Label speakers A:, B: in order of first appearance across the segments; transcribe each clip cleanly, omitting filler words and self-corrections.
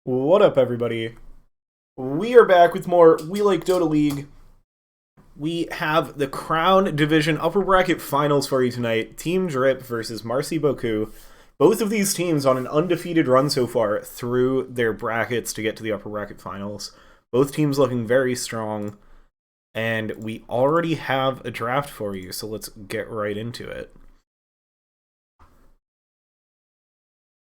A: What up, everybody? We are back with more We Like Dota League. We have the Crown Division Upper Bracket Finals for you tonight. Team Drip versus Marci Beaucoup. Both of these teams on an undefeated run so far through their brackets to get to the Upper Bracket Finals. Both teams looking very strong. And we already have a draft for you, so let's get right into it.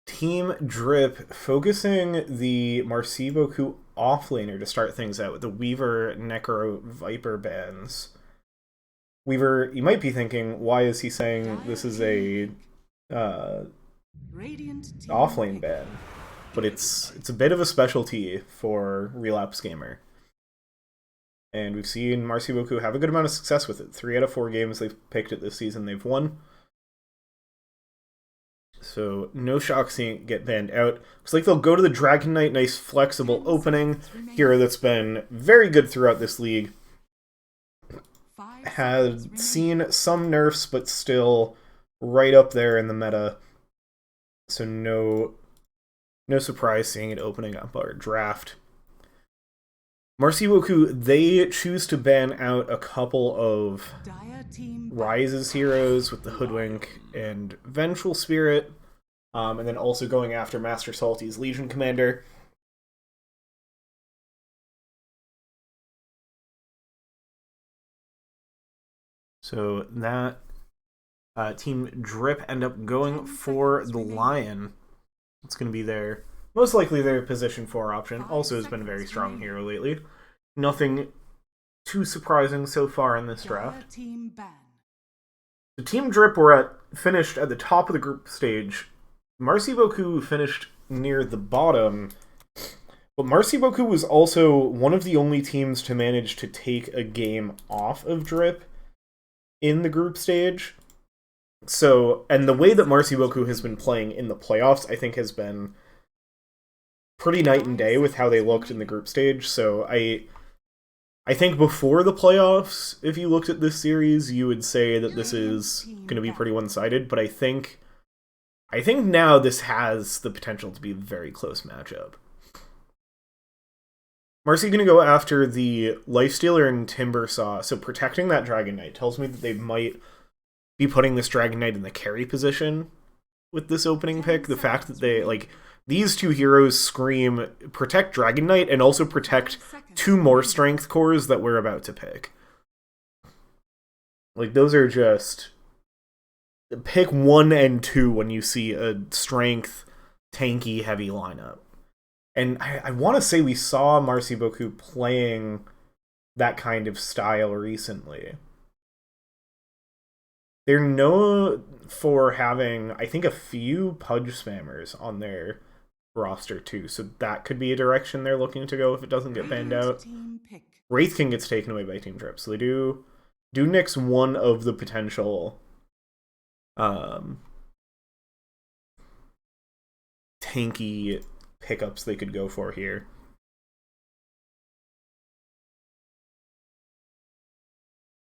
A: Team Drip focusing the Marci Beaucoup offlaner to start things out with the Weaver, Necro, Viper bans. Weaver, you might be thinking, why is he saying this is a offlane ban? But it's a bit of a specialty for Relapse Gamer. And we've seen Marci Beaucoup have a good amount of success with it. 3 out of 4 games they've picked it this season, they've won. So, no shock seeing it get banned out. Looks like they'll go to the Dragon Knight. Nice flexible opening. Hero that's been very good throughout this league. Had seen some nerfs, but still right up there in the meta. So no surprise seeing it opening up our draft. Marci Beaucoup, they choose to ban out a couple of Rise's heroes with the Hoodwink and Vengeful Spirit, and then also going after Master Salty's Legion Commander. So that Team Drip end up going for the Lion. It's going to be their, most likely their position 4 option. Also has been a very strong hero lately. Nothing too surprising so far in this draft. The Team Drip were finished at the top of the group stage. Marci Beaucoup finished near the bottom. But Marci Beaucoup was also one of the only teams to manage to take a game off of Drip in the group stage. So, and the way that Marci Beaucoup has been playing in the playoffs, I think, has been pretty night and day with how they looked in the group stage. So I think before the playoffs, if you looked at this series, you would say that this is going to be pretty one-sided, but I think now this has the potential to be a very close matchup. Marci going to go after the Lifestealer and Timbersaw, so protecting that Dragon Knight tells me that they might be putting this Dragon Knight in the carry position with this opening pick. The fact that they, like, these two heroes scream protect Dragon Knight and also protect 2 more strength cores that we're about to pick. Like, those are just pick 1 and 2 when you see a strength, tanky, heavy lineup. And I want to say we saw Marci Beaucoup playing that kind of style recently. They're known for having, I think, a few Pudge spammers on their roster too, so that could be a direction they're looking to go if it doesn't get banned out. Wraith King gets taken away by Team Drip, so they do nix one of the potential tanky pickups they could go for here.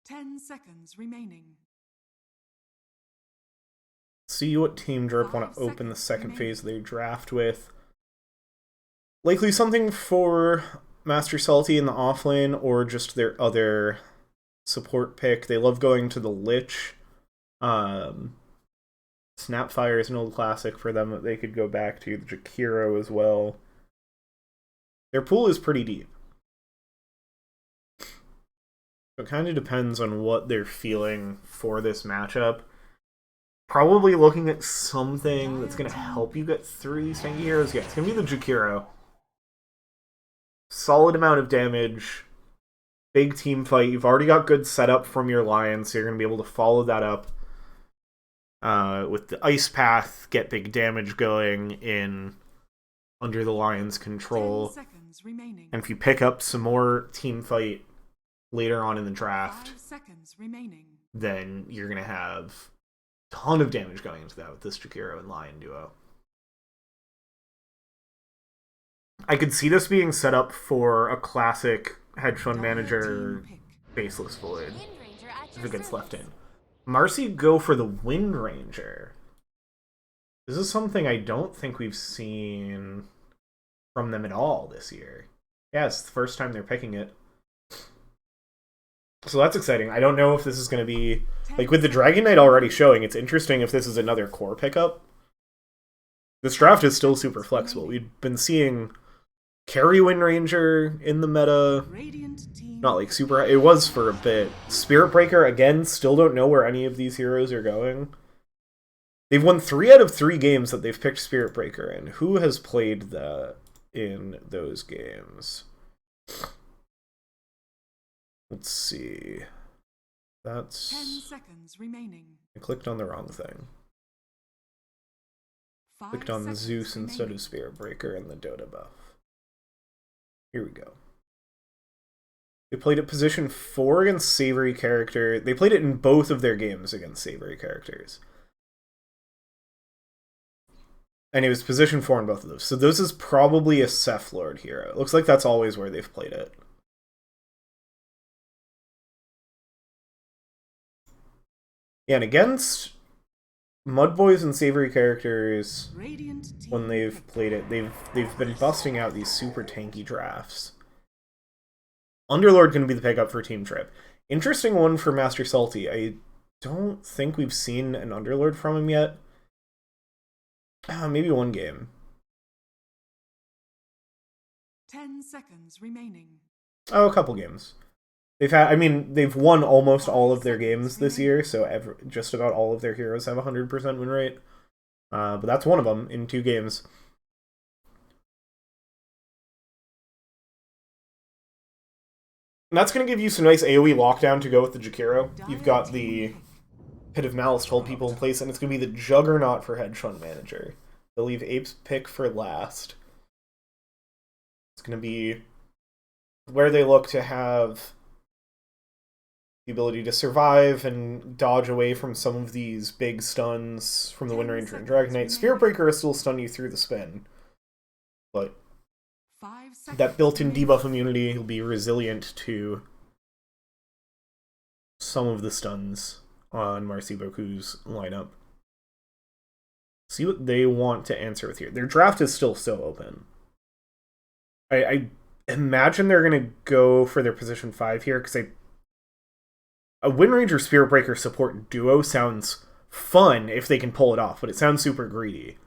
B: Ten seconds remaining.
A: See what Team Drip want to open the second phase of their draft with. Likely something for Master Salty in the offlane, or just their other support pick. They love going to the Lich. Snapfire is an old classic for them that they could go back to. The Jakiro as well. Their pool is pretty deep. It kind of depends on what they're feeling for this matchup. Probably looking at something that's going to help you get through these tanky heroes. Yeah, it's going to be the Jakiro. Solid amount of damage. Big team fight. You've already got good setup from your Lion, so you're going to be able to follow that up with the Ice Path, get big damage going in under the Lion's control. And if you pick up some more team fight later on in the draft, then you're going to have a ton of damage going into that with this Jakiro and Lion duo. I could see this being set up for a classic hedge fund manager baseless void if it gets left in. Marci go for the Wind Ranger. This is something I don't think we've seen from them at all this year. Yeah, it's the first time they're picking it. So that's exciting. I don't know if this is going to be... Like, with the Dragon Knight already showing, it's interesting if this is another core pickup. This draft is still super flexible. We've been seeing Carry Wind Ranger in the meta. Not like super... It was for a bit. Spirit Breaker, again, still don't know where any of these heroes are going. They've won 3 out of 3 games that they've picked Spirit Breaker in. Who has played that in those games? Let's see. That's...
B: 10 seconds remaining.
A: I clicked on the wrong thing. Clicked on Zeus instead of Spirit Breaker and the Dota buff. Here we go. They played at position 4 against Savory Character. They played it in both of their games against Savory Characters. And it was position 4 in both of those. So this is probably a Ceph Lord hero. It looks like that's always where they've played it. Yeah, and against Mudboys and Savory Characters, when they've played it, they've been busting out these super tanky drafts. Underlord going to be the pickup for Team Trip. Interesting one for Master Salty. I don't think we've seen an Underlord from him yet. Maybe one game.
B: 10 seconds remaining.
A: Oh, a couple games. They've won almost all of their games this year, so just about all of their heroes have a 100% win rate. But that's one of them in 2 games. And that's going to give you some nice AoE lockdown to go with the Jakiro. You've got the Pit of Malice to hold people in place, and it's going to be the Juggernaut for Hedge Fund Manager. They'll leave Ape's pick for last. It's going to be where they look to have the ability to survive and dodge away from some of these big stuns from the Wind Ranger and Dragon Knight. Spirit Breaker will still stun you through the spin, but that built-in debuff immunity will be resilient to some of the stuns on Marci Beaucoup's lineup. See what they want to answer with here. Their draft is still so open. I imagine they're going to go for their position 5 here, because a Wind Ranger Spirit Breaker support duo sounds fun if they can pull it off, but it sounds super greedy.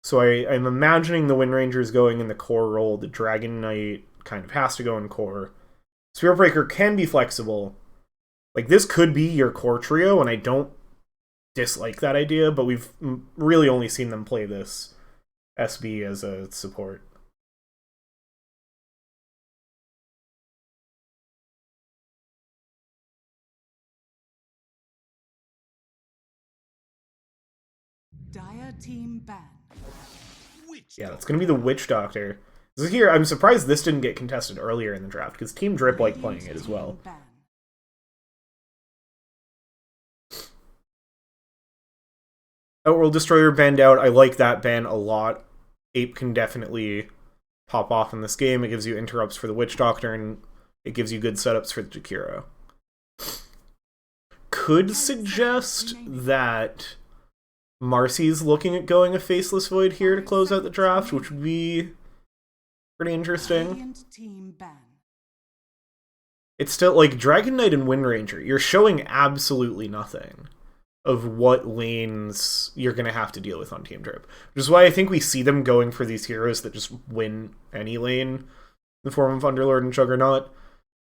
A: So I'm imagining the Wind Rangers going in the core role. The Dragon Knight kind of has to go in core. Spirit Breaker can be flexible. Like, this could be your core trio, and I don't dislike that idea, but we've really only seen them play this SB as a support.
B: Dire team ban.
A: Yeah, that's going to be the Witch Doctor. So here, I'm surprised this didn't get contested earlier in the draft, because Team Drip liked playing it as well. Outworld Destroyer banned out. I like that ban a lot. Ape can definitely pop off in this game. It gives you interrupts for the Witch Doctor, and it gives you good setups for the Jakiro. Could suggest that Marci's looking at going a Faceless Void here to close out the draft, which would be pretty interesting. It's still, like, Dragon Knight and Wind Ranger, you're showing absolutely nothing of what lanes you're going to have to deal with on Team Drip. Which is why I think we see them going for these heroes that just win any lane in the form of Underlord and Juggernaut.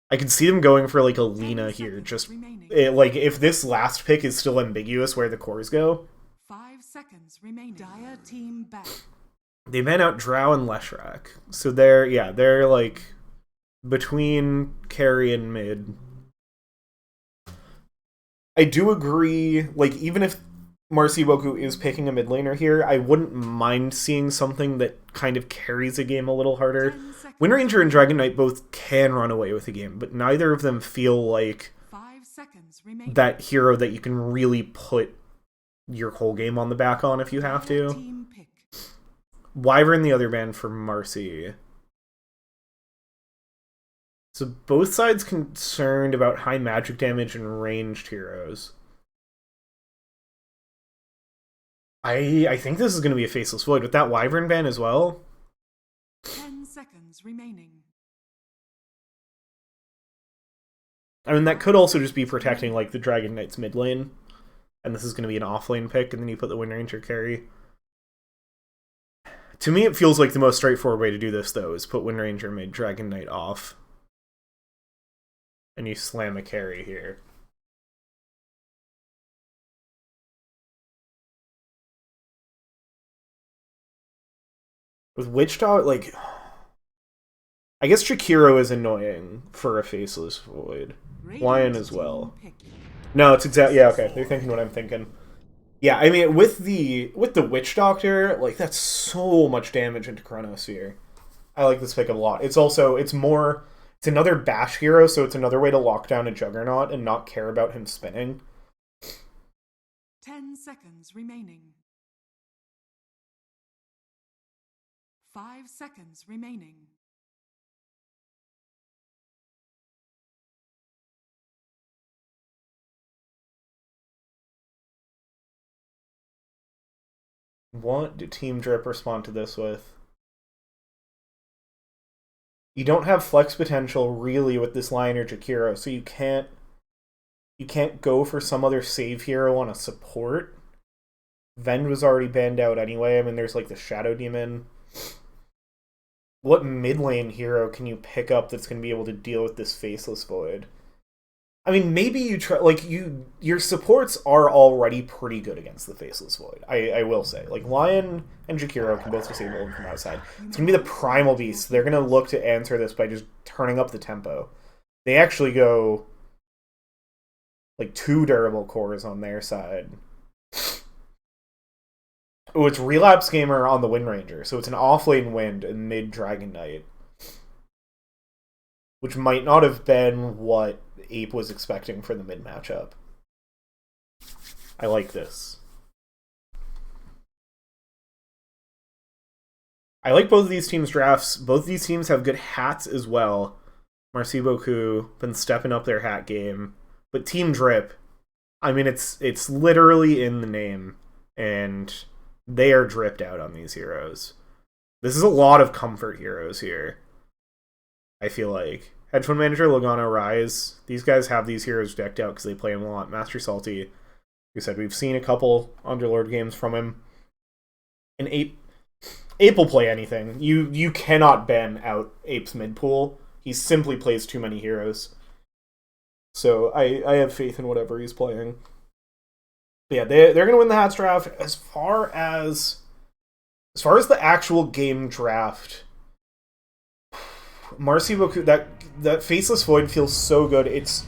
A: I could see them going for, like, a Lina here. Just, like, if this last pick is still ambiguous where the cores go.
B: 5 seconds remaining. Dire team back.
A: They ban out Drow and Leshrac. So they're like between carry and mid. I do agree, like, even if Marci Beaucoup is picking a mid laner here, I wouldn't mind seeing something that kind of carries a game a little harder. Wind Ranger and Dragon Knight both can run away with a game, but neither of them feel like that hero that you can really put your whole game on the back on if you have to. Wyvern, the other band for Marci. So both sides concerned about high magic damage and ranged heroes. I think this is going to be a Faceless Void with that Wyvern ban as well.
B: seconds remaining.
A: I mean, that could also just be protecting, like, the Dragon Knight's mid lane. And this is going to be an off-lane pick, and then you put the Wind Ranger carry. To me, it feels like the most straightforward way to do this, though, is put Wind Ranger mid, Dragon Knight off. And you slam a carry here. With Witch Dog, like... I guess Chikiro is annoying for a Faceless Void. Lion as well. No, it's exactly... Yeah, okay, they're thinking what I'm thinking. Yeah, I mean, with the Witch Doctor, like, that's so much damage into Chronosphere. I like this pick a lot. It's also, it's another bash hero, so it's another way to lock down a Juggernaut and not care about him spinning.
B: 10 seconds remaining. 5 seconds remaining.
A: What do Team Drip respond to this with? You don't have flex potential really with this Lion or Jakiro, so you can't go for some other save hero on a support. Vend was already banned out anyway. I mean, there's like the Shadow Demon. What mid lane hero can you pick up that's going to be able to deal with this Faceless Void? I mean, maybe you try, like, your supports are already pretty good against the Faceless Void, I will say. Like, Lion and Jakiro can both disable him from outside. It's going to be the Primal Beast. They're going to look to answer this by just turning up the tempo. They actually go, like, 2 durable cores on their side. Oh, it's Relapse Gamer on the Wind Ranger, so it's an off-lane Wind and mid-Dragon Knight. Which might not have been what Ape was expecting for the mid matchup. I like this. I like both of these teams' drafts. Both of these teams have good hats as well. Marci, Beaucoup been stepping up their hat game. But Team Drip, I mean, it's literally in the name. And they are dripped out on these heroes. This is a lot of comfort heroes here. I feel like. Hedge Fund Manager, Logano, Rise. These guys have these heroes decked out because they play them a lot. Master Salty. Like I said, we've seen a couple Underlord games from him. And Ape will play anything. You cannot ban out Ape's mid pool. He simply plays too many heroes. So I have faith in whatever he's playing. But yeah, they're going to win the Hats draft. As far as the actual game draft, Marci, Beaucoup, that Faceless Void feels so good. It's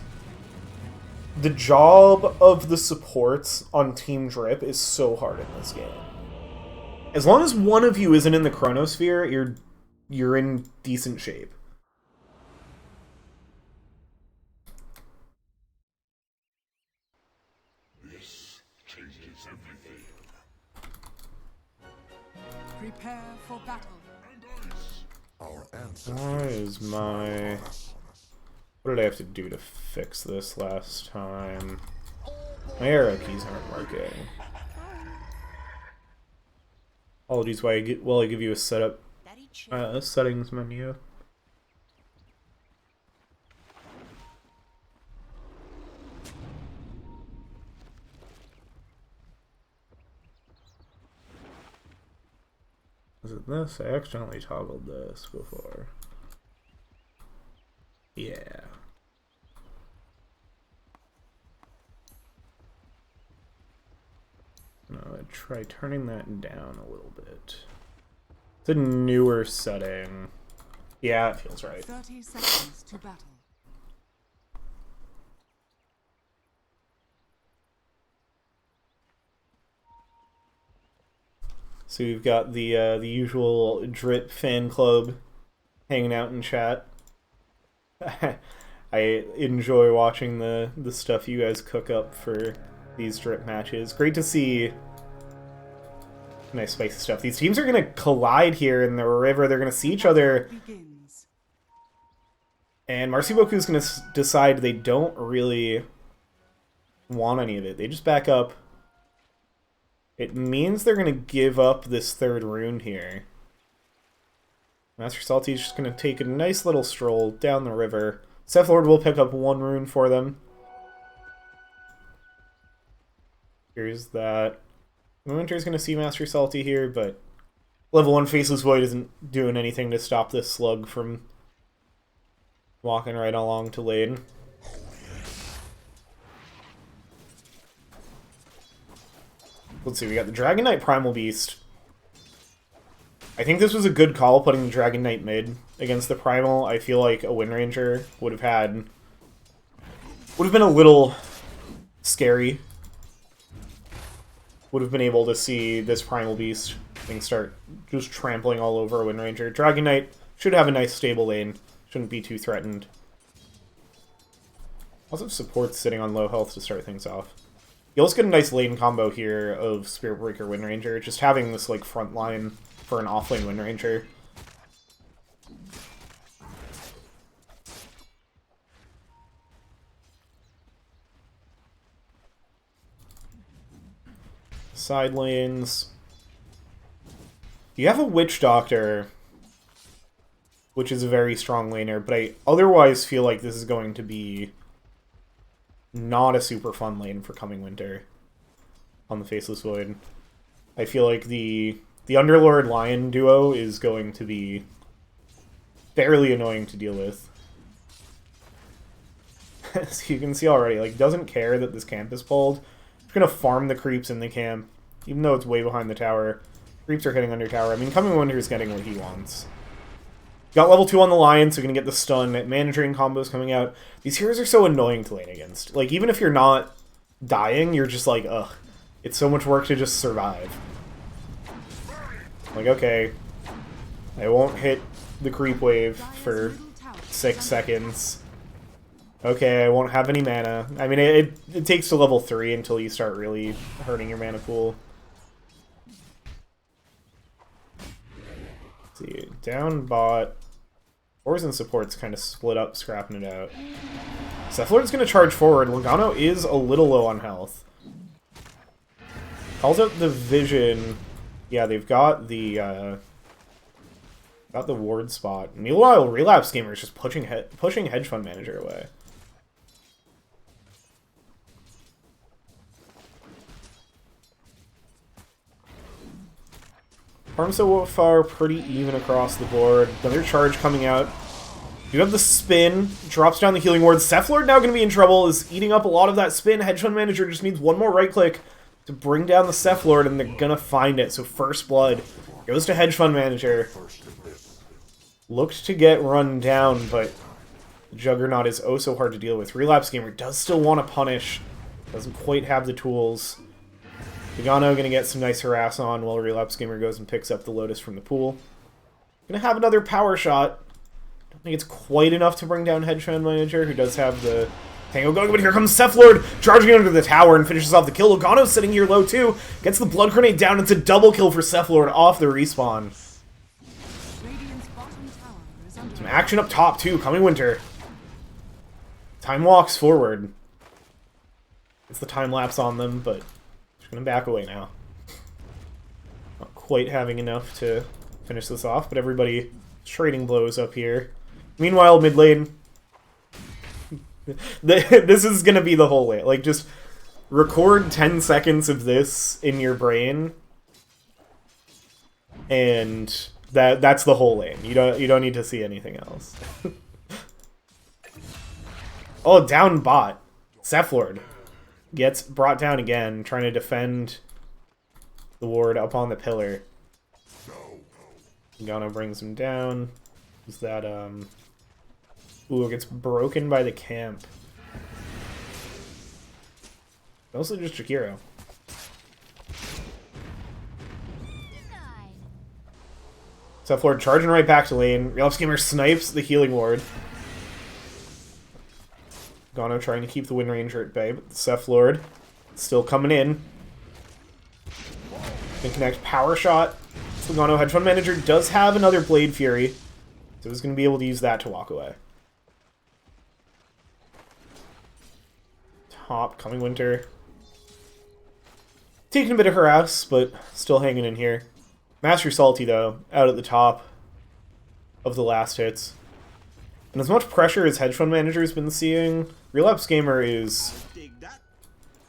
A: the job of the supports on Team Drip is so hard in this game. As long as one of you isn't in the Chronosphere, you're in decent shape.
C: This changes everything.
B: Prepare for battle.
C: Our answer.
A: Why is my... What did I have to do to fix this last time? My arrow keys aren't working. Apologies while I give you a setup settings menu. Is it this? I accidentally toggled this before. Yeah. No, I'd try turning that down a little bit. It's a newer setting. Yeah, it feels right.
B: 30 seconds to battle.
A: So we've got the usual Drip fan club hanging out in chat. I enjoy watching the stuff you guys cook up for these Drip matches. Great to see nice spicy stuff. These teams are going to collide here in the river. They're going to see each other. And Marci, Beaucoup is going to decide they don't really want any of it. They just back up. It means they're going to give up this third rune here. Master Salty's just going to take a nice little stroll down the river. Seth Lord will pick up 1 rune for them. Here's that. Winter's going to see Master Salty here, but level 1 Faceless Void isn't doing anything to stop this slug from walking right along to lane. Let's see, we got the Dragon Knight Primal Beast. I think this was a good call, putting the Dragon Knight mid against the Primal. I feel like a Wind Ranger would have been a little scary. Would have been able to see this Primal Beast thing start just trampling all over a Wind Ranger. Dragon Knight should have a nice stable lane. Shouldn't be too threatened. Also have supports sitting on low health to start things off. You also get a nice lane combo here of Spirit Breaker Wind Ranger, just having this like front line for an offlane Wind Ranger. Side lanes. You have a Witch Doctor, which is a very strong laner, but I otherwise feel like this is going to be not a super fun lane for coming winter on the Faceless Void. I feel like the Underlord Lion duo is going to be fairly annoying to deal with. So you can see already, like, doesn't care that this camp is pulled. He's gonna farm the creeps in the camp, even though it's way behind the tower. Creeps are hitting under tower. I mean, coming winter is getting what he wants. Got level 2 on the Lion, so gonna get the stun. Mana Drain combos coming out. These heroes are so annoying to lane against. Like, even if you're not dying, you're just like, ugh. It's so much work to just survive. Like, okay, I won't hit the creep wave for 6 seconds. Okay, I won't have any mana. I mean, it takes to level 3 until you start really hurting your mana pool. Let's see, down bot. Ores and support's kind of split up, scrapping it out. Seth Lord's going to charge forward. Logano is a little low on health. Calls out the vision. Yeah, they've got the ward spot. Meanwhile, Relapse Gamer is just pushing Hedge Fund Manager away. Farm so far pretty even across the board. Another charge coming out. You have the spin, drops down the healing ward. Seth Lord now going to be in trouble, is eating up a lot of that spin. Hedge Fund Manager just needs one more right click to bring down the Seth Lord, and they're gonna find it. So first blood goes to Hedge Fund Manager. Looked to get run down, but Juggernaut is oh so hard to deal with. Relapse Gamer does still want to punish. Doesn't quite have the tools. Pagano gonna get some nice harass on while Relapse Gamer goes and picks up the Lotus from the pool. Gonna have another power shot. Don't think it's quite enough to bring down Hedge Fund Manager, who does have the Tango going, but here comes Seth Lord charging under the tower and finishes off the kill. Logano's sitting here low too. Gets the blood grenade down. It's a double kill for Seth Lord off the respawn. Some action up top too. Coming winter. Time walks forward. It's the time lapse on them, but just gonna back away now. Not quite having enough to finish this off, but everybody trading blows up here. Meanwhile, mid lane. This is gonna be the whole way. Like, just record 10 seconds of this in your brain, and that's the whole lane. You don't need to see anything else. Oh, down bot. Seth Lord gets brought down again, trying to defend the ward up on the pillar. Gano brings him down. Is that ooh, it gets broken by the camp. Mostly just Jakiro. Seth Lord charging right back to lane. Relapse Gamer snipes the healing ward. Gano trying to keep the Wind Ranger at bay, but the Seth Lord still coming in. Can connect power shot. Logano Hedge Fund Manager does have another Blade Fury, so he's going to be able to use that to walk away. Top, coming winter. Taking a bit of harass, but still hanging in here. Master Salty, though, out at the top. of the last hits. And as much pressure as Hedge Fund Manager's been seeing, Relapse Gamer is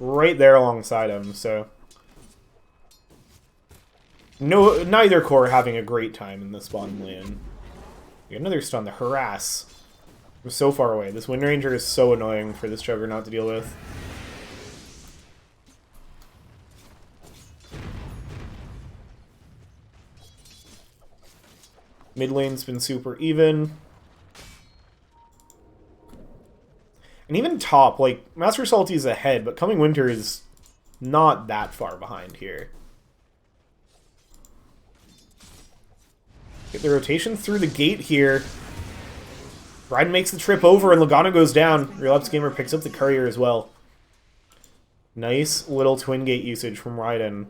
A: right there alongside him, so... neither core having a great time in this bottom lane. We got another stun, the Harass. We're so far away. This Wind Ranger is so annoying for this Juggernaut to deal with. Mid lane's been super even. And even top, like, Master Salty's ahead, but Coming Winter is not that far behind here. Get the rotation through the gate here. Raiden makes the trip over and Logano goes down. Relapse Gamer picks up the courier as well. Nice little twin gate usage from Raiden.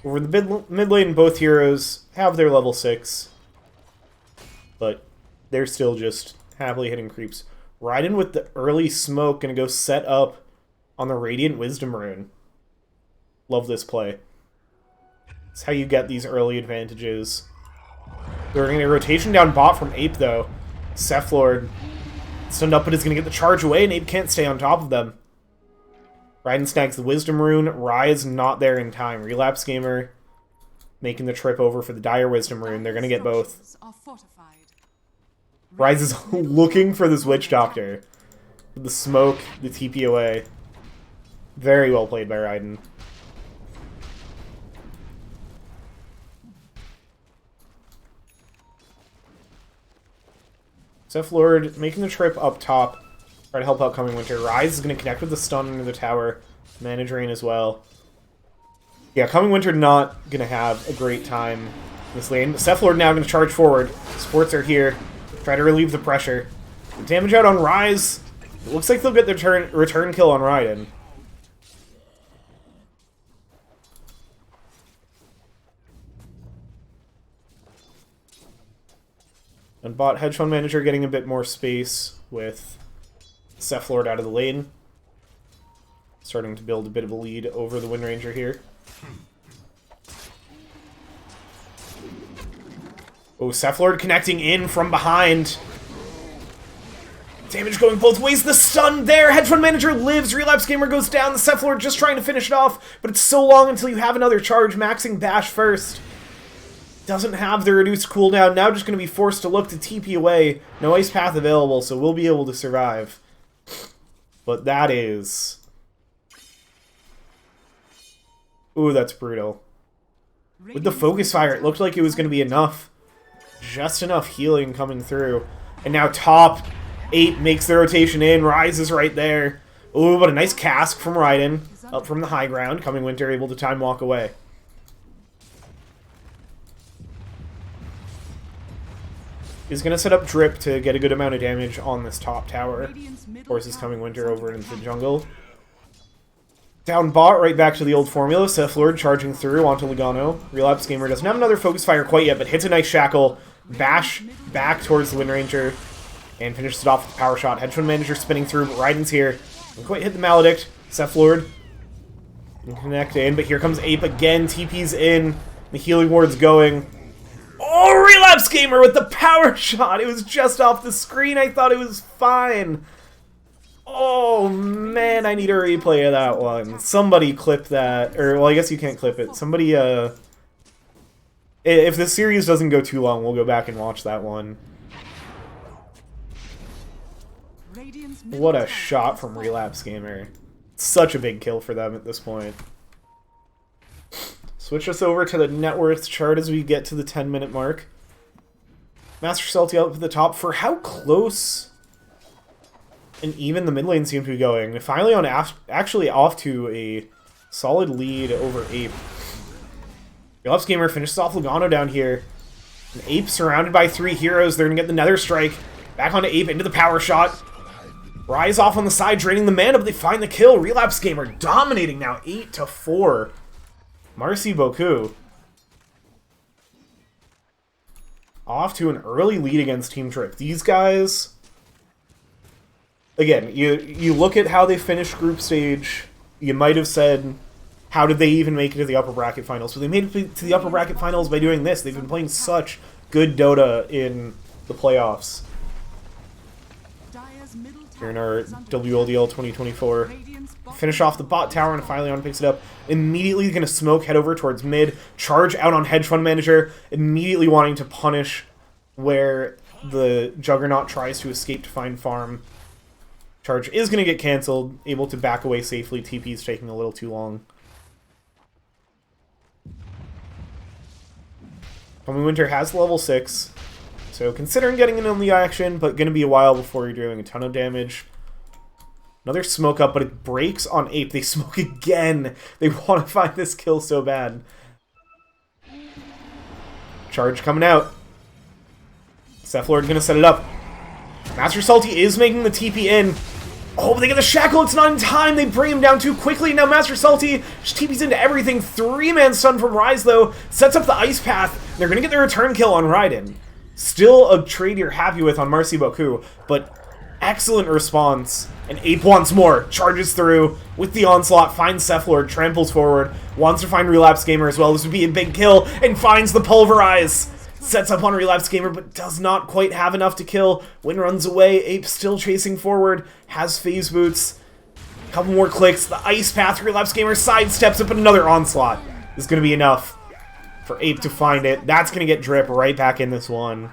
A: Over the mid lane, both heroes have their level 6. But they're still just happily hitting creeps. Raiden with the early smoke, gonna go set up on the Radiant Wisdom Rune. Love this play. It's how you get these early advantages. They're gonna get a rotation down bot from Ape, though. Cephlord stunned up, but is gonna get the charge away, and Ape can't stay on top of them. Raiden snags the Wisdom Rune. Rise not there in time. Relapse Gamer making the trip over for the Dire Wisdom Rune. They're going to get both. Rise is looking for this Witch Doctor. The smoke, the TP away. Very well played by Raiden. Cephlord making the trip up top. Try to help out Coming Winter. Rise is going to connect with the stun under the tower. Mana Drain as well. Yeah, Coming Winter not going to have a great time in this lane. Cephlord now going to charge forward. Supports are here. Try to relieve the pressure. The damage out on Rise. It looks like they'll get their return kill on Raiden. And bot Hedge Fund Manager getting a bit more space with Cephlord out of the lane. Starting to build a bit of a lead over the Wind Ranger here. Oh, Cephlord connecting in from behind. Damage going both ways. The stun there. Hedge Fund Manager lives. Relapse Gamer goes down. The Cephlord just trying to finish it off, but it's so long until you have another charge. Maxing Bash first. Doesn't have the reduced cooldown. Now just going to be forced to look to TP away. No Ice Path available, so we'll be able to survive. But that is... Ooh, that's brutal. With the Focus Fire, it looked like it was going to be enough. Just enough healing coming through. And now top 8 makes the rotation in. Rise is right there. Ooh, but a nice cask from Raiden. Up from the high ground. Coming Winter able to time walk away. He's going to set up Drip to get a good amount of damage on this top tower. Forces Coming Winter over into the jungle. Down bot, right back to the old formula. Cephlord charging through onto Logano. Relapse Gamer doesn't have another Focus Fire quite yet, but hits a nice Shackle. Bash back towards the Wind Ranger. And finishes it off with a power shot. Hedge Fund Manager spinning through, but Raiden's here. Didn't quite hit the Maledict. Cephlord can connect in, but here comes Ape again. TP's in. The healing ward's going. Oh, Relapse Gamer with the power shot! It was just off the screen. I thought it was fine. Oh, man, I need a replay of that one. Somebody clip that. Or, well, I guess you can't clip it. Somebody, if this series doesn't go too long, we'll go back and watch that one. What a shot from Relapse Gamer. Such a big kill for them at this point. Switch us over to the net worth chart as we get to the 10-minute mark. Master Salty up at the top for how close and even the mid lane seem to be going. Finally on actually off to a solid lead over Ape. Relapse Gamer finishes off Logano down here. And Ape surrounded by 3 heroes. They're going to get the Nether Strike. Back onto Ape, into the power shot. Rise off on the side, draining the mana, but they find the kill. Relapse Gamer dominating now, 8-4. Marci Beaucoup off to an early lead against Team Drip. These guys, again, you look at how they finished group stage, you might have said, how did they even make it to the upper bracket finals? So they made it to the upper bracket finals by doing this. They've been playing such good Dota in the playoffs. Here in our WLDL 2024. Finish off the bot tower and Philion picks it up. Immediately going to smoke, head over towards mid. Charge out on Hedge Fund Manager. Immediately wanting to punish where the Juggernaut tries to escape to find farm. Charge is going to get cancelled. Able to back away safely. TP is taking a little too long. Homie Winter has level 6. So considering getting in on the action, but going to be a while before you're doing a ton of damage. Another smoke up, but it breaks on Ape. They smoke again. They want to find this kill so bad. Charge coming out. Cephalord going to set it up. Master Salty is making the TP in. Oh, but they get the Shackle. It's not in time. They bring him down too quickly. Now Master Salty just TP's into everything. 3-man stun from Rise, though. Sets up the Ice Path. They're going to get the return kill on Raiden. Still a trade you're happy with on Marci Beaucoup, but excellent response. And Ape wants more. Charges through with the onslaught, finds Cephalord, tramples forward, wants to find Relapse Gamer as well. This would be a big kill, and finds the Pulverize. Sets up on Relapse Gamer, but does not quite have enough to kill. Win runs away. Ape still chasing forward, has Phase Boots. Couple more clicks. The Ice Path, Relapse Gamer sidesteps it, but another onslaught is going to be enough for Ape to find it. That's going to get Drip right back in this one.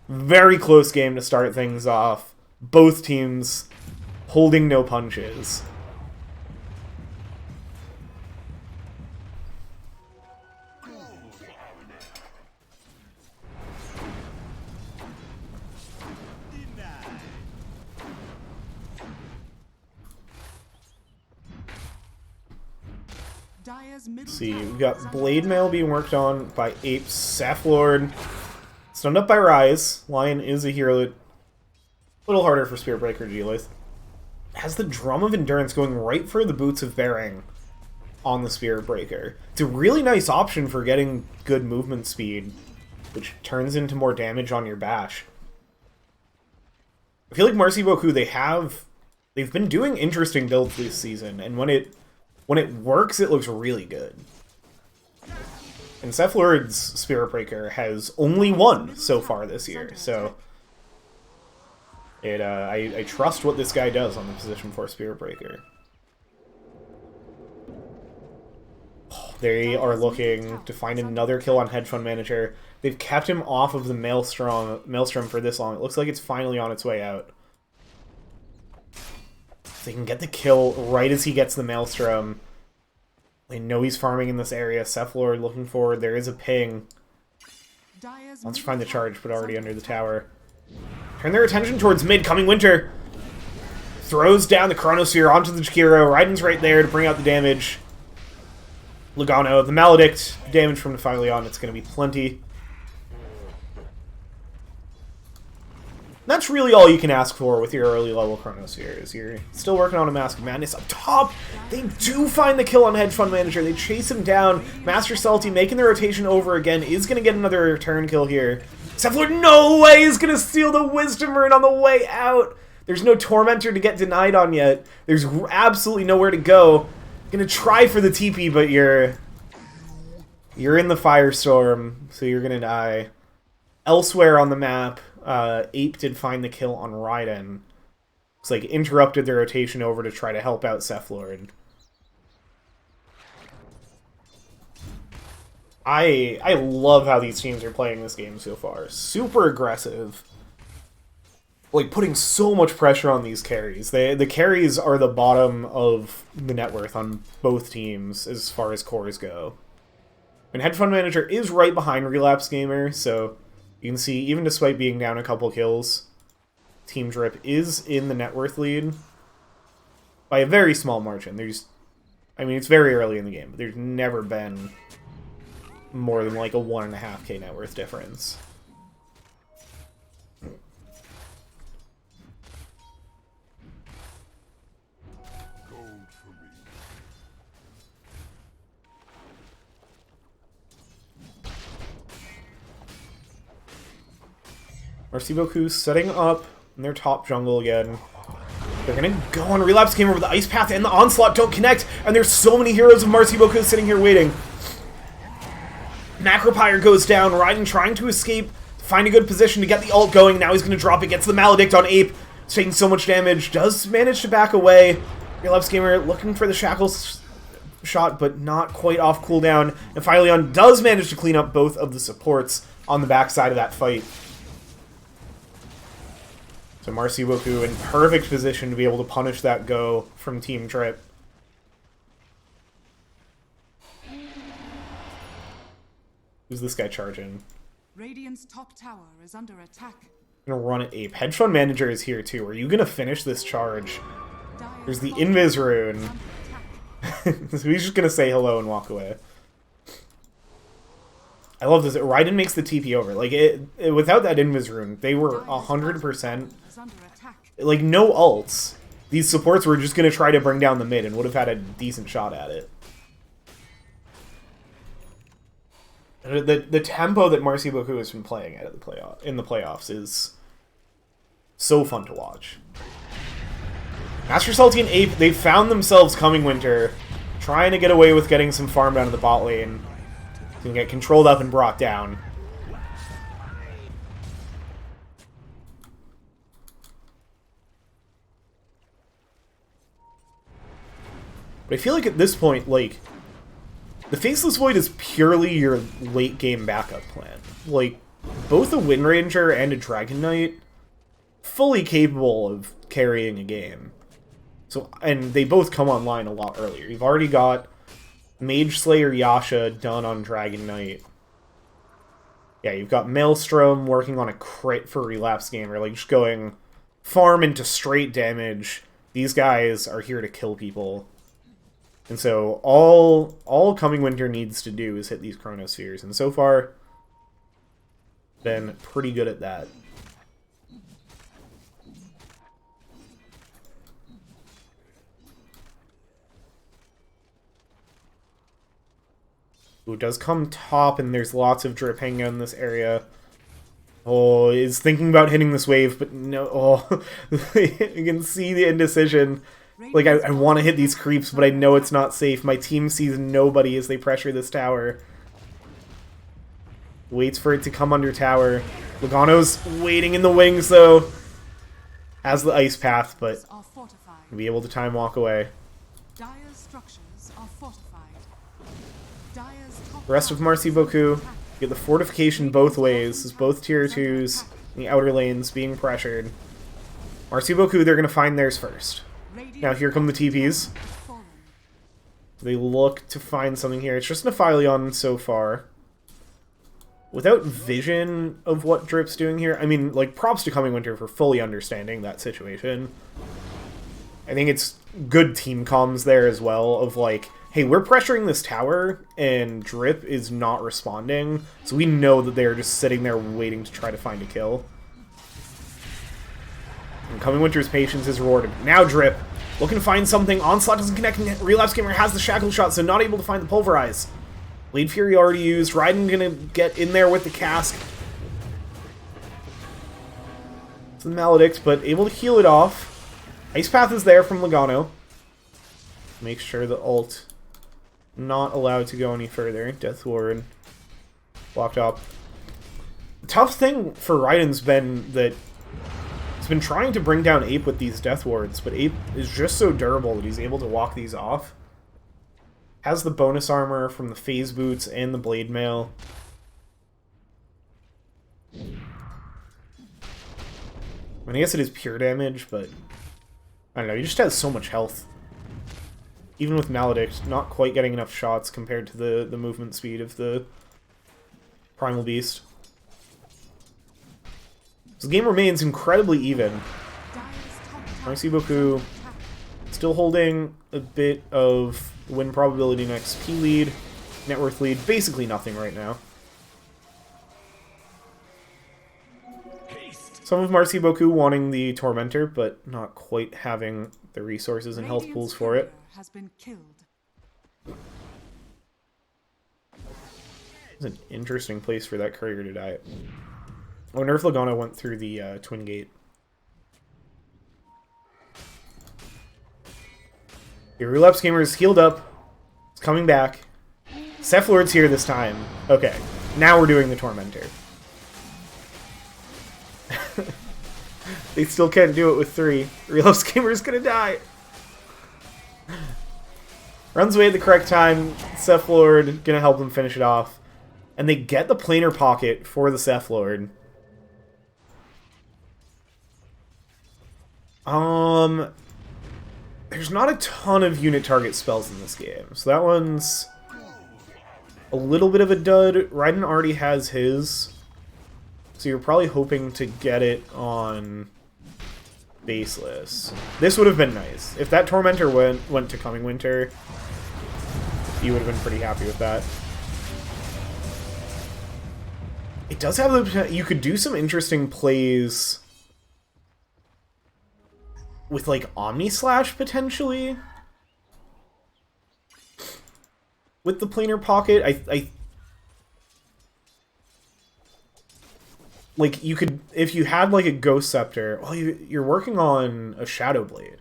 A: Very close game to start things off. Both teams holding no punches. Let's see, we've got Blade Mail being worked on by Ape. Cephalord stunned up by Rise. Lion is a hero that a little harder for Spirit Breaker to deal with. Has the Drum of Endurance going right for the Boots of Bearing on the Spirit Breaker. It's a really nice option for getting good movement speed, which turns into more damage on your bash. I feel like Marci Beaucoup, they've been doing interesting builds this season, and when it works, it looks really good. And Cephalord's Spirit Breaker has only one so far this year, so I trust what this guy does on the position for Spirit Breaker. Oh, they are looking to find another kill on Hedge Fund Manager. They've kept him off of the Maelstrom for this long. It looks like it's finally on its way out. They can get the kill right as he gets the Maelstrom. They know he's farming in this area. Cephalord looking forward. There is a ping. Wants to find the charge, but already under the tower. Turn their attention towards mid. Coming Winter. Throws down the Chronosphere onto the Jakiro. Raiden's right there to bring out the damage. Logano, the Maledict. Damage from the Philion. It's going to be plenty. That's really all you can ask for with your early level Chronospheres. You're still working on a Mask of Madness up top. They do find the kill on Hedge Fund Manager. They chase him down. Master Salty making the rotation over again. Is going to get another return kill here. Cephalord, no way, is going to steal the Wisdom Rune on the way out. There's no Tormentor to get denied on yet. There's absolutely nowhere to go. Going to try for the TP, but you're in the Firestorm, so you're going to die. Elsewhere on the map, Ape did find the kill on Raiden. It's like interrupted the rotation over to try to help out Cephalord. I love how these teams are playing this game so far. Super aggressive. Like, putting so much pressure on these carries. The carries are the bottom of the net worth on both teams as far as cores go. And Hedge Fund Manager is right behind Relapse Gamer, so you can see, even despite being down a couple kills, Team Drip is in the net worth lead by a very small margin. I mean, it's very early in the game, but there's never been more than like a 1.5k net worth difference. Marci Beaucoup setting up in their top jungle again. They're gonna go on Relapse Gamer, but the Ice Path and the Onslaught don't connect, and there's so many heroes of Marci Beaucoup sitting here waiting. Macropyre goes down, Raiden trying to escape, find a good position to get the ult going. Now he's gonna drop it, gets the Maledict on Ape. It's taking so much damage, does manage to back away. Relapse Gamer looking for the Shackles shot, but not quite off cooldown. And Phylleon does manage to clean up both of the supports on the backside of that fight. So Marci Beaucoup in perfect position to be able to punish that go from Team Drip. Who's this guy charging?
B: Radiant's top tower is under attack.
A: Gonna run at Ape. Hedge Fund Manager is here too. Are you gonna finish this charge?
B: Dire's
A: There's the
B: top
A: Invis
B: tower is
A: rune.
B: under attack.
A: So he's just gonna say hello and walk away. I love this. Raiden makes the TP over. Like, without that Invis rune, they were 100%.
B: Is under attack.
A: Like, no ults. These supports were just gonna try to bring down the mid and would have had a decent shot at it. The tempo that Marci Beaucoup has been playing at in the playoffs is so fun to watch. Master Salty and Ape, they found themselves coming winter, trying to get away with getting some farm down to the bot lane. Can get controlled up and brought down. But I feel like at this point, like, the Faceless Void is purely your late game backup plan. Like, both a Wind Ranger and a Dragon Knight, fully capable of carrying a game. So, and they both come online a lot earlier. You've already got Mage Slayer Yasha done on Dragon Knight. Yeah, you've got Maelstrom working on a crit for Relapse Gamer, like just going farm into straight damage. These guys are here to kill people. And so all Coming Winter needs to do is hit these Chronospheres, and so far been pretty good at that. Who does come top, and there's lots of drip hanging out in this area. Oh, is thinking about hitting this wave, but no. Oh, you can see the indecision. Like, I want to hit these creeps, but I know it's not safe. My team sees nobody as they pressure this tower. Waits for it to come under tower. Logano's waiting in the wings, though. Has the ice path, but will be able to time walk away.
B: Dire's structures are fortified. Dire's top
A: The rest of
B: tower
A: Marci
B: is under
A: Beaucoup
B: attack.
A: get the fortification both ways, as both tier 2s in the outer lanes being pressured. Marci Beaucoup, they're going to find theirs first. Now here come the TPs. They look to find something here. It's just Nephilion so far. Without vision of what Drip's doing here, I mean, like, props to Coming Winter for fully understanding that situation. I think it's good team comms there as well, of like, hey, we're pressuring this tower, and Drip is not responding, so we know that they're just sitting there waiting to try to find a kill. And Coming Winter's patience is rewarded. Now Drip, looking to find something. Onslaught doesn't connect, and Relapse Gamer has the Shackle Shot, so not able to find the Pulverize. Blade Fury already used. Raiden gonna get in there with the cask. It's the Maledict, but able to heal it off. Ice Path is there from Logano. Make sure the ult not allowed to go any further. Death Ward blocked up. The tough thing for Raiden's been that he's been trying to bring down Ape with these Death Wards, but Ape is just so durable that he's able to walk these off. Has the bonus armor from the Phase Boots and the Blade Mail. I mean, I guess it is pure damage, but I don't know, he just has so much health. Even with Maledict, not quite getting enough shots compared to the movement speed of the Primal Beast. This game remains incredibly even. Marci Beaucoup still holding a bit of win probability and XP lead, net worth lead, basically nothing right now. Some of Marci Beaucoup wanting the Tormentor, but not quite having the resources and health pools for it.
B: Has been killed.
A: It's an interesting place for that courier to die. I wonder if Logano went through the Twin Gate. Your Relapse Gamer is healed up. It's coming back. Seth Lord's here this time. Okay, now we're doing the Tormentor. They still can't do it with 3. Relapse Gamer's gonna die. Runs away at the correct time. Seth Lord gonna help them finish it off. And they get the planar pocket for the Seth Lord. There's not a ton of unit target spells in this game, so that one's a little bit of a dud. Raiden already has his, so you're probably hoping to get it on Baseless. This would have been nice. If that Tormentor went to Coming Winter, you would have been pretty happy with that. It does have the... You could do some interesting plays with, like, Omni Slash, potentially? With the planar pocket, I like, you could... If you had, like, a Ghost Scepter... Well, you're working on a Shadow Blade.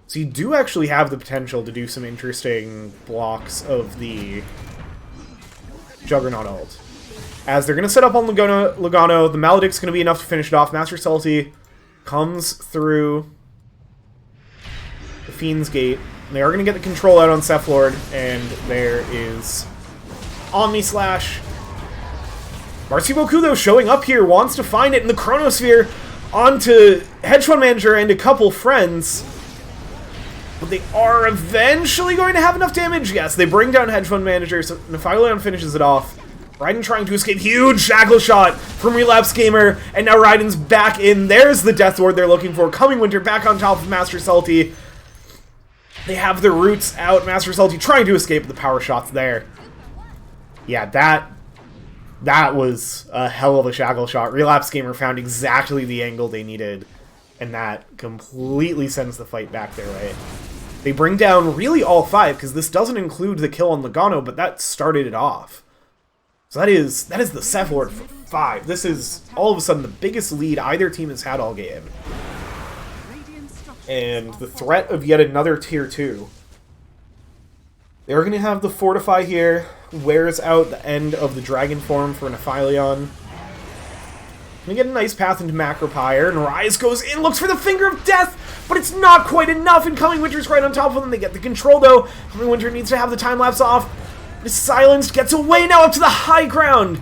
A: So you do actually have the potential to do some interesting blocks of the Juggernaut ult. As they're going to set up on Logano, the Maledict's going to be enough to finish it off. Master Salty comes through the Fiend's Gate. They are going to get the control out on Seth Lord, and there is Omni Slash. Marci Beaucoup, though, showing up here, wants to find it in the Chronosphere onto Hedge Fund Manager and a couple friends. But they are eventually going to have enough damage. Yes, they bring down Hedge Fund Manager, so Nephileon finishes it off. Raiden trying to escape. Huge shackle shot from Relapse Gamer, and now Raiden's back in. There's the Death Ward they're looking for. Coming Winter back on top of Master Salty. They have the roots out. Master Salty trying to escape, the power shot's there. Yeah, that was a hell of a shackle shot. Relapse Gamer found exactly the angle they needed, and that completely sends the fight back their way. They bring down really all 5, because this doesn't include the kill on Logano, but that started it off. So that is the Seth Lord for 5. This is, all of a sudden, the biggest lead either team has had all game. And the threat of yet another Tier 2. They're going to have the Fortify here. Wears out the end of the Dragon form for Nephileon. We get a nice path into Macropyre, and Rise goes in, looks for the Finger of Death, but it's not quite enough, and Coming Winter's right on top of them. They get the control, though. Coming Winter needs to have the time-lapse off. Is silenced, gets away now up to the high ground.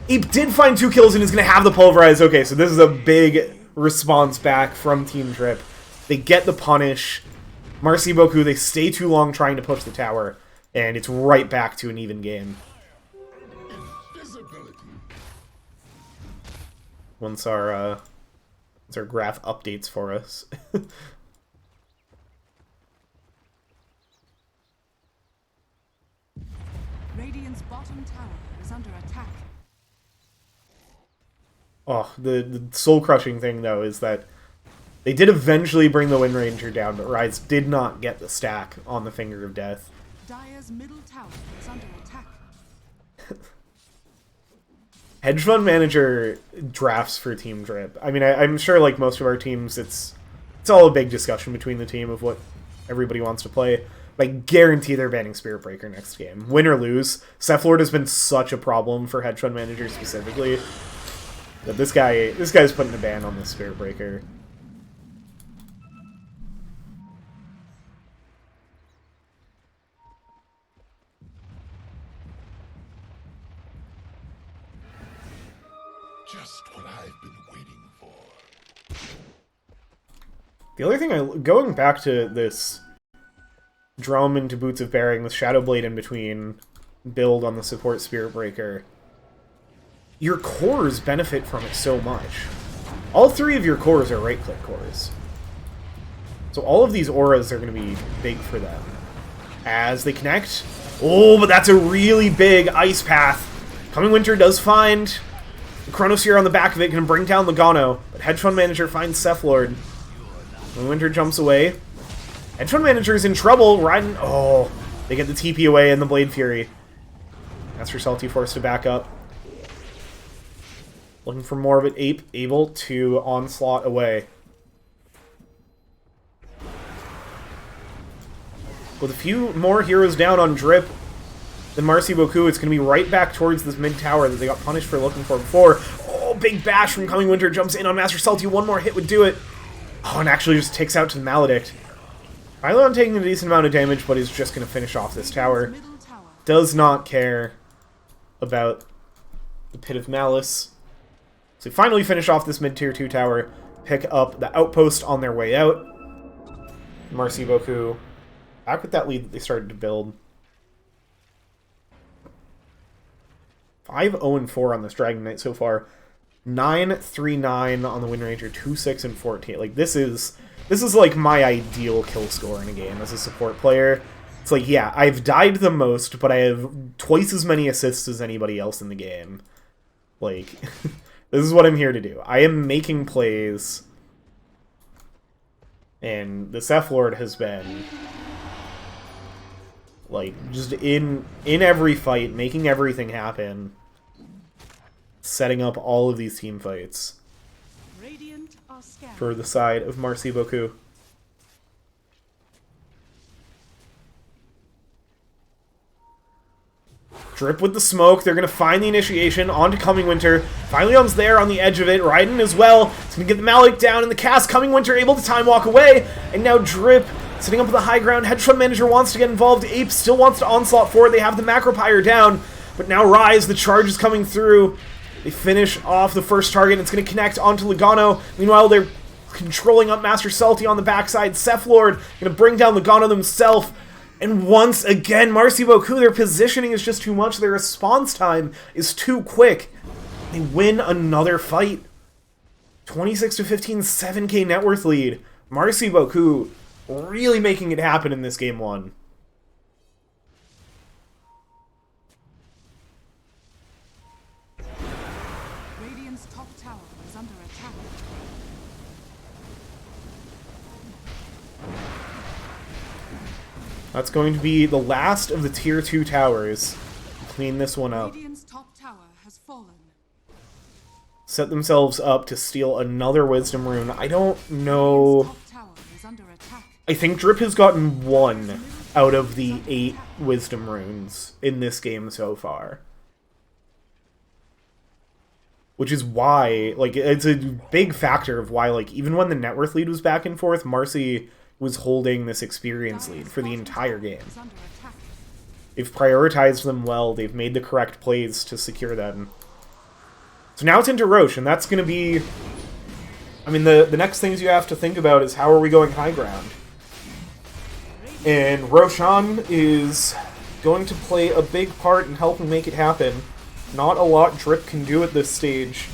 A: He did find 2 kills and is going to have the Pulverize. Okay, so this is a big response back from Team Trip. They get the punish. Marci Beaucoup, they stay too long trying to push the tower, and it's right back to an even game. Once our graph updates for us.
B: Radiant's bottom tower is under attack.
A: Oh, the soul-crushing thing, though, is that they did eventually bring the Wind Ranger down, but Rise did not get the stack on the Finger of Death.
B: Dire's middle tower is under attack.
A: Hedge Fund Manager drafts for Team Drip. I mean, I'm sure, like most of our teams, it's all a big discussion between the team of what everybody wants to play. But I guarantee they're banning Spirit Breaker next game. Win or lose, Seth Lord has been such a problem for Hedge Fund Manager specifically that this guy's putting a ban on the Spirit Breaker.
C: Just what I've been waiting for.
A: The other thing, going back to this Drum into Boots of Bearing with Shadow Blade in between build on the support Spirit Breaker, your cores benefit from it so much. All 3 of your cores are right-click cores. So all of these auras are going to be big for them. As they connect... Oh, but that's a really big ice path. Coming Winter does find... The Chronosphere on the back of it can bring down Logano, but Hedge Fund Manager finds Seth Lord. When Winter jumps away, Hedge Fund Manager's in trouble. Raiden, oh, they get the TP away and the Blade Fury. Master Salty forced to back up. Looking for more of it. Ape able to onslaught away. With a few more heroes down on Drip than Marci Beaucoup, it's going to be right back towards this mid tower that they got punished for looking for before. Oh, big bash from Coming Winter, jumps in on Master Salty. One more hit would do it. Oh, and actually just takes out to the Maledict. Pylon taking a decent amount of damage, but is just going to finish off this tower. Does not care about the Pit of Malice. So we finally finish off this mid-tier 2 tower, pick up the outpost on their way out. Marci Beaucoup back with that lead that they started to build. 5-0-4 on this Dragon Knight so far. 9-3-9 on the Wind Ranger, 2-6 and 14. Like this is like my ideal kill score in a game as a support player. It's like, yeah, I've died the most, but I have twice as many assists as anybody else in the game. Like, this is what I'm here to do. I am making plays, and the Ceph Lord has been like just in every fight, making everything happen, setting up all of these team fights for the side of Marci Beaucoup. Drip with the smoke. They're going to find the initiation onto Coming Winter. Finally there on the edge of it. Raiden as well. It's going to get the Malik down in the cast. Coming Winter able to time walk away. And now Drip sitting up at the high ground. Hedge Fund Manager wants to get involved. Ape still wants to onslaught forward. They have the Macropyre down. But now Rise, the charge is coming through. They finish off the first target. It's going to connect onto Logano. Meanwhile, they're controlling up Master Salty on the backside. Ceph Lord going to bring down Logano themselves. And once again, Marci Beaucoup, their positioning is just too much. Their response time is too quick. They win another fight. 26-15, 7k net worth lead. Marci Beaucoup really making it happen in this game 1.
B: Radiant's top tower is under attack.
A: That's going to be the last of the tier 2 towers. Clean this one up.
B: Radiant's top tower has fallen.
A: Set themselves up to steal another Wisdom Rune. I don't know.
B: Top tower is under attack.
A: I think Drip has gotten 1 out of the 8 Wisdom Runes in this game so far. Which is why, like, it's a big factor of why, like, even when the net worth lead was back and forth, Marci was holding this experience lead for the entire game. They've prioritized them well, they've made the correct plays to secure them. So now it's into Roche, and that's going to be... I mean, the next things you have to think about is how are we going high ground? And Roshan is going to play a big part in helping make it happen. Not a lot Drip can do at this stage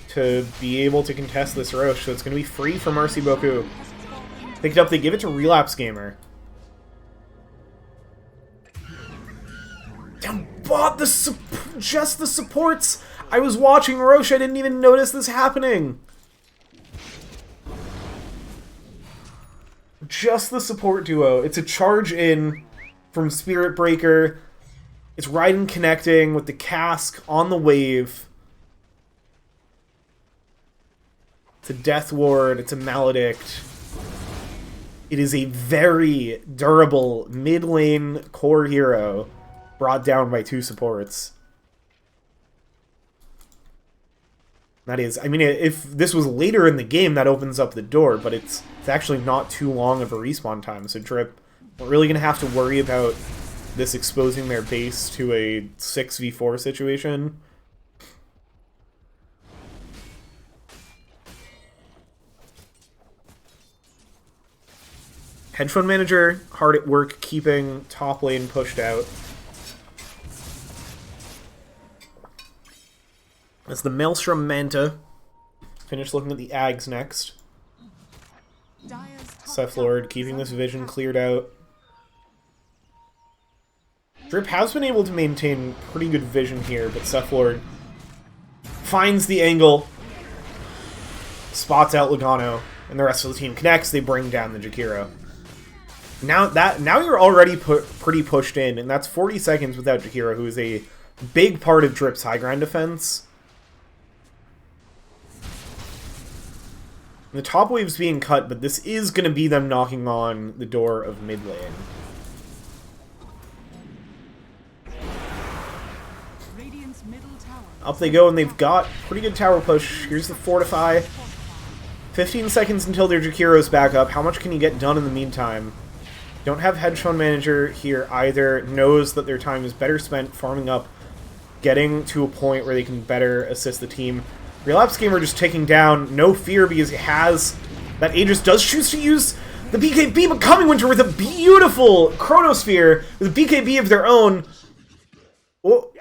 A: to be able to contest this Roche, so it's going to be free for Marci Beaucoup. Pick it up, they give it to Relapse Gamer. Damn, bought just the supports! I was watching Roche, I didn't even notice this happening! Just the support duo. It's a charge in from Spirit Breaker. It's Raiden connecting with the cask on the wave. It's a Death Ward, it's a Maledict. It is a very durable mid-lane core hero brought down by 2 supports. That is, I mean, if this was later in the game, that opens up the door, but it's actually not too long of a respawn time, so Drip aren't really going to have to worry about this exposing their base to a 6v4 situation. Hedge Fund Manager, hard at work keeping top lane pushed out. As the Maelstrom Manta finish looking at the Ags next. Ceph Lord keeping this vision cleared out. Drip has been able to maintain pretty good vision here, but Ceph Lord finds the angle, spots out Logano, and the rest of the team connects. They bring down the Jakiro. Now you're already pretty pushed in, and that's 40 seconds without Jakiro, who is a big part of Drip's high ground defense. The top wave's being cut, but this is going to be them knocking on the door of mid lane.
B: Radiant's middle tower.
A: Up they go, and they've got pretty good tower push. Here's the fortify. 15 seconds until their Jakiro's back up. How much can you get done in the meantime? Don't have hedge fund manager here either. Knows that their time is better spent farming up, getting to a point where they can better assist the team. Relapse Gamer just taking down, no fear because it has that Aegis does choose to use the BKB, but Coming Winter with a beautiful Chronosphere with a BKB of their own. Oh.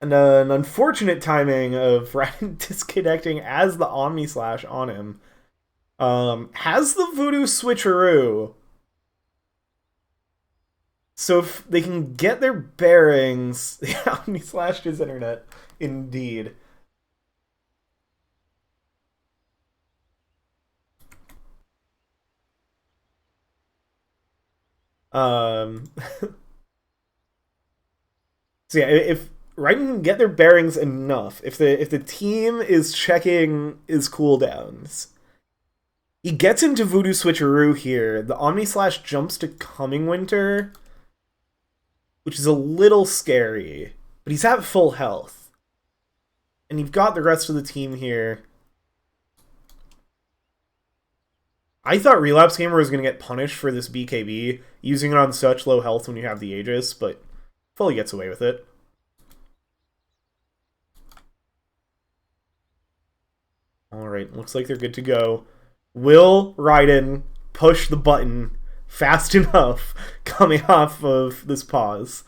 A: And an unfortunate timing of Ryan disconnecting as the Omni Slash on him. Has the Voodoo Switcheroo. So if they can get their bearings... Yeah, Omni slashed his internet. Indeed. So yeah, if Raiden can get their bearings enough, if the team is checking his cooldowns, he gets into Voodoo Switcheroo here. The Omni Slash jumps to Coming Winter, which is a little scary, but he's at full health. And you've got the rest of the team here. I thought Relapse Gamer was going to get punished for this BKB, using it on such low health when you have the Aegis, but fully gets away with it. Alright, looks like they're good to go. Will Raiden push the button fast enough coming off of this pause?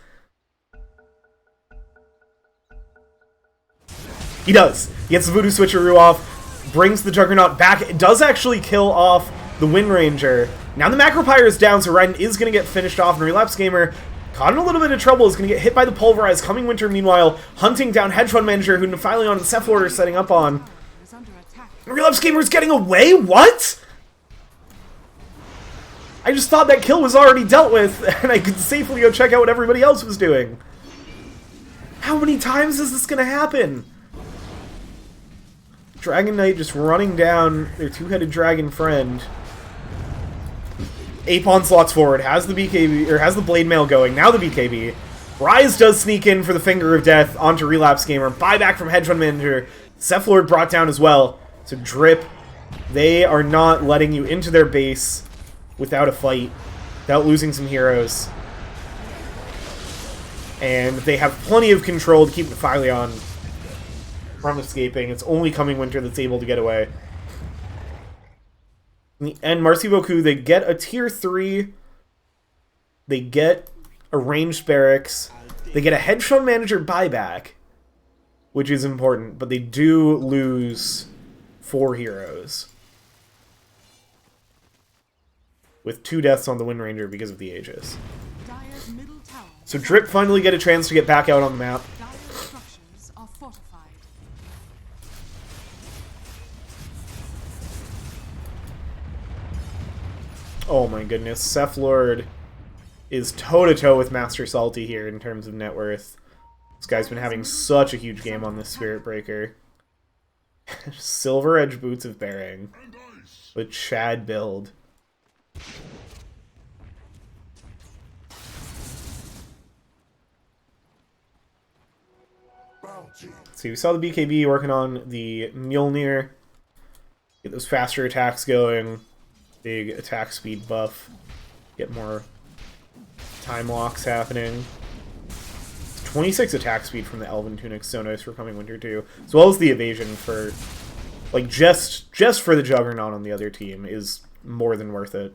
A: He does. He gets the Voodoo Switcheroo off, brings the Juggernaut back. It does actually kill off the Wind Ranger. Now the Macropyre is down, so Raiden is going to get finished off, and Relapse Gamer, caught in a little bit of trouble, is going to get hit by the Pulverize. Coming Winter, meanwhile, hunting down Hedge Fund Manager, who Nephilion and Cephalord are setting up on.
B: Is under attack.
A: Relapse Gamer is getting away? What? I just thought that kill was already dealt with, and I could safely go check out what everybody else was doing. How many times is this going to happen? Dragon Knight just running down their two-headed dragon friend. Apon slots forward, has the BKB, or has the Blade Mail going, now the BKB. Rise does sneak in for the Finger of Death onto Relapse Gamer. Buyback from Hedge Fund Manager. Cephalord brought down as well. So Drip, they are not letting you into their base without a fight, without losing some heroes. And they have plenty of control to keep Nephilion from escaping. It's only Coming Winter that's able to get away. In the end, Marci Beaucoup, they get a tier 3. They get a ranged barracks. They get a Hedge Fund Manager buyback, which is important, but they do lose 4 heroes. With 2 deaths on the Wind Ranger because of the Aegis.
B: Dire's middle tower.
A: So Drip finally get a chance to get back out on the map.
B: Dire's structures are fortified.
A: Oh my goodness, Cephalord is toe-to-toe with Master Salty here in terms of net worth. This guy's been having such a huge game on this Spirit Breaker. Silver Edge Boots of Bearing with Chad build. See, we saw the BKB working on the Mjolnir. Get those faster attacks going. Big attack speed buff. Get more time locks happening. 26 attack speed from the Elven Tunic, so nice for Coming Winter too. As well as the evasion for, like, just for the Juggernaut on the other team is more than worth it.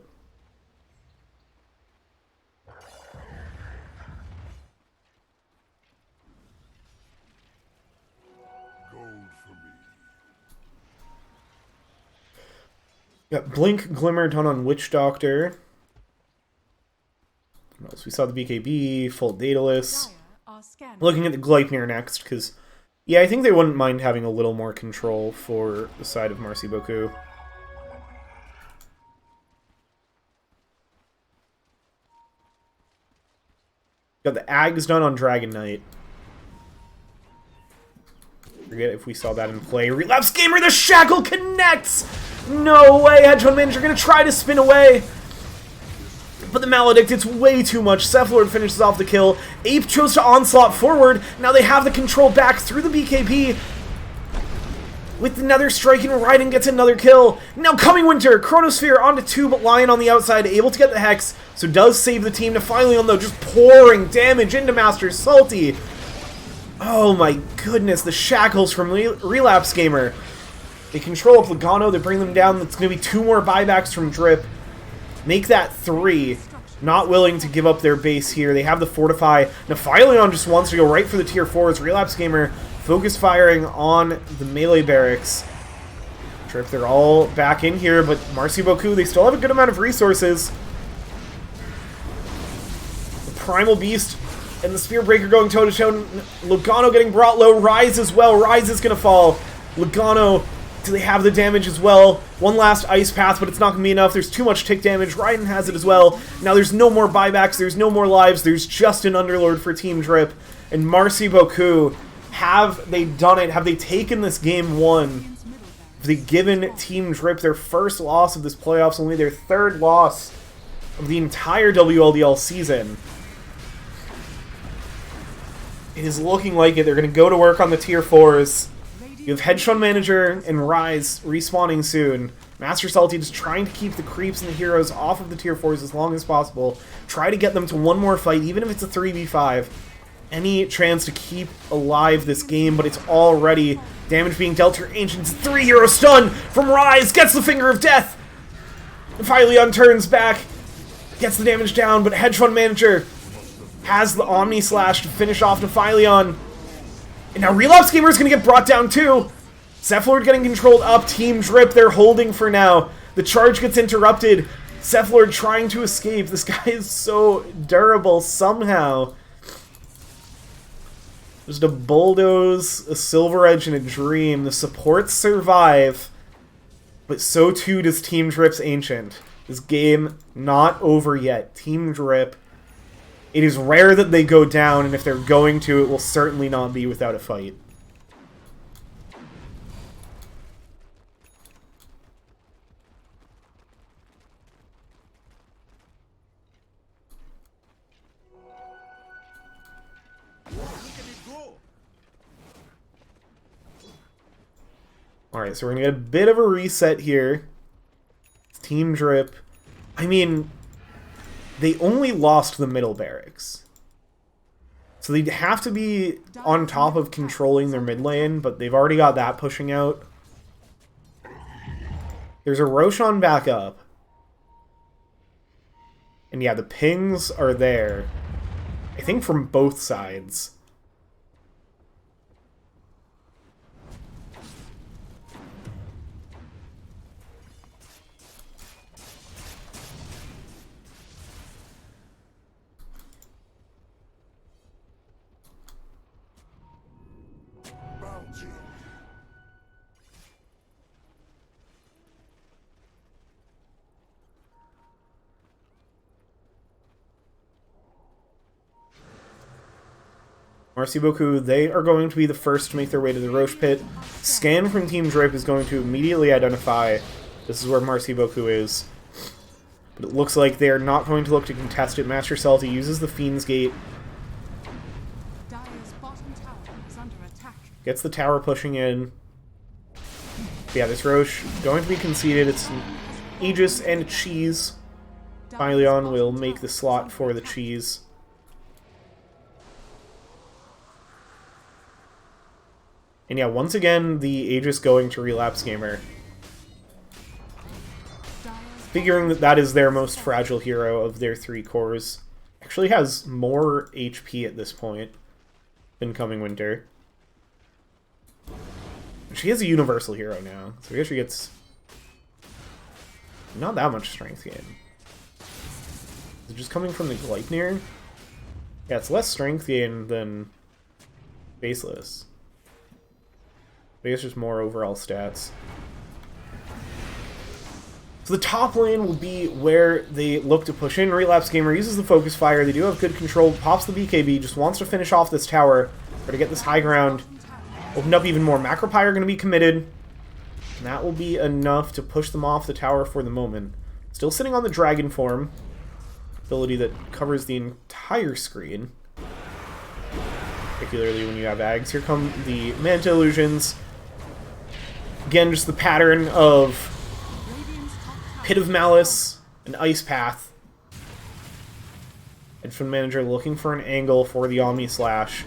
A: Got Blink Glimmer done on Witch Doctor. So we saw the BKB, full Daedalus.
B: Dire are scanning.
A: Looking at the Gleipnir next, because, yeah, I think they wouldn't mind having a little more control for the side of Marci Beaucoup. Got the Ags done on Dragon Knight. Forget if we saw that in play. Relapse Gamer, the Shackle connects! No way, Hedge Fund Manager gonna try to spin away. But the Maledict, it's way too much. Cephalord finishes off the kill. Ape chose to onslaught forward. Now they have the control back through the BKB. With another strike, and Raiden gets another kill. Now coming Winter, Chronosphere onto 2, but Lion on the outside, able to get the Hex. So does save the team. Nephilion, though, just pouring damage into Master Salty. Oh my goodness, the shackles from Relapse Gamer. They control up Logano, they bring them down. It's going to be 2 more buybacks from Drip. Make that 3. Not willing to give up their base here. They have the Fortify. Nephilion just wants to go right for the tier 4s. Relapse Gamer focus firing on the melee barracks. Drip, they're all back in here, but Marci, Beaucoup, they still have a good amount of resources. The Primal Beast and the Spear Breaker going toe-to-toe. Logano getting brought low. Rise as well. Rise is going to fall. Logano, do they have the damage as well? One last Ice Path, but it's not going to be enough. There's too much tick damage. Raiden has it as well. Now there's no more buybacks. There's no more lives. There's just an Underlord for Team Drip. And Marci, Beaucoup, have they done it? Have they taken this game 1? Have they given Team Drip their first loss of this playoffs, only their 3rd loss of the entire WLDL season? It is looking like it. They're going to go to work on the tier 4s. You have Hedge Fund Manager and Rise respawning soon. Master Salty just trying to keep the creeps and the heroes off of the tier 4s as long as possible. Try to get them to one more fight, even if it's a 3v5. Any chance to keep alive this game, but it's already damage being dealt to your Ancients. 3-hero stun from Rise, gets the Finger of Death. Nephilion turns back, gets the damage down, but Hedge Fund Manager has the Omni Slash to finish off Nephilion. And now Relapse Gamer is going to get brought down too. Cephalord getting controlled up. Team Drip, they're holding for now. The charge gets interrupted. Cephalord trying to escape. This guy is so durable somehow. Just a bulldoze, a Silver Edge, and a Dream. The supports survive, but so too does Team Drip's Ancient. This game not over yet. Team Drip, it is rare that they go down, and if they're going to, it will certainly not be without a fight. Alright, so we're going to get a bit of a reset here. Team Drip. I mean, they only lost the middle barracks. So they'd have to be on top of controlling their mid lane, but they've already got that pushing out. There's a Roshan back up. And yeah, the pings are there. I think from both sides. Marci, Beaucoup, they are going to be the first to make their way to the Roche Pit. Scan from Team Drip is going to immediately identify this is where Marci, Beaucoup is. But it looks like they are not going to look to contest it. Master Salty uses the Fiend's Gate. Gets the tower pushing in. But yeah, this Roche going to be conceded. It's Aegis and Cheese. Philion will make the slot for the Cheese. And yeah, once again, the Aegis going to Relapse Gamer. Figuring that that is their most fragile hero of their 3 cores. Actually has more HP at this point than Coming Winter. She is a universal hero now, so I guess she gets not that much strength gain. Is it just coming from the Gleipnir? Yeah, it's less strength gain than Baseless. I guess just more overall stats. So the top lane will be where they look to push in. Relapse Gamer uses the Focus Fire. They do have good control. Pops the BKB. Just wants to finish off this tower. Or to get this high ground. Open up even more. Macropyre are going to be committed. And that will be enough to push them off the tower for the moment. Still sitting on the Dragon form. Ability that covers the entire screen. Particularly when you have Ags. Here come the Manta Illusions. Again, just the pattern of Pit of Malice, an Ice Path. Hedge Manager looking for an angle for the Omni Slash.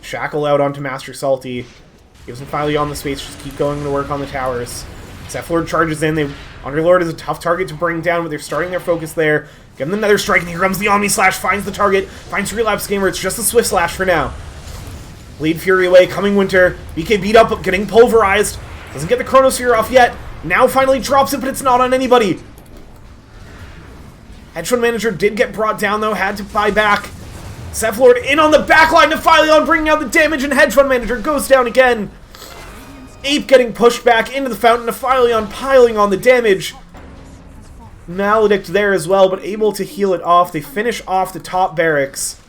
A: Shackle out onto Master Salty. Gives him Phylea on the space, just keep going to work on the towers. Cephalord charges in. Underlord is a tough target to bring down, but they're starting their focus there. Give them another strike, and here comes the Omni Slash, finds the target, finds Relapse Gamer. It's just a Swift Slash for now. Bleed Fury away, coming Winter. BK beat up, getting pulverized. Doesn't get the Chronosphere off yet. Now finally drops it, but it's not on anybody. Hedge Manager did get brought down, though. Had to buy back. Cephalord in on the backline to Phylea, bringing out the damage, and Hedge Manager goes down again. Ape getting pushed back into the fountain of Phylea, piling on the damage. Maledict there as well, but able to heal it off. They finish off the top barracks.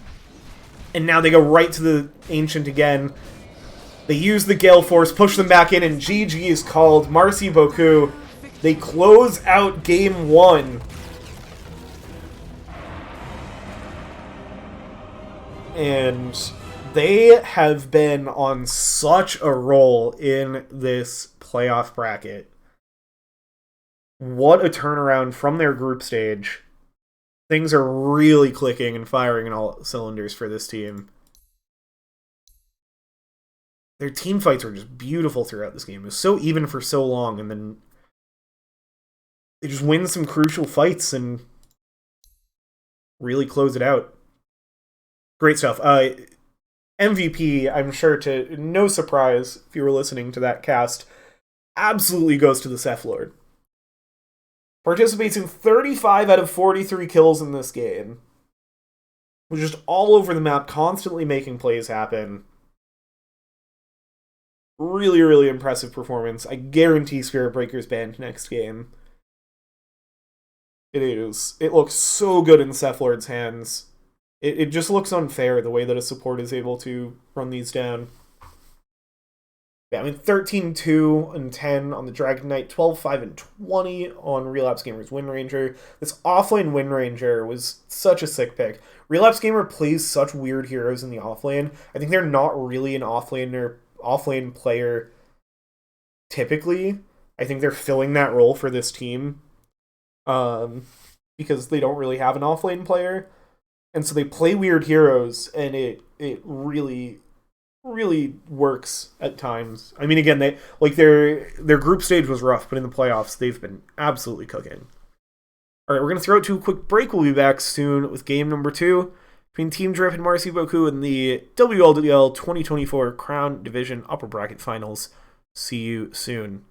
A: And now they go right to the Ancient again. They use the Gale Force, push them back in, and GG is called. Marci, Beaucoup. They close out game 1. And they have been on such a roll in this playoff bracket. What a turnaround from their group stage. Things are really clicking and firing in all cylinders for this team. Their team fights were just beautiful throughout this game. It was so even for so long, and then they just win some crucial fights and really close it out. Great stuff. MVP, I'm sure to no surprise if you were listening to that cast, absolutely goes to the Cephalord. Participates in 35 out of 43 kills in this game. Was just all over the map, constantly making plays happen. Really, really impressive performance. I guarantee Spirit Breaker's banned next game. It is. It looks so good in Cephalord's hands. It just looks unfair the way that a support is able to run these down. Yeah, I mean, 13-2 and 10 on the Dragon Knight, 12-5 and 20 on Relapse Gamer's Wind Ranger. This offlane Wind Ranger was such a sick pick. Relapse Gamer plays such weird heroes in the offlane. I think they're not really an offlane player typically. I think they're filling that role for this team because they don't really have an offlane player. And so they play weird heroes, and it really works at times. I mean, again, their group stage was rough, but in the playoffs, they've been absolutely cooking. All right, we're going to throw it to a quick break. We'll be back soon with game number 2 between Team Drip and Marci, Beaucoup in the WLDL 2024 Crown Division Upper Bracket Finals. See you soon.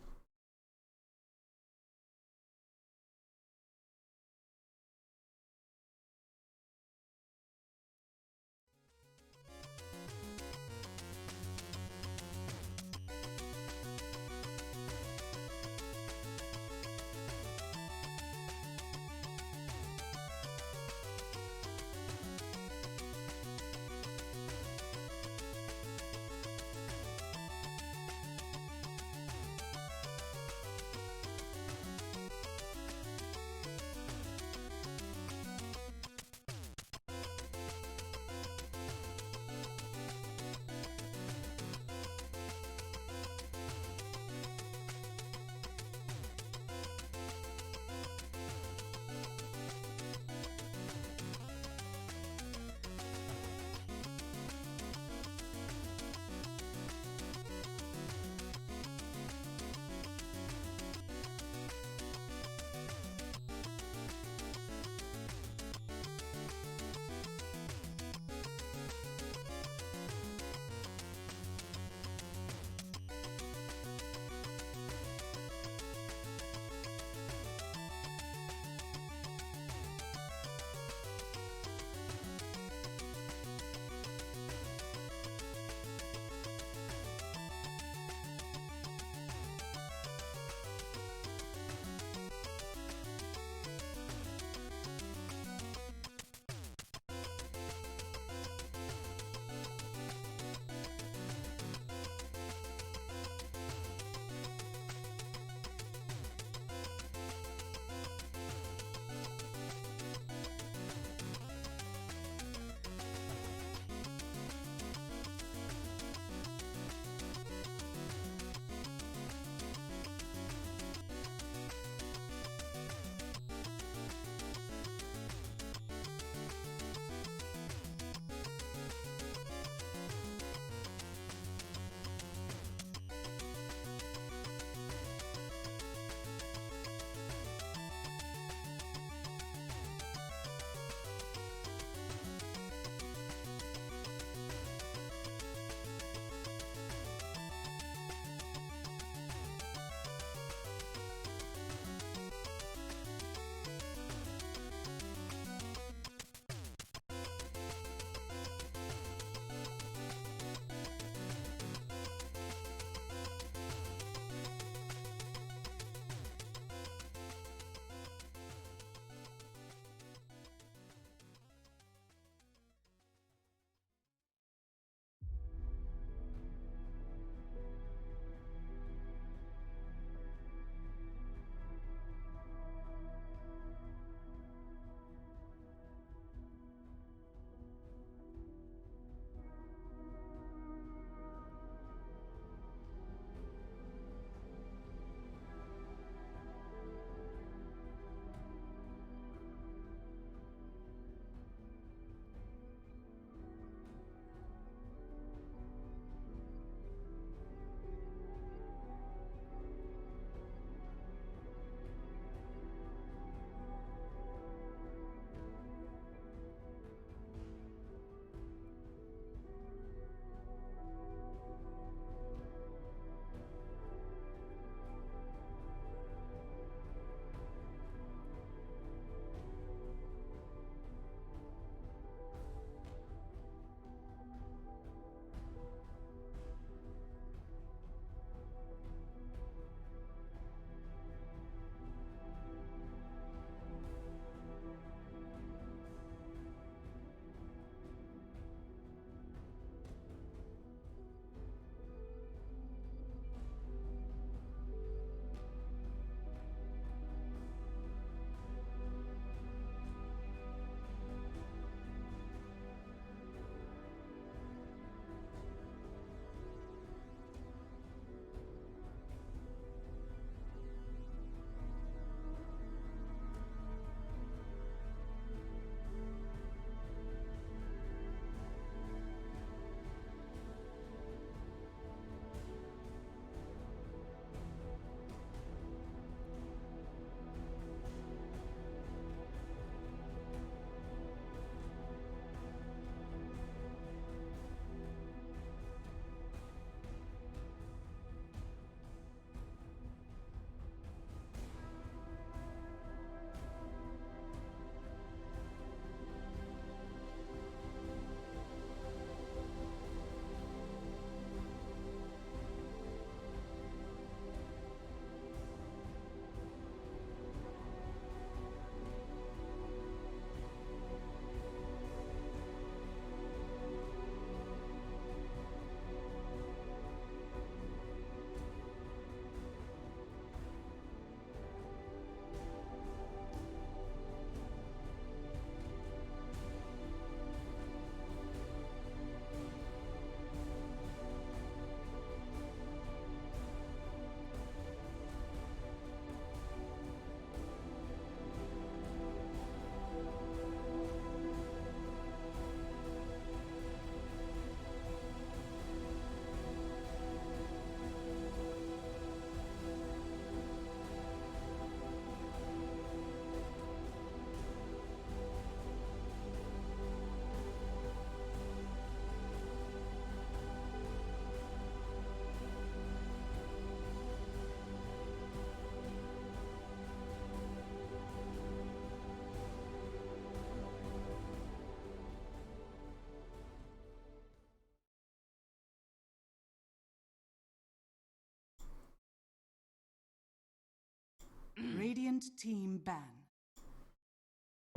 B: Radiant team ban.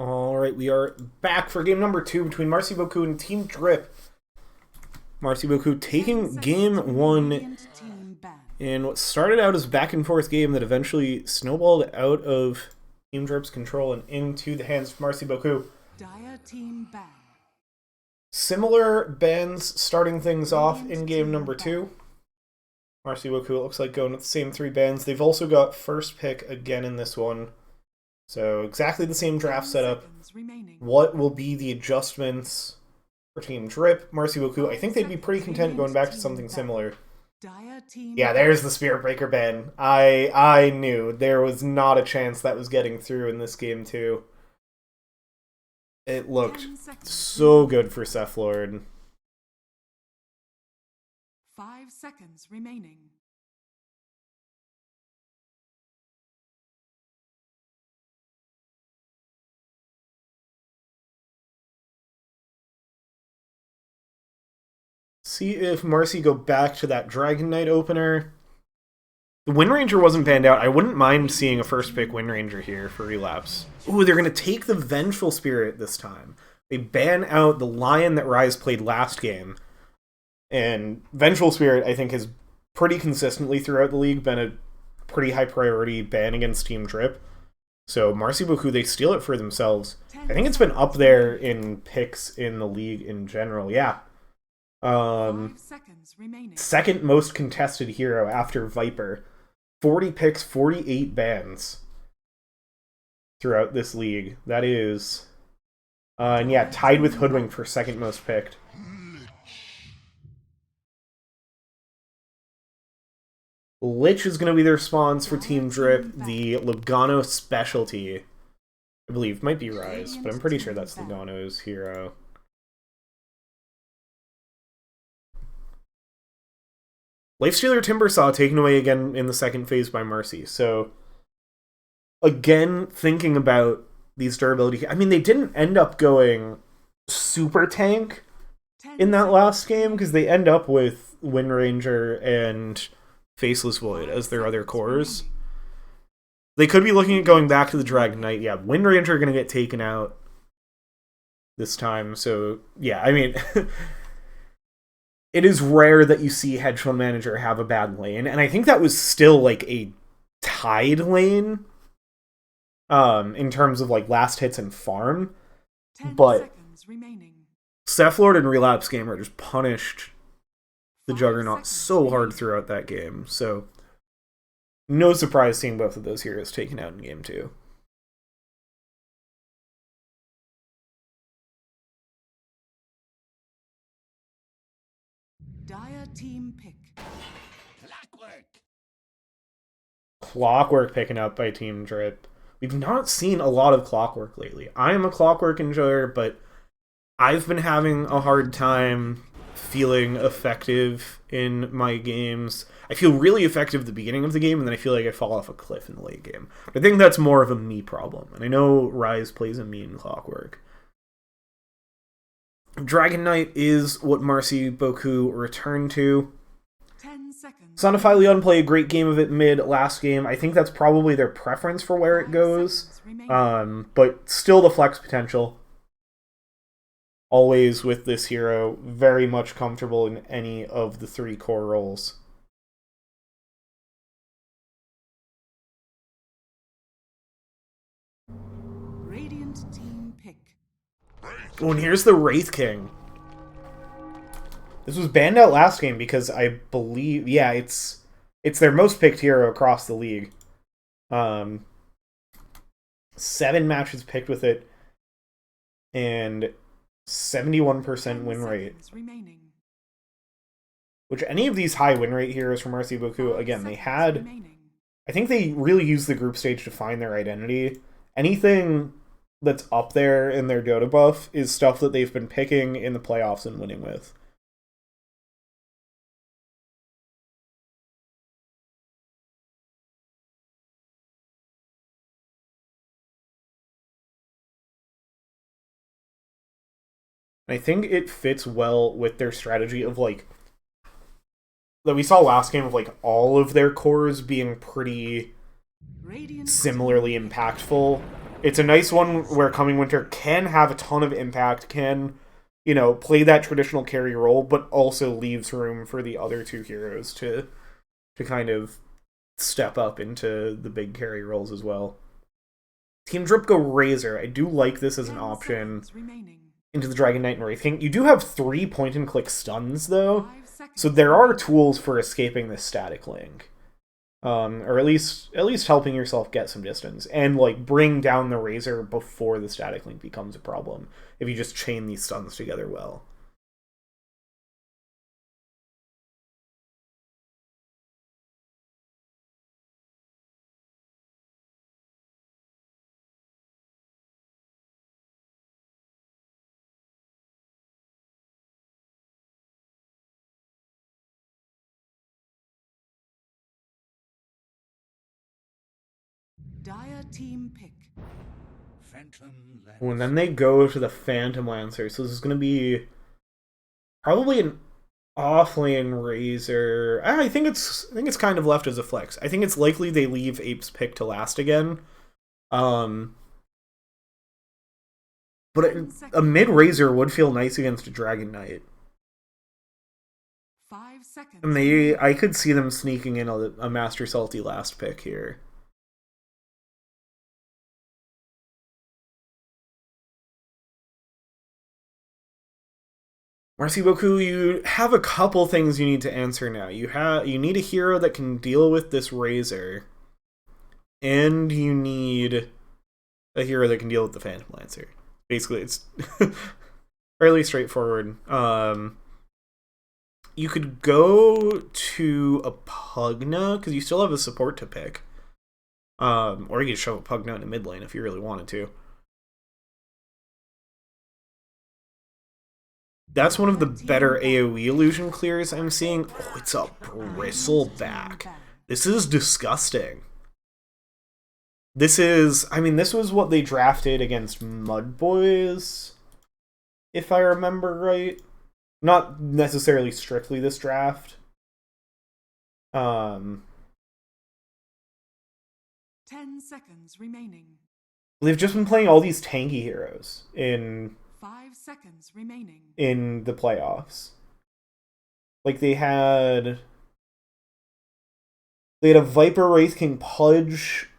A: Alright, we are back for game number 2 between Marci, Beaucoup, and Team Drip. Marci, Beaucoup taking game 1 in what started out as a back-and-forth game that eventually snowballed out of Team Drip's control and into the hands of Marci, Beaucoup.
B: Dire team ban.
A: Similar bans starting things off in game number 2. Marci, Beaucoup, it looks like going with the same 3 bans. They've also got first pick again in this one. So exactly the same draft setup. What will be the adjustments for Team Drip? Marci, Beaucoup, I think they'd be pretty content going back to something similar. Yeah, there's the Spirit Breaker ban. I knew there was not a chance that was getting through in this game too. It looked so good for Cephlord.
B: 5 seconds remaining.
A: See if Marci go back to that Dragon Knight opener. The Wind Ranger wasn't banned out. I wouldn't mind seeing a first pick Wind Ranger here for relapse. Ooh, they're going to take the Vengeful Spirit this time. They ban out the Lion that Rise played last game. And Vengeful Spirit, I think, has pretty consistently throughout the league been a pretty high priority ban against Team Drip. So Marci, Beaucoup, they steal it for themselves. I think it's been up there in picks in the league in general. Yeah.
B: 5 seconds remaining.
A: Second most contested hero after Viper. 40 picks, 48 bans throughout this league. That is... and yeah, tied with Hoodwink for second most picked. Lich is going to be their spawns for Team Drip. The Logano specialty, I believe, might be Rise, but I'm pretty sure that's Logano's hero. Lifestealer Timbersaw taken away again in the second phase by Marci. So, again, thinking about these durability... I mean, they didn't end up going super tank in that last game, because they end up with Wind Ranger and Faceless Void as their other cores. They could be looking at going back to the Dragon Knight. Yeah, Wind Ranger are going to get taken out this time. So, yeah, I mean... It is rare that you see Hedge Fund Manager have a bad lane, and I think that was still like a tied lane in terms of like last hits and farm. But Cephlord and Relapse Gamer just punished the Juggernaut so hard throughout that game. So no surprise seeing both of those heroes taken out in game 2.
B: Dire team pick.
A: Clockwork picking up by Team Drip. We've not seen a lot of Clockwork lately. I am a Clockwork enjoyer, but I've been having a hard time feeling effective in my games. I feel really effective at the beginning of the game, and then I feel like I fall off a cliff in the late game. I think that's more of a me problem, and I know Rise plays a me in Clockwork. Dragon Knight is what Marci, Beaucoup returned to.
B: 10 seconds.
A: Sonify Leon played a great game of it mid last game. I think that's probably their preference for where it goes. But still the flex potential. Always with this hero, very much comfortable in any of the 3 core roles.
B: Radiant team pick.
A: Oh, and here's the Wraith King. This was banned out last game because I believe, yeah, it's their most picked hero across the league. 7 matches picked with it, and 71% win rate. Which any of these high win rate heroes from Marci, Beaucoup, again, they had... I think they really used the group stage to find their identity. Anything that's up there in their Dota buff is stuff that they've been picking in the playoffs and winning with. I think it fits well with their strategy of, like, that we saw last game of, like, all of their cores being pretty
B: Radiant
A: similarly impactful. It's a nice one where Coming Winter can have a ton of impact, can, you know, play that traditional carry role, but also leaves room for the other two heroes to kind of step up into the big carry roles as well. Team Drip go Razor. I do like this as an
B: 10
A: option
B: seconds remaining.
A: into the Dragon Knight and Wraith King. You do have 3 point-and-click stuns, though,
B: 5 seconds
A: so there are
B: remaining.
A: tools for escaping this static link. Or at least helping yourself get some distance, and like bring down the Razor before the static link becomes a problem, if you just chain these stuns together well.
B: Dire team pick.
C: Phantom
A: Oh, and then they go to the Phantom Lancer, so this is going to be probably an offlane Razor. I think it's kind of left as a flex. I think it's likely they leave Ape's pick to last again. But a mid Razor would feel nice against a Dragon Knight.
B: 5 seconds.
A: And I could see them sneaking in a Master Salty last pick here. Marci, Beaucoup, you have a couple things you need to answer now. You need a hero that can deal with this Razor, and you need a hero that can deal with the Phantom Lancer. Basically, it's fairly straightforward. You could go to a Pugna, because you still have a support to pick. Or you could shove a Pugna in a mid lane if you really wanted to. That's one of the better AoE illusion clears I'm seeing. Oh, it's a Bristleback. This is disgusting. This was what they drafted against Mud Boys, if I remember right. Not necessarily strictly this draft.
B: 10 seconds remaining.
A: They've just been playing all these tanky heroes in
B: 5 seconds remaining.
A: in the playoffs. Like they had a Viper Wraith King Pudge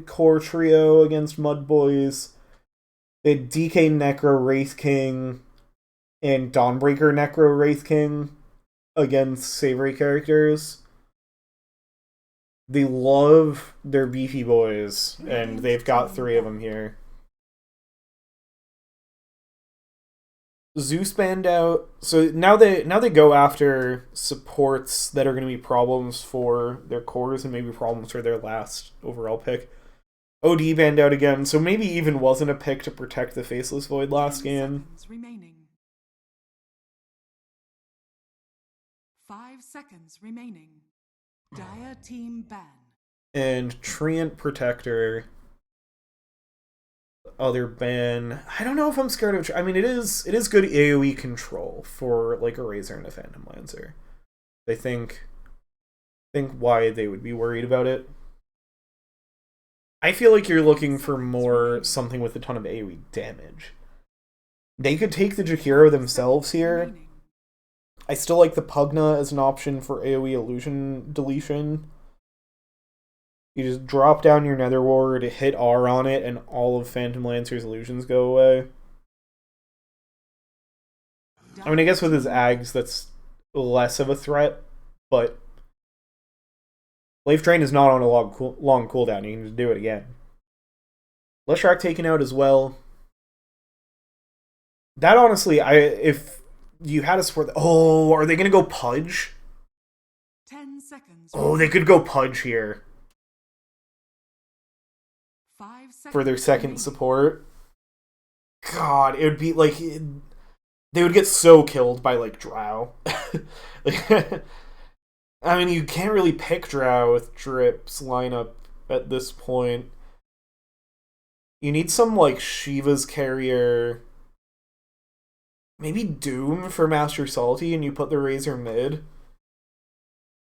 A: core trio against Mud Boys. They had DK Necro Wraith King and Dawnbreaker Necro Wraith King against Savory characters. They love their beefy boys, and they've got 3 of them here. Zeus banned out, so now they go after supports that are going to be problems for their cores and maybe problems for their last overall pick. OD banned out again, so maybe even wasn't a pick to protect the Faceless Void last
B: 10
A: game.
B: seconds remaining. 5 seconds remaining. Dire team ban.
A: And Treant Protector, other ban. I don't know if I'm scared of. I mean, it is good AoE control for like a Razor and a Phantom Lancer. I think why they would be worried about it. I feel like you're looking for more something with a ton of AoE damage. They could take the Jakiro themselves here. I still like the Pugna as an option for AoE illusion deletion. You just drop down your Nether Ward, hit R on it, and all of Phantom Lancer's illusions go away. I mean, I guess with his Ags, that's less of a threat, but Life Drain is not on a long cooldown. You can just do it again. Leshrac taken out as well. That honestly, if you had a support... Oh, are they going to go Pudge?
B: 10 seconds.
A: Oh, they could go Pudge here
B: 5 seconds
A: for their second
B: remaining.
A: support. God, it would be like... They would get so killed by, like, Drow. I mean, you can't really pick Drow with Drip's lineup at this point. You need some, like, Shiva's carrier... Maybe Doom for Master Salty, and you put the Razor mid.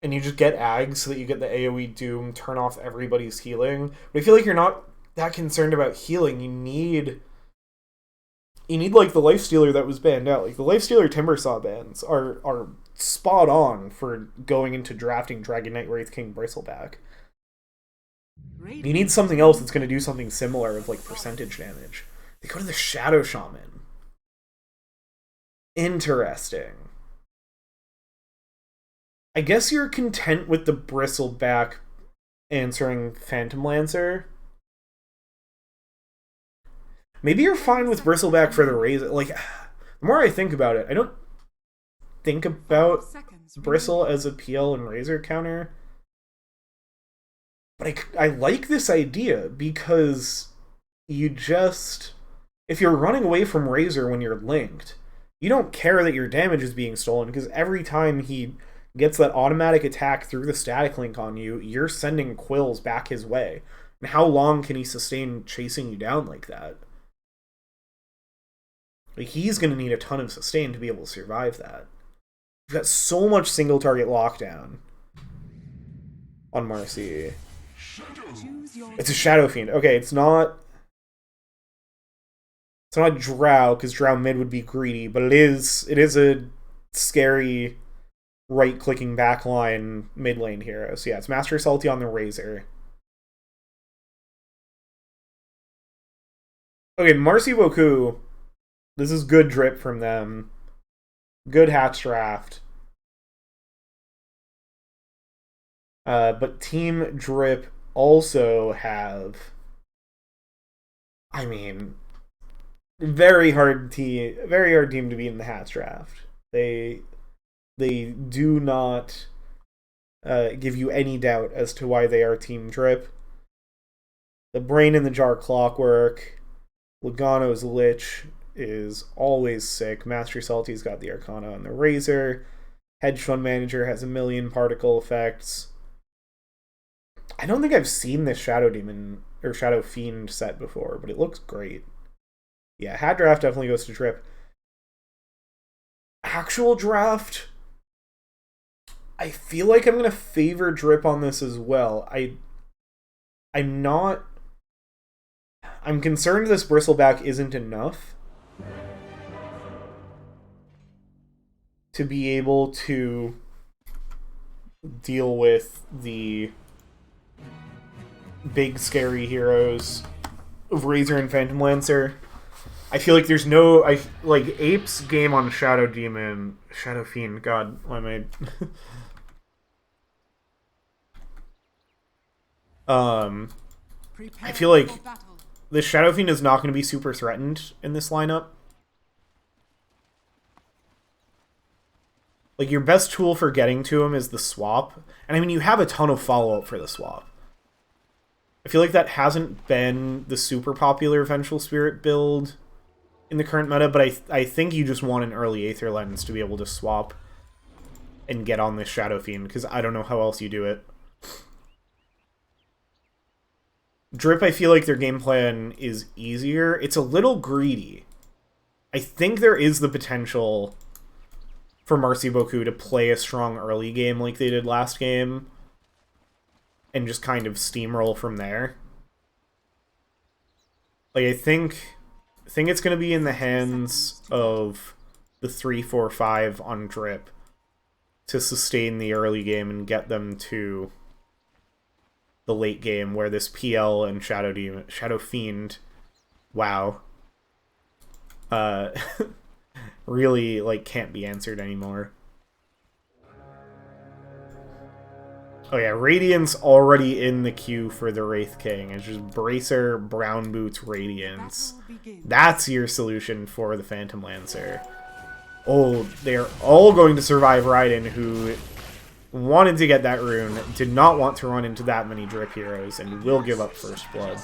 A: and you just get Ag so that you get the AoE Doom, turn off everybody's healing. But I feel like you're not that concerned about healing. You need like the Lifestealer that was banned out. Like the Lifestealer Timbersaw bans are spot on for going into drafting Dragon Knight Wraith King Bristleback. You need something else that's going to do something similar of like percentage damage. They go to the Shadow Shaman. Interesting. I guess you're content with the Bristleback answering Phantom Lancer. Maybe you're fine with Bristleback for the Razor. Like, the more I think about it, I don't think about Bristle as a PL and Razor counter. But I like this idea because you just... If you're running away from Razor when you're linked, you don't care that your damage is being stolen because every time he gets that automatic attack through the static link on you, you're sending quills back his way. And how long can he sustain chasing you down like that? Like, he's going to need a ton of sustain to be able to survive that. You've got so much single target lockdown on Marci. It's a Shadow Fiend. Okay, it's not Drow, because Drow mid would be greedy, but it is a scary right-clicking backline mid lane hero. So yeah, it's Master Salty on the Razor. Okay, Marci Beaucoup. This is good drip from them. Good hatch draft. But Team Drip also have... I mean... Very hard team to beat in the hatch draft. They do not give you any doubt as to why they are Team Drip. The Brain in the Jar Clockwork, Logano's Lich is always sick. Master Salty's got the Arcana on the Razor. Hedge Fund Manager has a million particle effects. I don't think I've seen this Shadow Demon or Shadow Fiend set before, but it looks great. Yeah, hat draft definitely goes to Drip. Actual draft, I feel like I'm going to favor Drip on this as well. I'm concerned this Bristleback isn't enough to be able to deal with the big scary heroes of Razor and Phantom Lancer. I feel like there's no... Ape's game on Shadow Demon... Shadow Fiend, god, why am I feel like the Shadow Fiend is not going to be super threatened in this lineup. Like, your best tool for getting to him is the swap. And I mean, you have a ton of follow-up for the swap. I feel like that hasn't been the super popular Vengeful Spirit build in the current meta, but I think you just want an early Aether Lens to be able to swap and get on this Shadow Fiend, because I don't know how else you do it. Drip, I feel like their game plan is easier. It's a little greedy. I think there is the potential for Marci Beaucoup to play a strong early game like they did last game and just kind of steamroll from there. Like, I think it's going to be in the hands of the 3-4-5 on Drip to sustain the early game and get them to the late game where this PL and Shadow Fiend, wow, really like can't be answered anymore. Oh yeah, Radiance already in the queue for the Wraith King. It's just Bracer, Brown Boots, Radiance. That's your solution for the Phantom Lancer. Oh, they're all going to survive Raiden, who wanted to get that rune, did not want to run into that many Drip heroes, and will give up First Blood.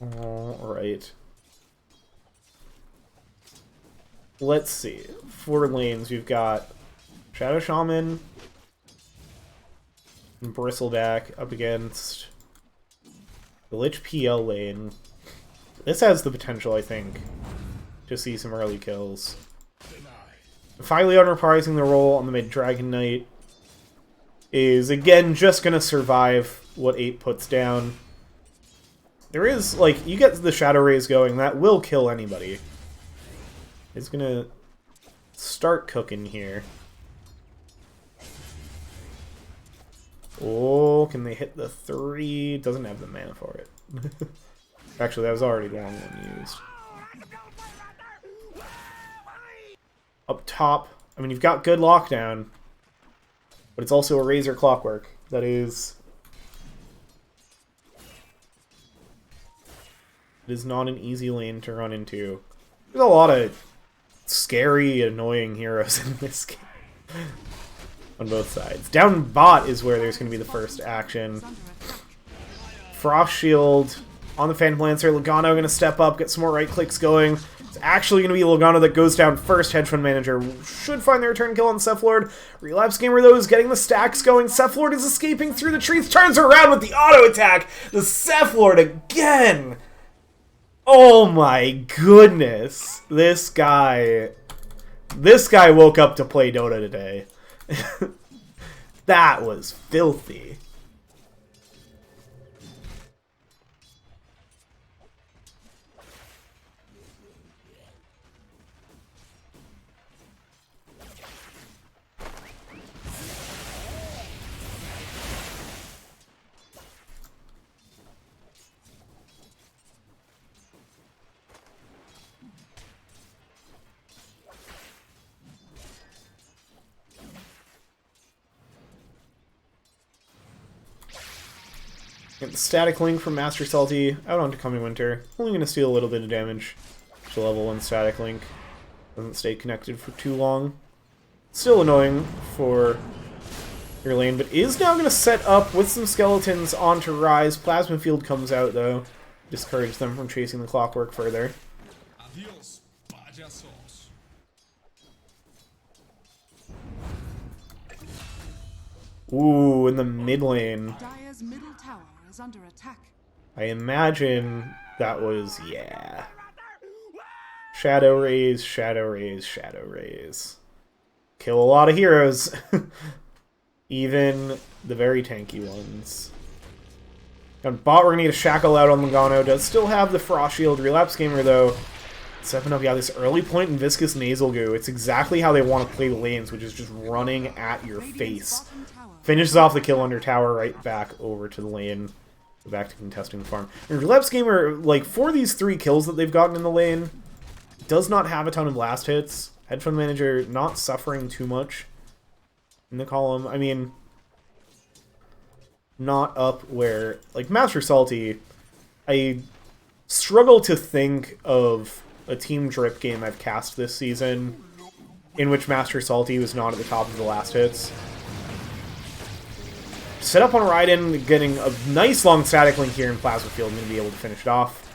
A: All right. let's see. 4 lanes, we've got Shadow Shaman and Bristleback up against the Lich PL lane. This has the potential, I think, to see some early kills. Phylleon reprising the role on the mid Dragon Knight is, again, just going to survive what 8 puts down. There is, like, you get the Shadow Rays going, that will kill anybody. It's going to start cooking here. Oh, can they hit the 3? Doesn't have the mana for it. Actually, that was already the wrong one used. Up top, I mean, you've got good lockdown, but it's also a Razor Clockwork. That is... It is not an easy lane to run into. There's a lot of scary, annoying heroes in this game. On both sides. Down bot is where there's going to be the first action. Frost Shield on the Phantom Lancer. Logano going to step up, get some more right clicks going. It's actually going to be Logano that goes down first. Hedge Fund Manager should find the return kill on Cephalord. Relapse Gamer, though, is getting the stacks going. Cephalord is escaping through the trees. Turns around with the auto attack. The Cephalord again. Oh my goodness. This guy woke up to play Dota today. That was filthy. Get the static link from Master Salty out onto Coming Winter. Only going to steal a little bit of damage to level 1 static link. Doesn't stay connected for too long. Still annoying for your lane, but is now going to set up with some skeletons onto Rise. Plasma Field comes out, though. Discourage them from chasing the Clockwork further.
C: Adios, payasos.
A: Ooh, in the mid lane.
B: Dire's middle tower is under attack.
A: I imagine that was, yeah. Shadow Rays, Shadow Rays, Shadow Rays. Kill a lot of heroes. Even the very tanky ones. On bot, we're going to need a Shackle out on Logano. Does still have the Frost Shield. Relapse Gamer, though, stepping up. Yeah, this early point in Viscous Nasal Goo. It's exactly how they want to play the lanes, which is just running at your face. Finishes off the kill under tower, right back over to the lane. Go back to contesting the farm. And Relapse Gamer, like, for these 3 kills that they've gotten in the lane, does not have a ton of blast hits. Hedge Fund Manager not suffering too much in the column. I mean, not up where, like, Master Salty, I struggle to think of a Team Drip game I've cast this season in which Master Salty was not at the top of the last hits. Set up on Raiden, getting a nice long static link here in Plasma Field, and going to be able to finish it off.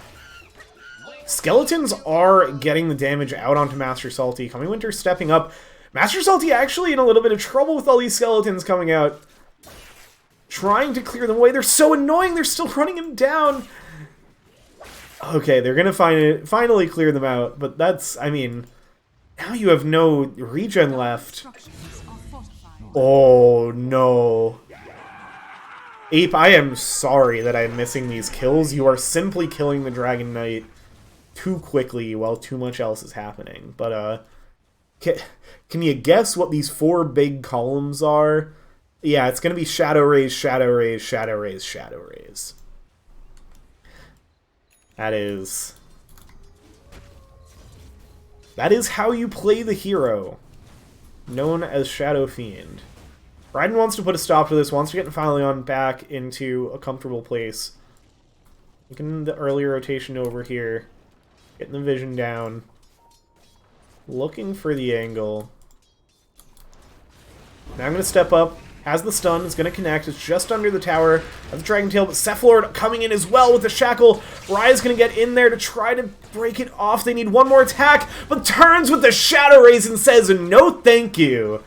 A: Skeletons are getting the damage out onto Master Salty. Coming Winter stepping up. Master Salty actually in a little bit of trouble with all these skeletons coming out. Trying to clear them away. They're so annoying, they're still running him down. Okay, they're going to finally clear them out, but that's, I mean, now you have no regen left. Oh, no. Ape, I am sorry that I'm missing these kills. You are simply killing the Dragon Knight too quickly while too much else is happening. But, can you guess what these 4 big columns are? Yeah, it's going to be Shadow Rays, Shadow Rays, Shadow Rays, Shadow Rays. That is how you play the hero, known as Shadow Fiend. Raiden wants to put a stop to this, wants to get Phylleon back into a comfortable place. Looking the early rotation over here. Getting the vision down. Looking for the angle. Now I'm going to step up Has the stun, is going to connect, it's just under the tower of the Dragon Tail, but Cephalord coming in as well with the Shackle. Raya's going to get in there to try to break it off. They need one more attack, but turns with the Shadow Raise and says, no thank you.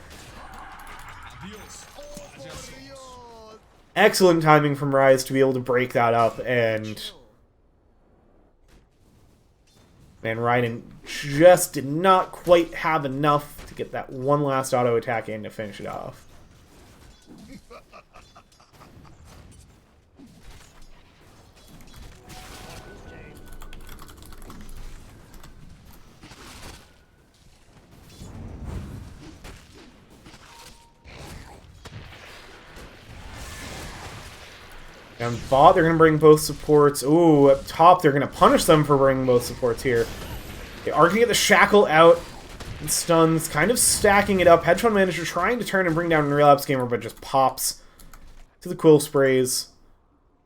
A: Excellent timing from Rise to be able to break that up, and man, Raiden just did not quite have enough to get that one last auto attack in to finish it off. Down bot, they're going to bring both supports. Ooh, up top, they're going to punish them for bringing both supports here. They are going to get the Shackle out. And stuns, kind of stacking it up. Hedgehog Manager trying to turn and bring down Relapse Gamer, but just pops to the Quill Sprays.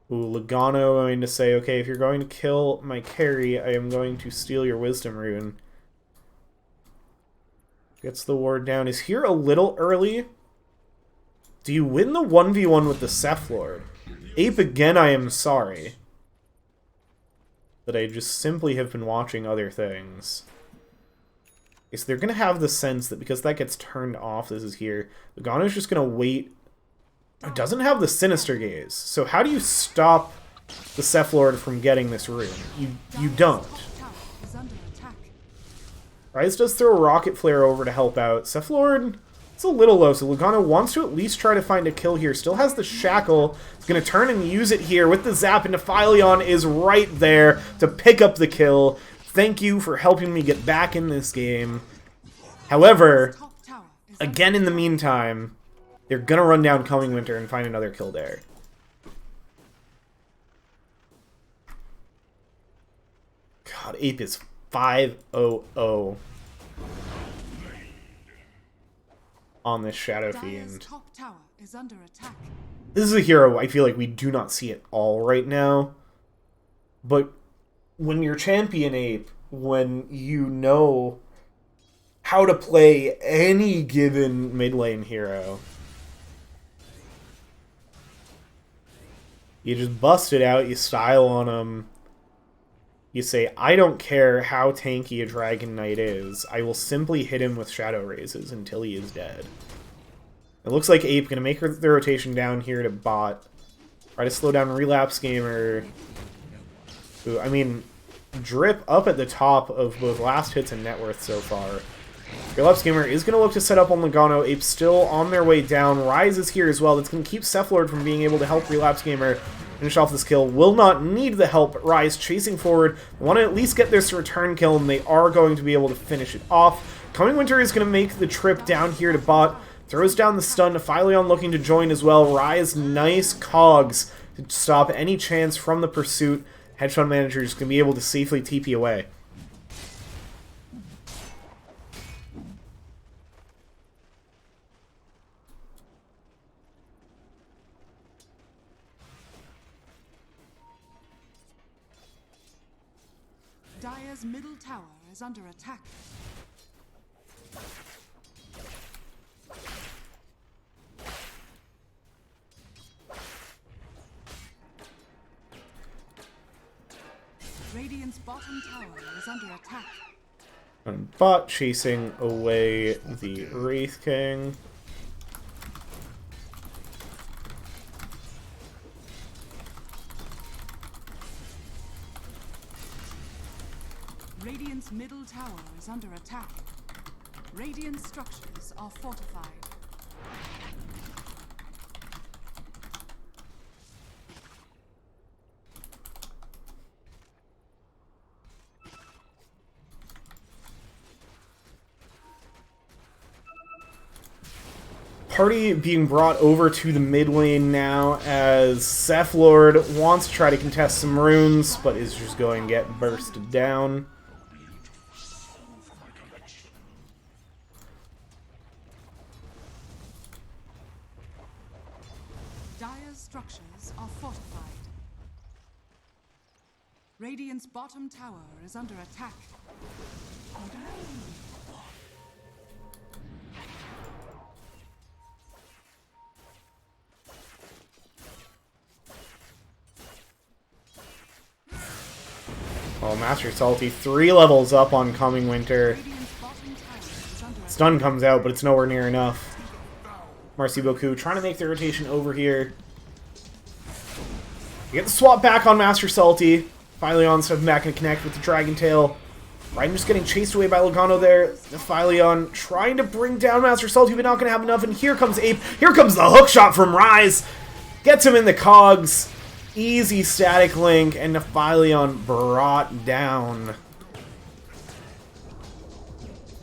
A: Ooh, Logano going to say, okay, if you're going to kill my carry, I am going to steal your Wisdom Rune. Gets the ward down. Is here a little early? Do you win the 1v1 with the Cephalord? Ape, again, I am sorry. But I just simply have been watching other things. Okay, so they're going to have the sense that because that gets turned off, this is here. Logano's just going to wait. It doesn't have the Sinister Gaze. So how do you stop the Cephalord from getting this rune? You don't. Rise does throw a Rocket Flare over to help out. Cephalord, it's a little low, so Logano wants to at least try to find a kill here. Still has the Shackle. He's going to turn and use it here with the Zap, and Defileon is right there to pick up the kill. Thank you for helping me get back in this game. However, again in the meantime, they're going to run down Coming Winter and find another kill there. God, Ape is 5-0-0 on this Shadow Fiend. This is a hero I feel like we do not see at all right now. But when you're champion Ape, when you know how to play any given mid lane hero, you just bust it out, you style on him. You say, I don't care how tanky a Dragon Knight is, I will simply hit him with Shadow Raises until he is dead. It looks like Ape going to make the rotation down here to bot. Try to slow down Relapse Gamer. Ooh, I mean, Drip up at the top of both last hits and net worth so far. Relapse Gamer is going to look to set up on Logano. Ape still on their way down. Rise is here as well. That's going to keep Cephalord from being able to help Relapse Gamer finish off this kill. Will not need the help. Rise chasing forward. Want to at least get this return kill, and they are going to be able to finish it off. Coming Winter is going to make the trip down here to bot. Throws down the stun. Defileon looking to join as well. Rise, nice cogs to stop any chance from the pursuit. Hedgehog Manager is going to be able to safely TP away.
B: Dire's middle tower is under attack. Radiant's bottom tower is under attack.
A: And bot chasing away the Wraith King.
B: Radiant's middle tower is under attack. Radiant structures are fortified.
A: Party being brought over to the mid lane now as Cephalord wants to try to contest some runes, but is just going to get bursted down.
B: Dire's structures are fortified. Radiant's bottom tower is under attack.
A: Oh, Master Salty 3 levels up on Coming Winter.
B: Radiant's bottom tower is under attack.
A: Stun comes out, but it's nowhere near enough. Marci, Beaucoup trying to make the rotation over here. You get the swap back on Master Salty. Phylion's back and connect with the Dragon Tail. Raiden just getting chased away by Logano there. The Phylion trying to bring down Master Salty, but not going to have enough. And here comes Ape. Here comes the hook shot from Rise. Gets him in the cogs. Easy static link, and the Phylion brought down.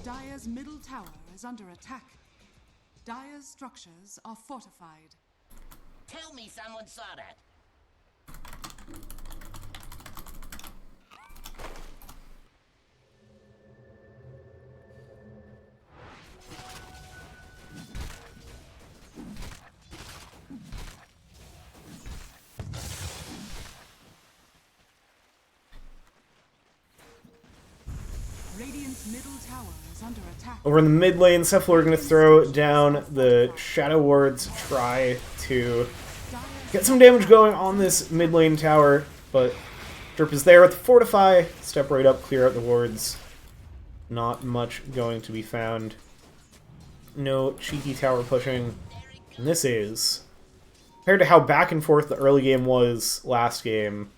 B: Dire's middle tower is under attack. Dire's structures are fortified.
D: Tell me someone saw that.
B: Radiant's middle tower is under attack.
A: Over in the mid lane, Cephalor going to throw down the Shadow Wards, try to get some damage going on this mid lane tower, but Drip is there with the Fortify. Step right up, clear out the wards. Not much going to be found. No cheeky tower pushing. And this is, compared to how back and forth the early game was last game,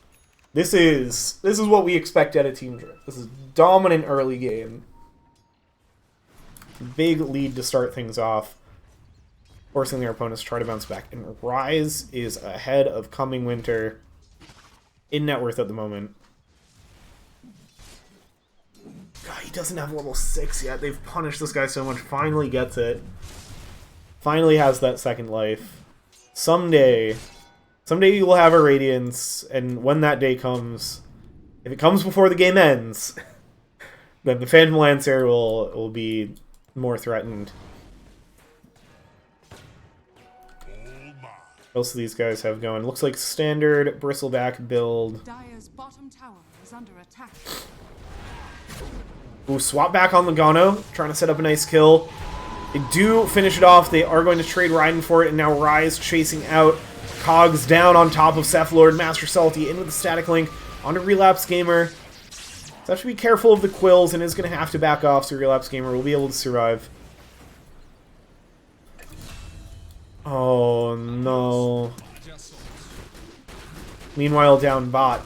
A: this is what we expect out of Team Drip. This is dominant early game. Big lead to start things off, forcing their opponents to try to bounce back. And Rise is ahead of Coming Winter in net worth at the moment. God, he doesn't have level 6 yet. They've punished this guy so much. Finally gets it. Finally has that second life. Someday you will have a Radiance, and when that day comes, if it comes before the game ends, then the Phantom Lancer will be more threatened. What else do these guys have going? Looks like standard bristleback build.
B: Dire's bottom tower is under attack.
A: Ooh, swap back on Logano, trying to set up a nice kill. They do finish it off. They are going to trade Raiden for it, and now Rise chasing out. Cogs down on top of Cephalor. Master Salty in with the static link onto Relapse Gamer. So have to be careful of the quills and is going to have to back off, so Relapse Gamer will be able to survive. Oh no. Meanwhile, down bot,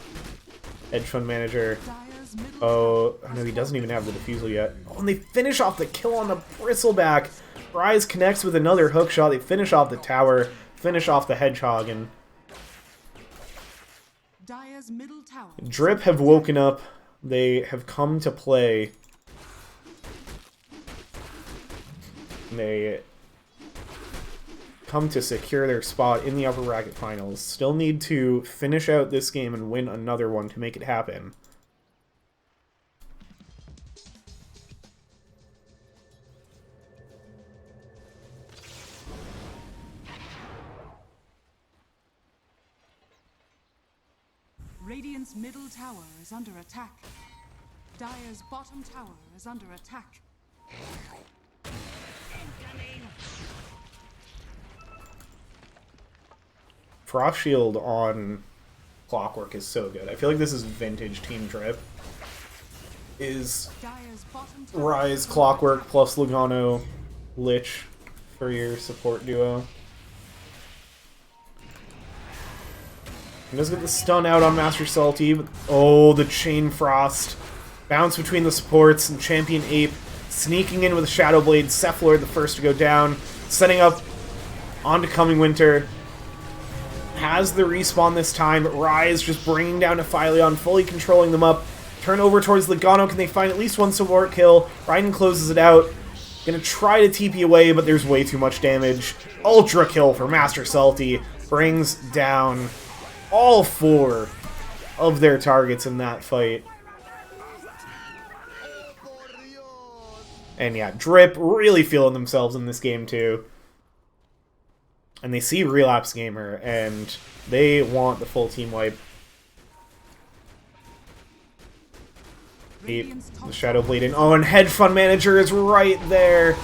A: hedge fund manager.
B: Dire's middle
A: Oh no, he doesn't even have the defusal yet. Oh, and they finish off the kill on the bristleback. Rise connects with another hook shot. They finish off the tower, finish off the hedgehog, and
B: Dire's middle tower.
A: Drip have woken up. They have come to play. They come to secure their spot in the upper bracket finals. Still need to finish out this game and win another one to make it happen.
B: Radiant's middle tower is under attack. Dire's bottom tower is under attack.
A: Frost Shield on Clockwork is so good. I feel like this is vintage Team Drip. Is
B: Dire's bottom tower
A: Rise, Clockwork, plus Logano, Lich for your support duo. He does get the stun out on Master Salty, but oh, the Chain Frost. Bounce between the supports, and Champion Ape sneaking in with a Shadow Blade. Cephalor the first to go down, setting up onto Coming Winter. Has the respawn this time. Rise just bringing down a Phylion, fully controlling them up. Turn over towards Logano. Can they find at least one support kill? Raiden closes it out. Gonna try to TP away, but there's way too much damage. Ultra kill for Master Salty. Brings down all 4 of their targets in that fight. And yeah, Drip really feeling themselves in this game too. And they see Relapse Gamer, and they want the full team wipe. The Shadow Blade in. Oh, and Hedge Fund Manager is right there.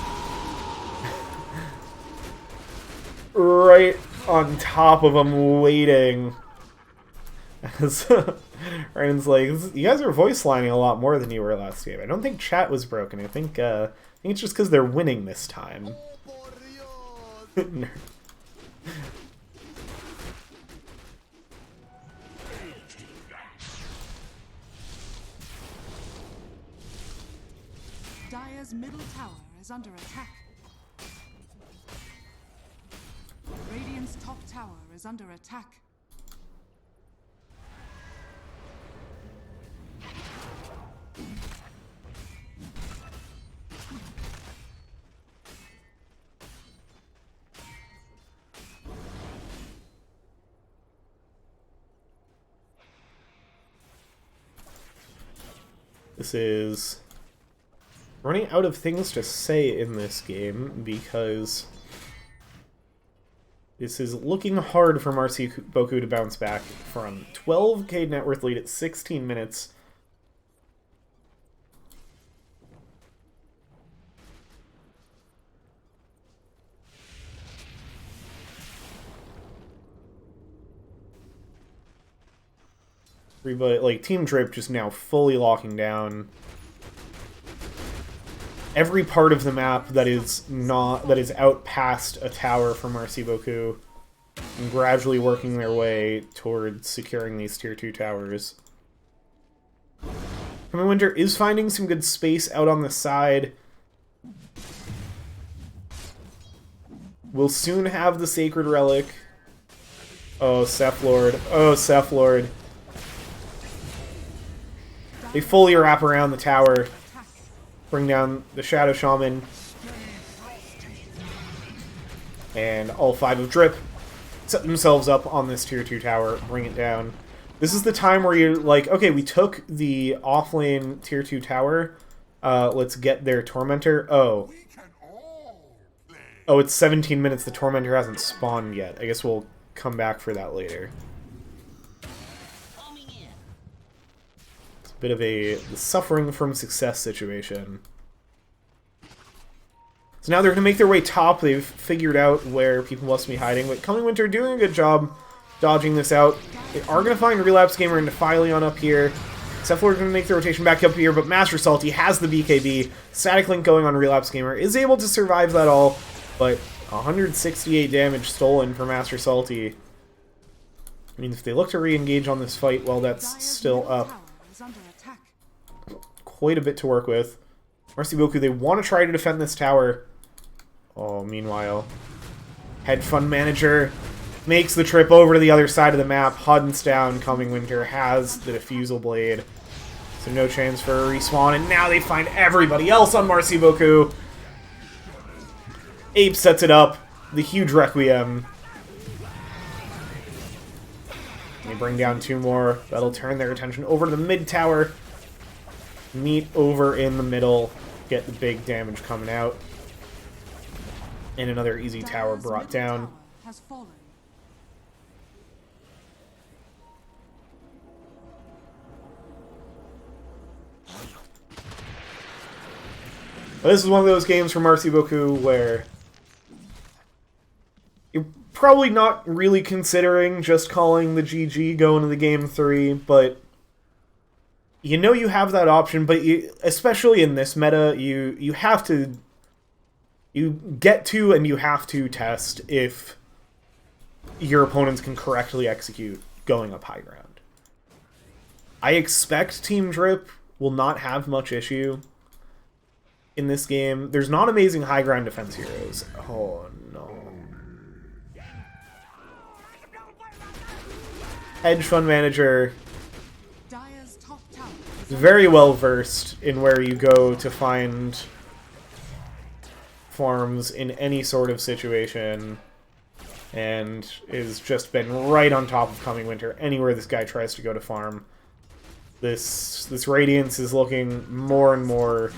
A: Right on top of him, waiting. As Ryan's like, you guys are voice lining a lot more than you were last game. I don't think chat was broken. I think it's just because they're winning this time.
B: Dire's middle tower is under attack. Radiant's top tower is under attack.
A: This is running out of things to say in this game because this is looking hard for Marci Beaucoup to bounce back from 12k net worth lead at 16 minutes. Everybody, like, Team Drip just now fully locking down every part of the map that is out past a tower from Marci Beaucoup, and gradually working their way towards securing these tier 2 towers. Coming Winter is finding some good space out on the side. We'll soon have the Sacred Relic. Oh, Seph Lord. Oh, Seph Lord. They fully wrap around the tower. Bring down the Shadow Shaman. And all 5 of Drip set themselves up on this tier 2 tower, bring it down. This is the time where you're like, okay, we took the offlane tier 2 tower. Let's get their Tormentor. Oh. Oh, it's 17 minutes. The Tormentor hasn't spawned yet. I guess we'll come back for that later. It's a bit of a suffering from success situation. So now they're going to make their way top. They've figured out where people must be hiding. But Coming Winter doing a good job dodging this out. They are going to find Relapse Gamer and Defileon up here. Seph Lord going to make the rotation back up here, but Master Salty has the BKB. Static Link going on Relapse Gamer is able to survive that all, but 168 damage stolen for Master Salty. I mean, if they look to re-engage on this fight, well, that's still up. Quite a bit to work with. Marci Beaucoup, they want to try to defend this tower. Oh, meanwhile, Hedge Fund Manager makes the trip over to the other side of the map, hunts down Coming Winter, has the Diffusal Blade. So no chance for a respawn, and now they find everybody else on Marci Beaucoup. Ape sets it up, the huge Requiem. They bring down 2 more. That'll turn their attention over to the mid tower. Meet over in the middle, get the big damage coming out. And another easy tower brought down. But this is one of those games for Marci Beaucoup where you're probably not really considering just calling the GG going to the game 3, but you know you have that option, but especially in this meta, you have to... You get to and you have to test if your opponents can correctly execute going up high ground. I expect Team Drip will not have much issue in this game. There's not amazing high ground defense heroes. Oh, no. Hedge Fund Manager is very well versed in where you go to find farms in any sort of situation, and has just been right on top of Coming Winter anywhere this guy tries to go to farm. This Radiance is looking more and more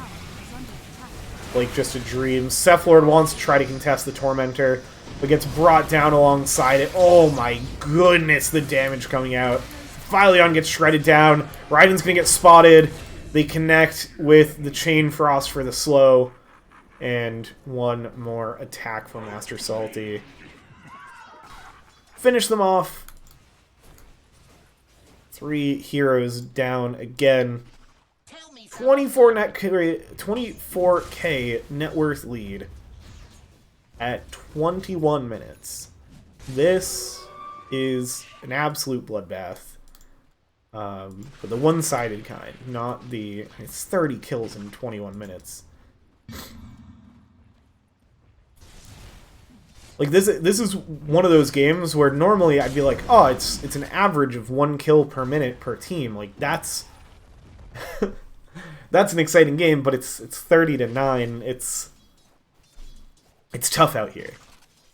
A: like just a dream. Seph Lord wants to try to contest the Tormentor, but gets brought down alongside it. Oh my goodness, the damage coming out. Fileon gets shredded down. Raiden's gonna get spotted. They connect with the Chain Frost for the slow. And one more attack from Master Salty. Finish them off. 3 heroes down again.
D: Tell me
A: 24k net worth lead at 21 minutes. This is an absolute bloodbath. But the one-sided kind, not the... It's 30 kills in 21 minutes. Like, this is one of those games where normally I'd be like, oh, it's an average of 1 kill per minute per team. Like, that's... that's an exciting game, but it's 30-9. It's tough out here.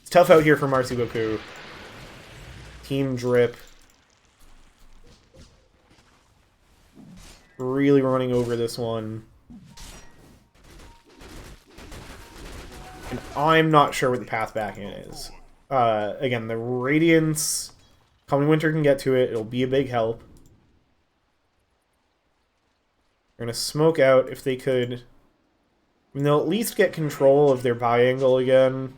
A: It's tough out here for Marci Beaucoup. Team Drip. Really running over this one. And I'm not sure what the path back in is. Again, the Radiance... Coming Winter can get to it. It'll be a big help. They're going to smoke out if they could... I mean, they'll at least get control of their buy angle again.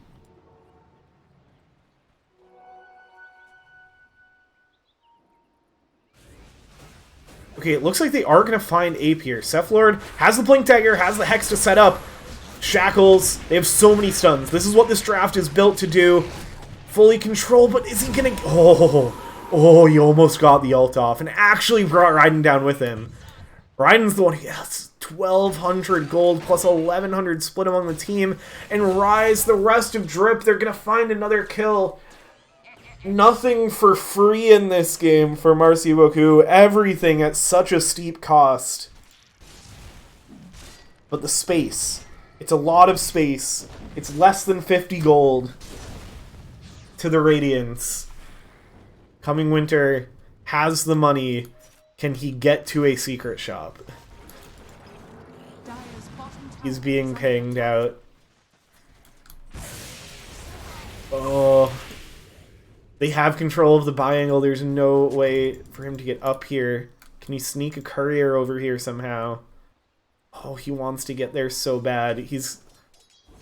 A: Okay, it looks like they are going to find Ape here. Cephalord has the Blink Dagger, has the Hex to set up. Shackles, they have so many stuns. This is what this draft is built to do. Fully control, but is he going to... Oh, he almost got the ult off and actually brought Raiden down with him. Raiden's the one who gets 1,200 gold plus 1,100 split among the team. And Rise, the rest of Drip, they're going to find another kill. Nothing for free in this game for Marci Beaucoup. Everything at such a steep cost. But the space. It's a lot of space. It's less than 50 gold to the Radiance. Coming Winter has the money. Can he get to a secret shop? He's being pinged out. Oh... They have control of the buy angle. There's no way for him to get up here. Can he sneak a courier over here somehow? Oh, he wants to get there so bad. He's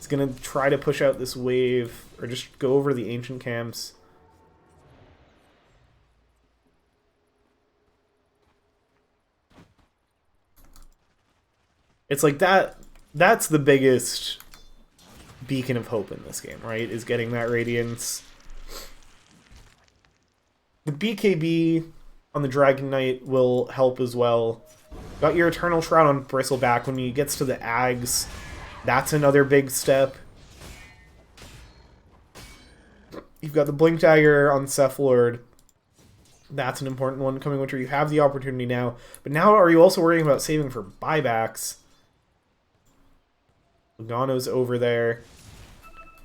A: going to try to push out this wave. Or just go over the ancient camps. It's like that. That's the biggest beacon of hope in this game, right? Is getting that Radiance. The BKB on the Dragon Knight will help as well. Got your Eternal Shroud on Bristleback. When he gets to the Ags, that's another big step. You've got the Blink Dagger on Cephalord. That's an important one. Coming Winter, you have the opportunity now. But now are you also worrying about saving for buybacks? Lugano's over there.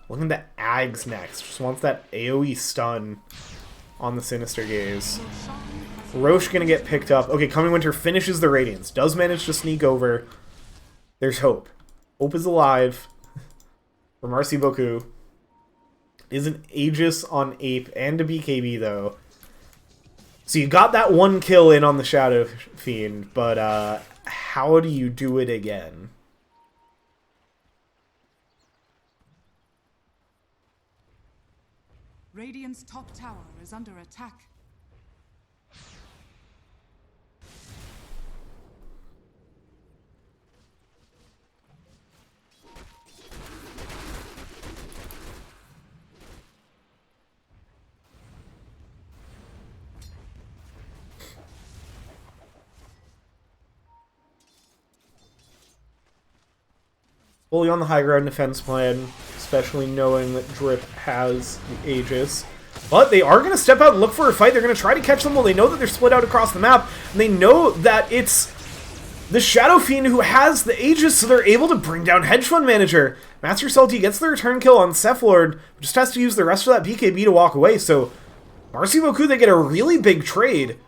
A: Looking at the Ags next. Just wants that AoE stun on the Sinister Gaze. Roche gonna get picked up. Okay, Coming Winter finishes the Radiance. Does manage to sneak over. There's hope. Hope is alive for Marci Beaucoup. Is an Aegis on Ape and a BKB, though. So you got that one kill in on the Shadow Fiend, but how do you do it again?
B: Radiant's top tower is under attack.
A: Fully on the high ground defense plan, especially knowing that Drip has the Aegis. But they are going to step out and look for a fight. They're going to try to catch them while they know that they're split out across the map. And they know that it's the Shadow Fiend who has the Aegis, so they're able to bring down Hedge Fund Manager. Master Salty gets the return kill on Cephalord, just has to use the rest of that BKB to walk away. So Marci Beaucoup, they get a really big trade.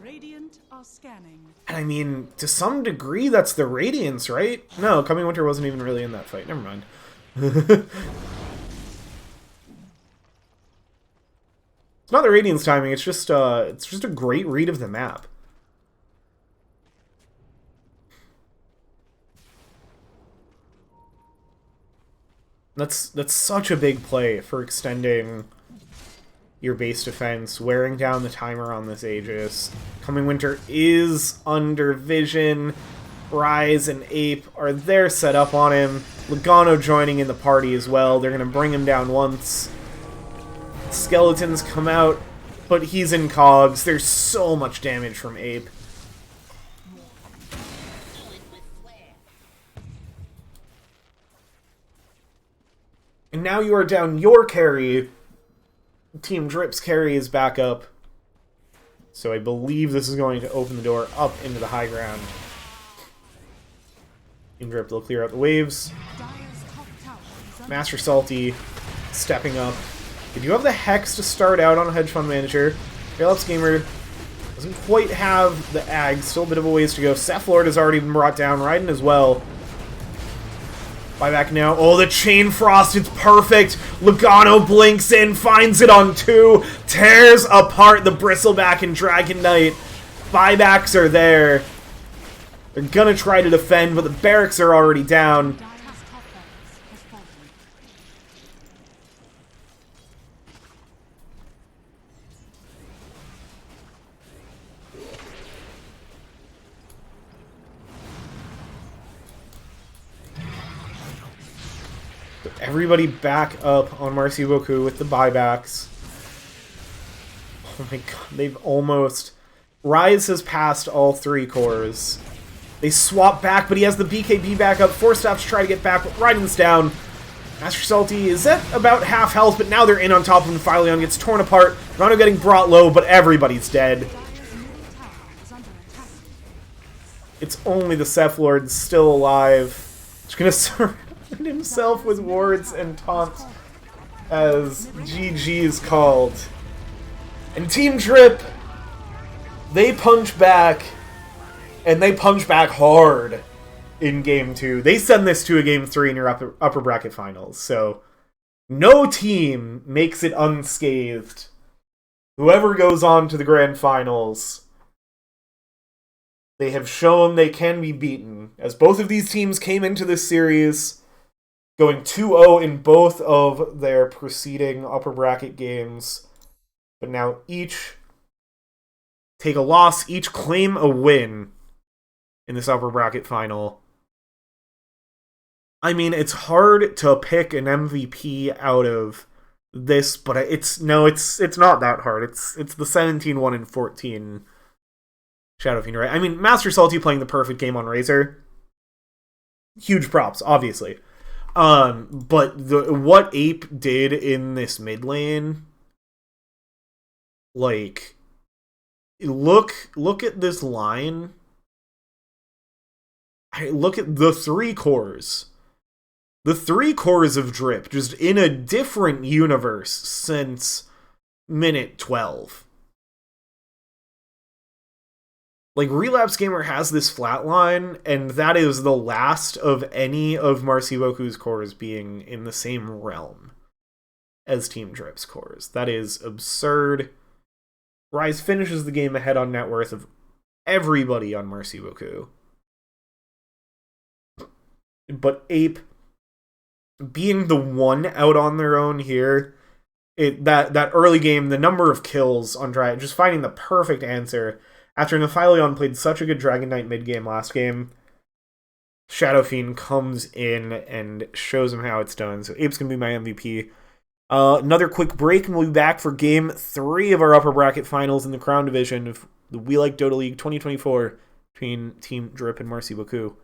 B: Radiant are scanning.
A: And I mean, to some degree, that's the Radiance, right? No, Coming Winter wasn't even really in that fight. Never mind. It's not the Radiance timing, it's just a great read of the map. That's such a big play for extending your base defense, wearing down the timer on this Aegis. Coming Winter is under vision. Rise and Ape are there set up on him. Logano joining in the party as well. They're going to bring him down once. Skeletons come out, but he's in cogs. There's so much damage from Ape. And now you are down your carry. Team Drip's carry is back up. So I believe this is going to open the door up into the high ground. Team Drip will clear out the waves. Master Salty stepping up. Did you have the Hex to start out on Hedge Fund Manager? Philips Gamer doesn't quite have the Ag. Still a bit of a ways to go. Cephalord has already been brought down. Raiden as well. Buyback now. Oh, the Chain Frost. It's perfect. Logano blinks in. Finds it on 2. Tears apart the Bristleback and Dragon Knight. Buybacks are there. They're gonna try to defend, but the barracks are already down. Everybody back up on Marci Beaucoup with the buybacks. Oh my god, they've almost... Rise has passed all 3 cores. They swap back, but he has the BKB back up. 4 stops to try to get back, but Raiden's down. Master Salty is at about half health, but now they're in on top of him. Philion gets torn apart. Rano getting brought low, but everybody's dead. It's only the Cephalord still alive. He's gonna surround himself with wards and taunts as GG is called. And Team Drip, they punch back, and they punch back hard in Game 2. They send this to a Game 3 in your upper bracket finals, so no team makes it unscathed. Whoever goes on to the grand finals, they have shown they can be beaten, as both of these teams came into this series going 2-0 in both of their preceding upper bracket games, but now each take a loss, each claim a win in this upper bracket final. I mean, it's hard to pick an MVP out of this, but it's not that hard. It's the 17-1 and 14 Shadow Fiend, right? I mean, Master Salty playing the perfect game on Razor. Huge props, obviously. But what Ape did in this mid lane, like, look at this line. Look at the 3 cores. The 3 cores of Drip, just in a different universe since minute 12. Like, Relapse Gamer has this flatline, and that is the last of any of Marci Beaucoux's cores being in the same realm as Team Drip's cores. That is absurd. Rise finishes the game ahead on net worth of everybody on Marci Beaucoup. But Ape, being the one out on their own here, that early game, the number of kills on Dry, just finding the perfect answer. After Nephilion played such a good Dragon Knight mid-game last game, Shadow Fiend comes in and shows him how it's done. So Ape's going to be my MVP. Another quick break, and we'll be back for Game 3 of our upper bracket finals in the Crown Division of the We Like Dota League 2024 between Team Drip and Marci Beaucoup.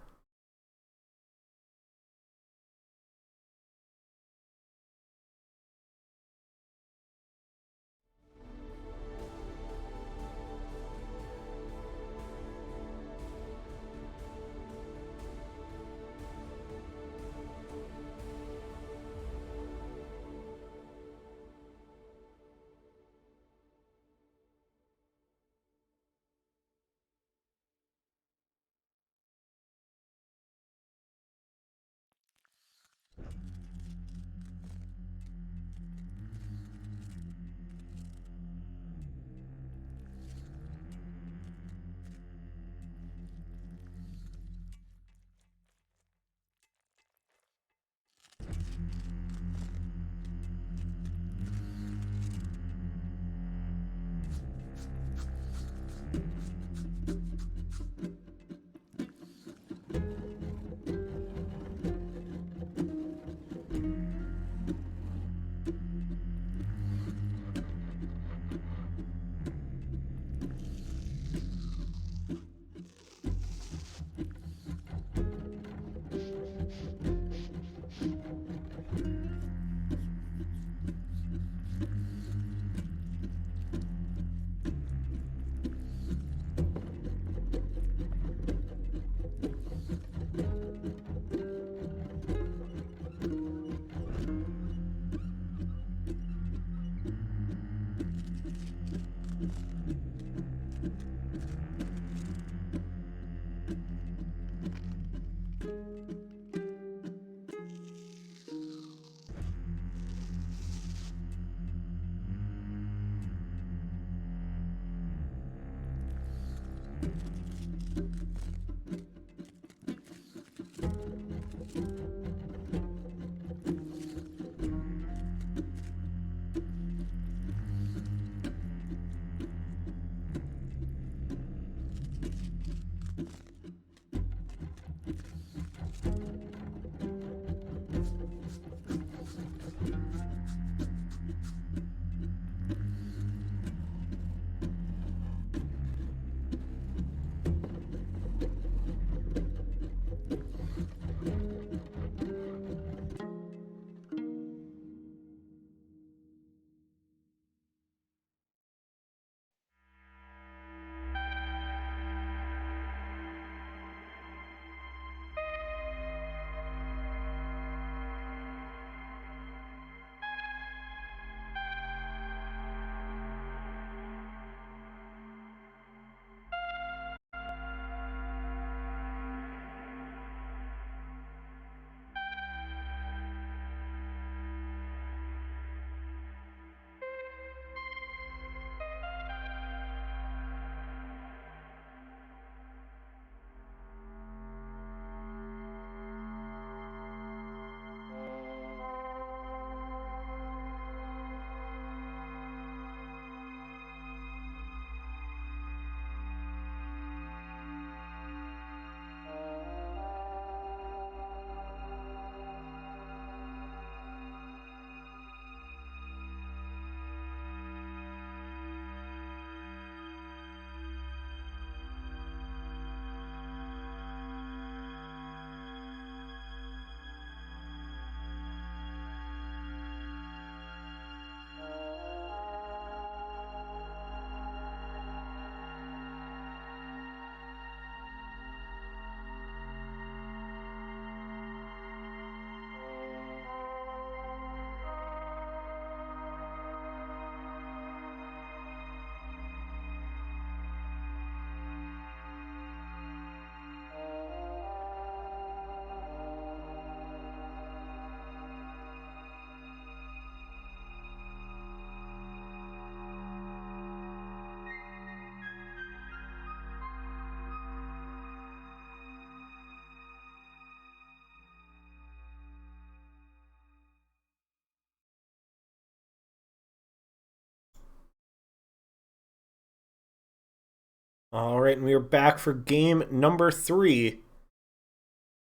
A: All right, and we are back for game number 3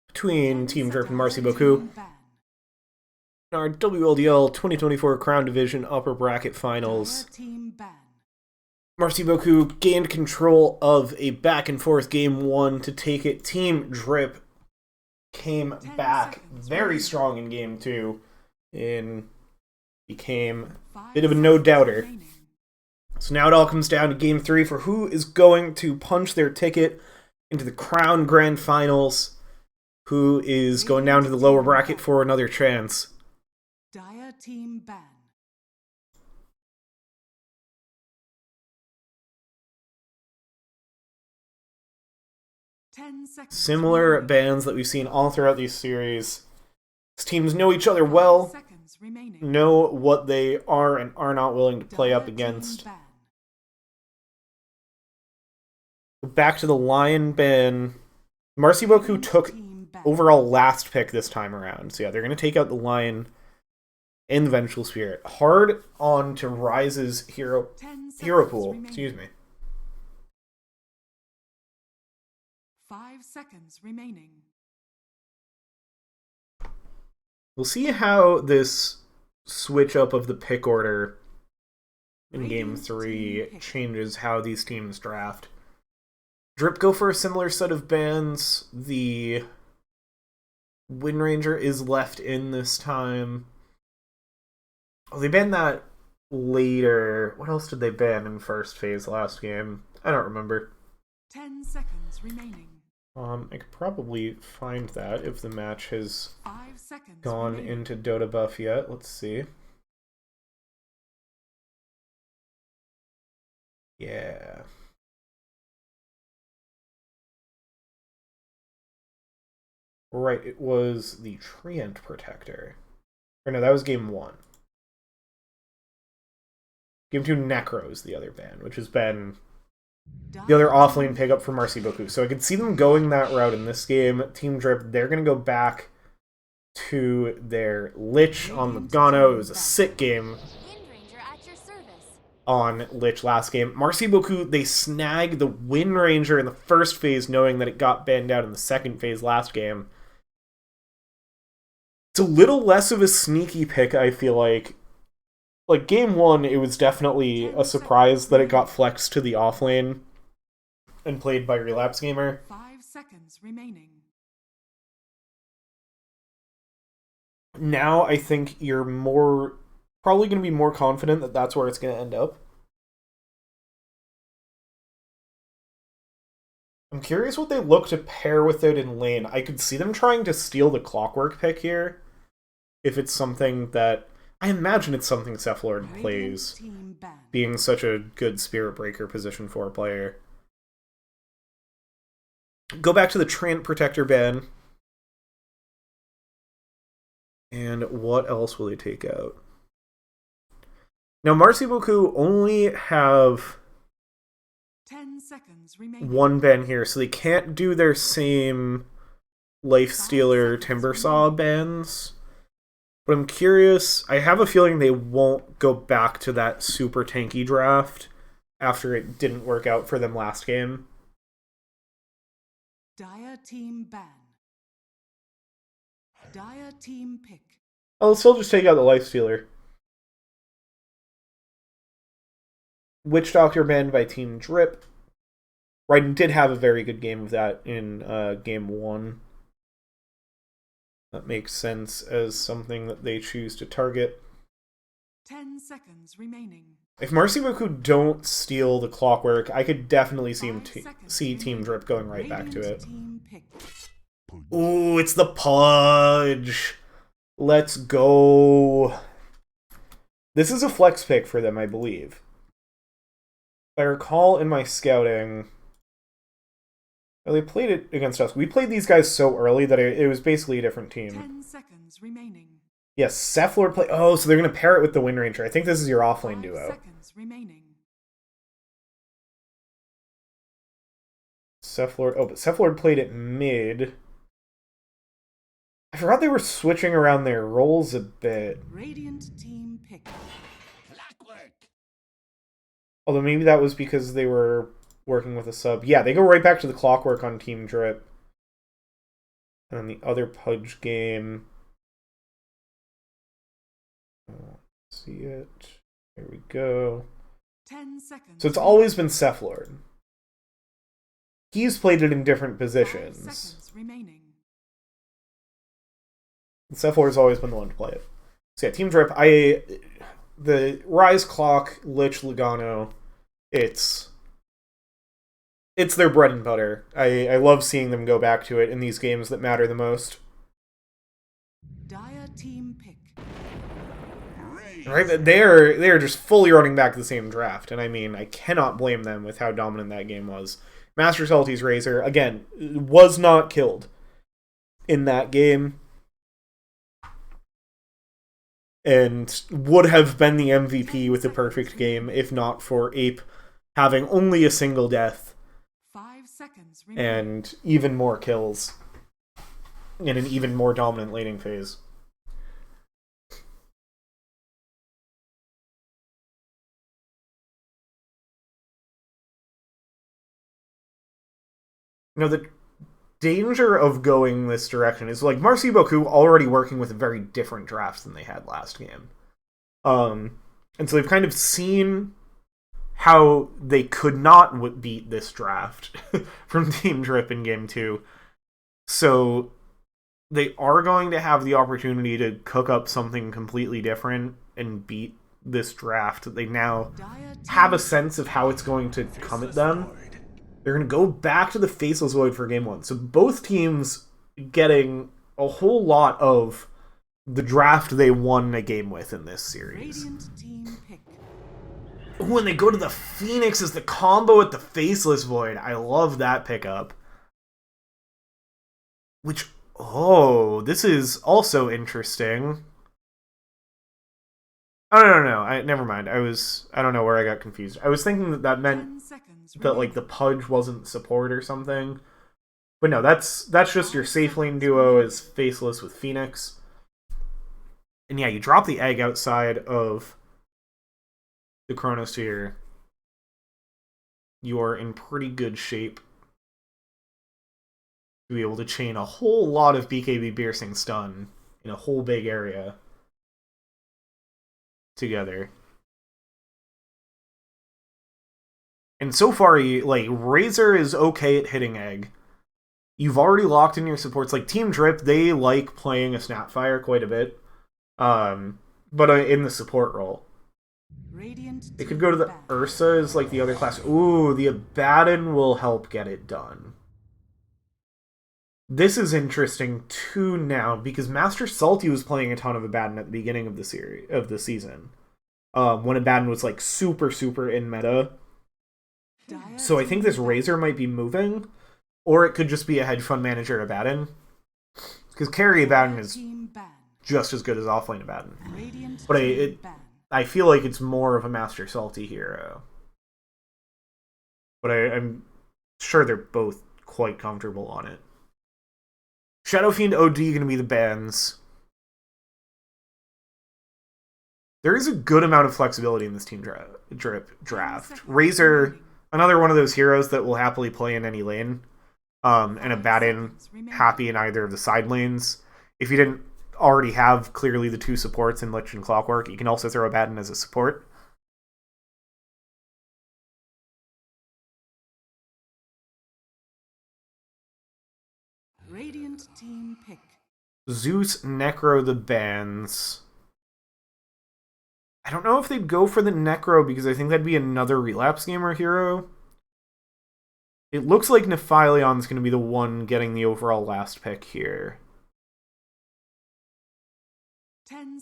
A: between Team Drip and Marci Beaucoup in our WLDL 2024 Crown Division Upper Bracket Finals. Marci Beaucoup gained control of a back-and-forth game 1 to take it. Team Drip came back very strong in game 2 and became a bit of a no-doubter. So now it all comes down to game 3 for who is going to punch their ticket into the Crown Grand Finals, who is going down to the lower bracket for another chance.
B: Dire Team Ban.
A: Similar bans that we've seen all throughout these series. These teams know each other well, know what they are and are not willing to play up against. Back to the Lion ban. Marci Beaucoup took overall last pick this time around. So yeah, they're going to take out the Lion and the Vengeful Spirit. Hard on to Rise's hero pool. Excuse me.
B: 5 seconds remaining.
A: We'll see how this switch up of the pick order in game 3 changes how these teams draft. Drip go for a similar set of bans. The Wind Ranger is left in this time. Oh, they banned that later. What else did they ban in first phase last game? I don't remember.
B: 10 seconds remaining.
A: I could probably find that if the match has gone into Dota buff yet. Let's see. Yeah. Right, it was the Treant Protector. Or no, that was game 1. Game 2, Necro is the other ban, which has been the other offlane pickup for Marci Beaucoup. So I could see them going that route in this game. Team Drip, they're going to go back to their Lich on Lugano. It was a sick game on Lich last game. Marci Beaucoup, they snag the Wind Ranger in the first phase, knowing that it got banned out in the second phase last game. It's a little less of a sneaky pick, I feel like. Like, game one, it was definitely a surprise that it got flexed to the offlane and played by Relapse Gamer.
B: 5 seconds remaining.
A: Now I think you're probably going to be more confident that that's where it's going to end up. I'm curious what they look to pair with it in lane. I could see them trying to steal the Clockwork pick here. If it's something that... I imagine it's something Cephalord plays, being such a good Spirit Breaker position 4 player. Go back to the Treant Protector ban. And what else will they take out? Now, Marci Beaucoup only have
B: 10 seconds remaining.
A: one ban here, so they can't do their same Lifestealer Timbersaw bans. But I'm curious, I have a feeling they won't go back to that super tanky draft after it didn't work out for them last game.
B: Dire team ban. Dire team pick.
A: I'll still just take out the Lifestealer. Witch Doctor banned by Team Drip. Raiden did have a very good game of that in game 1. That makes sense as something that they choose to target.
B: 10 seconds remaining.
A: If Marci Beaucoup don't steal the Clockwork, I could definitely see Team Drip going right back to it. Ooh, it's the Pudge! Let's go. This is a flex pick for them, I believe. If I recall in my scouting... Well, they played it against us. We played these guys so early that it was basically a different team.
B: 10 seconds remaining.
A: Yes, Cephalord play... Oh, so they're going to pair it with the Wind Ranger. I think this is your offlane duo.
B: 5 seconds remaining.
A: Cephalord... Oh, but Cephalord played it mid. I forgot they were switching around their roles a bit.
B: Radiant team pick.
D: Clockwork.
A: Although maybe that was because they were working with a sub. Yeah, they go right back to the Clockwork on Team Drip. And then the other Pudge game... See it. There we go.
B: 10 seconds.
A: So it's always been Cephalord. He's played it in different
B: 5
A: positions.
B: seconds remaining.
A: Cephalord's always been the one to play it. So yeah, Team Drip, the Rise Clock, Lich, Lugano, it's their bread and butter. I love seeing them go back to it in these games that matter the most.
B: Dire team pick.
A: Right, they're just fully running back to the same draft, and I mean, I cannot blame them with how dominant that game was. Master Salty's Razor, again, was not killed in that game, and would have been the MVP with the perfect game if not for Ape having only a single death
B: 5 seconds remaining.
A: and even more kills in an even more dominant laning phase. You know, the danger of going this direction is, like, Marci Beaucoup already working with a very different draft than they had last game. And so they've kind of seen how they could not beat this draft from Team Drip in Game 2. So they are going to have the opportunity to cook up something completely different and beat this draft. They now have a sense of how it's going to come at them. They're going to go back to the Faceless Void for Game 1. So both teams getting a whole lot of the draft they won a game with in this series.
B: Radiant team pick.
A: Ooh, and they go to the Phoenix as the combo with the Faceless Void. I love that pickup. Which, oh, this is also interesting. Oh, no. Never mind. I don't know where I got confused. I was thinking that meant
B: 10 seconds
A: that, like, the Pudge wasn't support or something. But no, that's just your safe lane duo is Faceless with Phoenix. And yeah, you drop the egg outside of the Chronosphere. You are in pretty good shape to be able to chain a whole lot of BKB piercing stun in a whole big area together. And so far, like, Razor is okay at hitting egg. You've already locked in your supports. Like, Team Drip, they like playing a Snapfire quite a bit. But in the support role. It could go to the Ursa as, like, the other class. Ooh, the Abaddon will help get it done. This is interesting, too, now, because Master Salty was playing a ton of Abaddon at the beginning of the season. When Abaddon was, like, super in meta. So I think this Razor might be moving, or it could just be a hedge fund manager Abaddon. Because carry Abaddon is just as good as offlane Abaddon. But I feel like it's more of a Master Salty hero. But I'm sure they're both quite comfortable on it. Shadow Fiend OD going to be the bans. There is a good amount of flexibility in this team draft. Razor, another one of those heroes that will happily play in any lane. And Abaddon happy in either of the side lanes. If you didn't already have clearly the two supports in Lich and Clockwork, you can also throw Abaddon as a support.
B: Radiant team pick.
A: Zeus, Necro, the bans. I don't know if they'd go for the Necro because I think that'd be another Relapse Gamer hero. It looks like Nephileon's going to be the one getting the overall last pick here.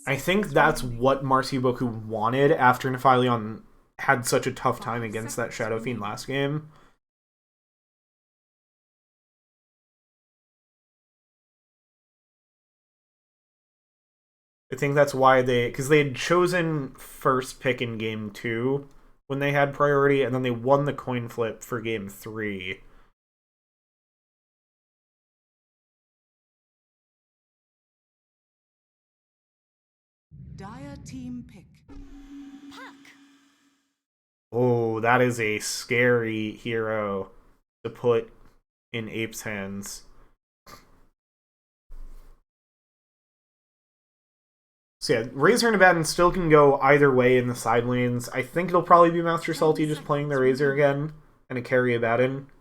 A: I think that's what Marci Beaucoup wanted after Nephileon had such a tough time against that Shadow Fiend last game. I think that's why because they had chosen first pick in game 2 when they had priority, and then they won the coin flip for game 3.
B: Dire team pick. Puck.
A: Oh, that is a scary hero to put in Ape's hands. So yeah, Razor and Abaddon still can go either way in the side lanes. I think it'll probably be Master Salty just playing the Razor again, and a carry Abaddon.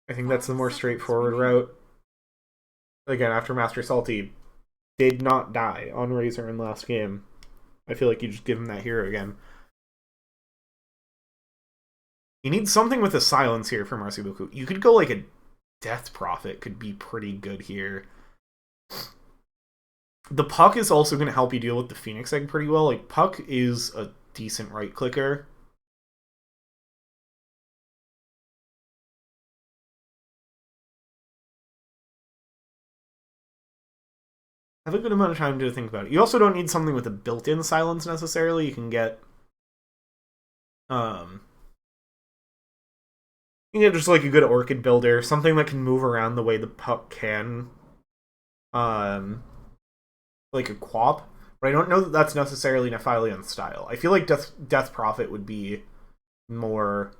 A: I think that's the more straightforward route. Again, after Master Salty did not die on Razor in last game, I feel like you just give him that hero again. You need something with a silence here for Marci Beaucoup. You could go like a Death Prophet could be pretty good here. The Puck is also going to help you deal with the Phoenix Egg pretty well. Like, Puck is a decent right-clicker. Have a good amount of time to think about it. You also don't need something with a built-in silence necessarily. You can get just like a good Orchid builder, something that can move around the way the Puck can. Like a Quap, but I don't know that that's necessarily Nephileon's style. I feel like Death Prophet would be more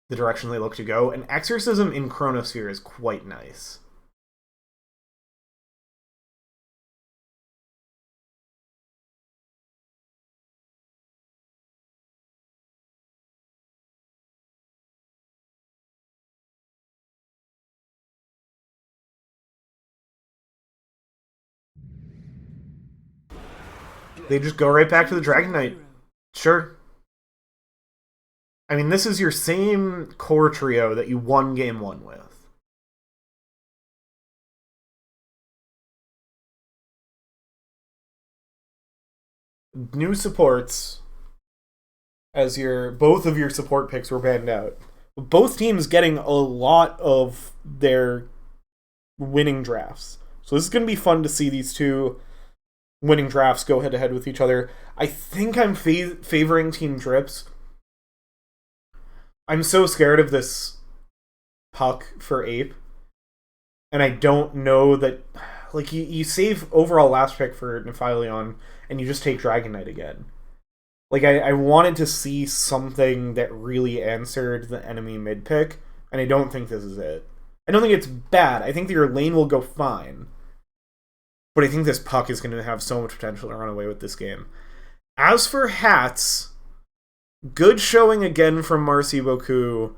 A: the direction they look to go, and Exorcism in Chronosphere is quite nice. They just go right back to the Dragon Knight. Sure. I mean, this is your same core trio that you won game 1 with. New supports, as both of your support picks were banned out. Both teams getting a lot of their winning drafts. So this is going to be fun to see these two winning drafts go head-to-head with each other. I think I'm favoring Team Drips. I'm so scared of this puck for Ape. And I don't know that... Like, you save overall last pick for Nephilion, and you just take Dragon Knight again. Like, I wanted to see something that really answered the enemy mid-pick, and I don't think this is it. I don't think it's bad. I think that your lane will go fine. But I think this puck is going to have so much potential to run away with this game. As for hats, good showing again from Marci, Beaucoup.